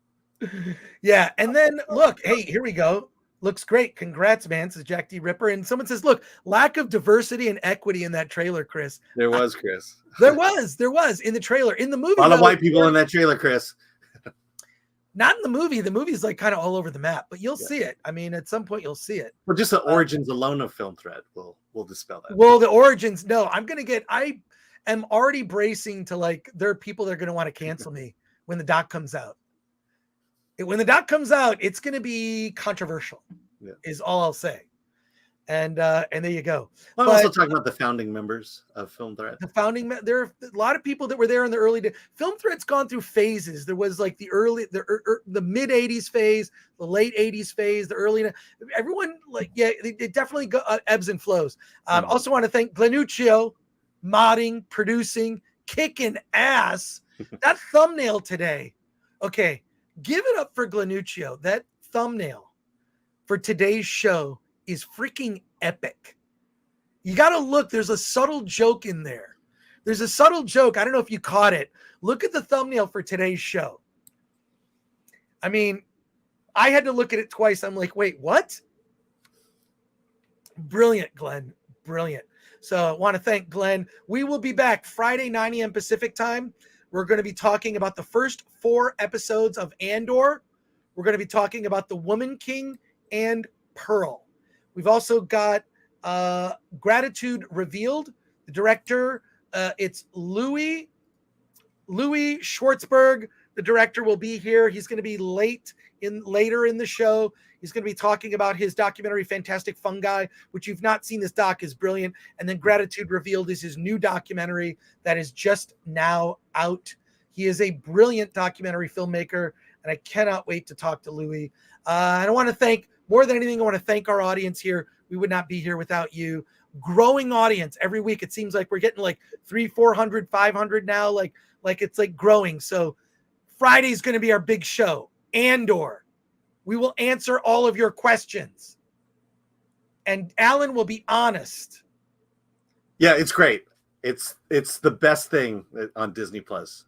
Yeah, and then look, hey, here we go. Looks great. Congrats, man. Says Jack D. Ripper. And someone says, look, lack of diversity and equity in that trailer, Chris. There was, Chris. There was in the trailer. In the movie, A lot of white people in that trailer, Chris. Not in the movie. The movie's like kind of all over the map, but you'll see it. I mean, at some point you'll see it. Well, just the origins alone of Film Thread will dispel that. Well, the origins, no. I am already bracing to, like, there are people that are going to want to cancel me when the doc comes out. When the doc comes out, it's going to be controversial, is all I'll say. And there you go. I'm also talking about the founding members of Film Thread. There are a lot of people that were there in the early days. Film Thread's gone through phases. There was like the mid 80s phase, the late 80s phase, the early, everyone, like, yeah, it definitely ebbs and flows. Also want to thank Glenuccio, modding, producing, kicking ass. That thumbnail today. Okay. Give it up for Glenuccio. That thumbnail for today's show is freaking epic. You got to look. There's a subtle joke in there. There's a subtle joke. I don't know if you caught it. Look at the thumbnail for today's show. I mean, I had to look at it twice. I'm like, wait, what? Brilliant, Glenn. Brilliant. So I want to thank Glenn. We will be back Friday, 9 a.m. Pacific time. We're going to be talking about the first 4 episodes of Andor. We're going to be talking about the Woman King and Pearl. We've also got Gratitude Revealed. The director, it's Louis Schwartzberg. The director will be here. He's going to be later in the show. He's going to be talking about his documentary, Fantastic Fungi, which you've not seen. This doc is brilliant. And then Gratitude Revealed is his new documentary that is just now out. He is a brilliant documentary filmmaker, and I cannot wait to talk to Louis. And I want to thank, more than anything, I want to thank our audience here. We would not be here without you. Growing audience every week. It seems like we're getting like 300, 400, 500 now. Like it's like growing. So Friday's going to be our big show. Andor. We will answer all of your questions. And Alan will be honest. Yeah, it's great. It's the best thing on Disney Plus.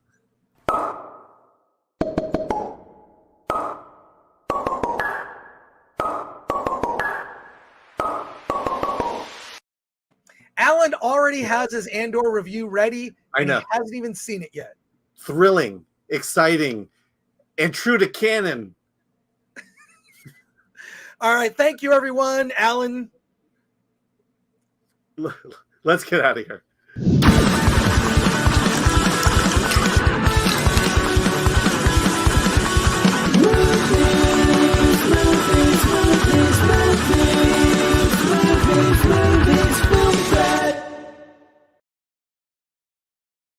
Alan already has his Andor review ready. I know. He hasn't even seen it yet. Thrilling, exciting, and true to canon. All right. Thank you, everyone. Alan. Let's get out of here.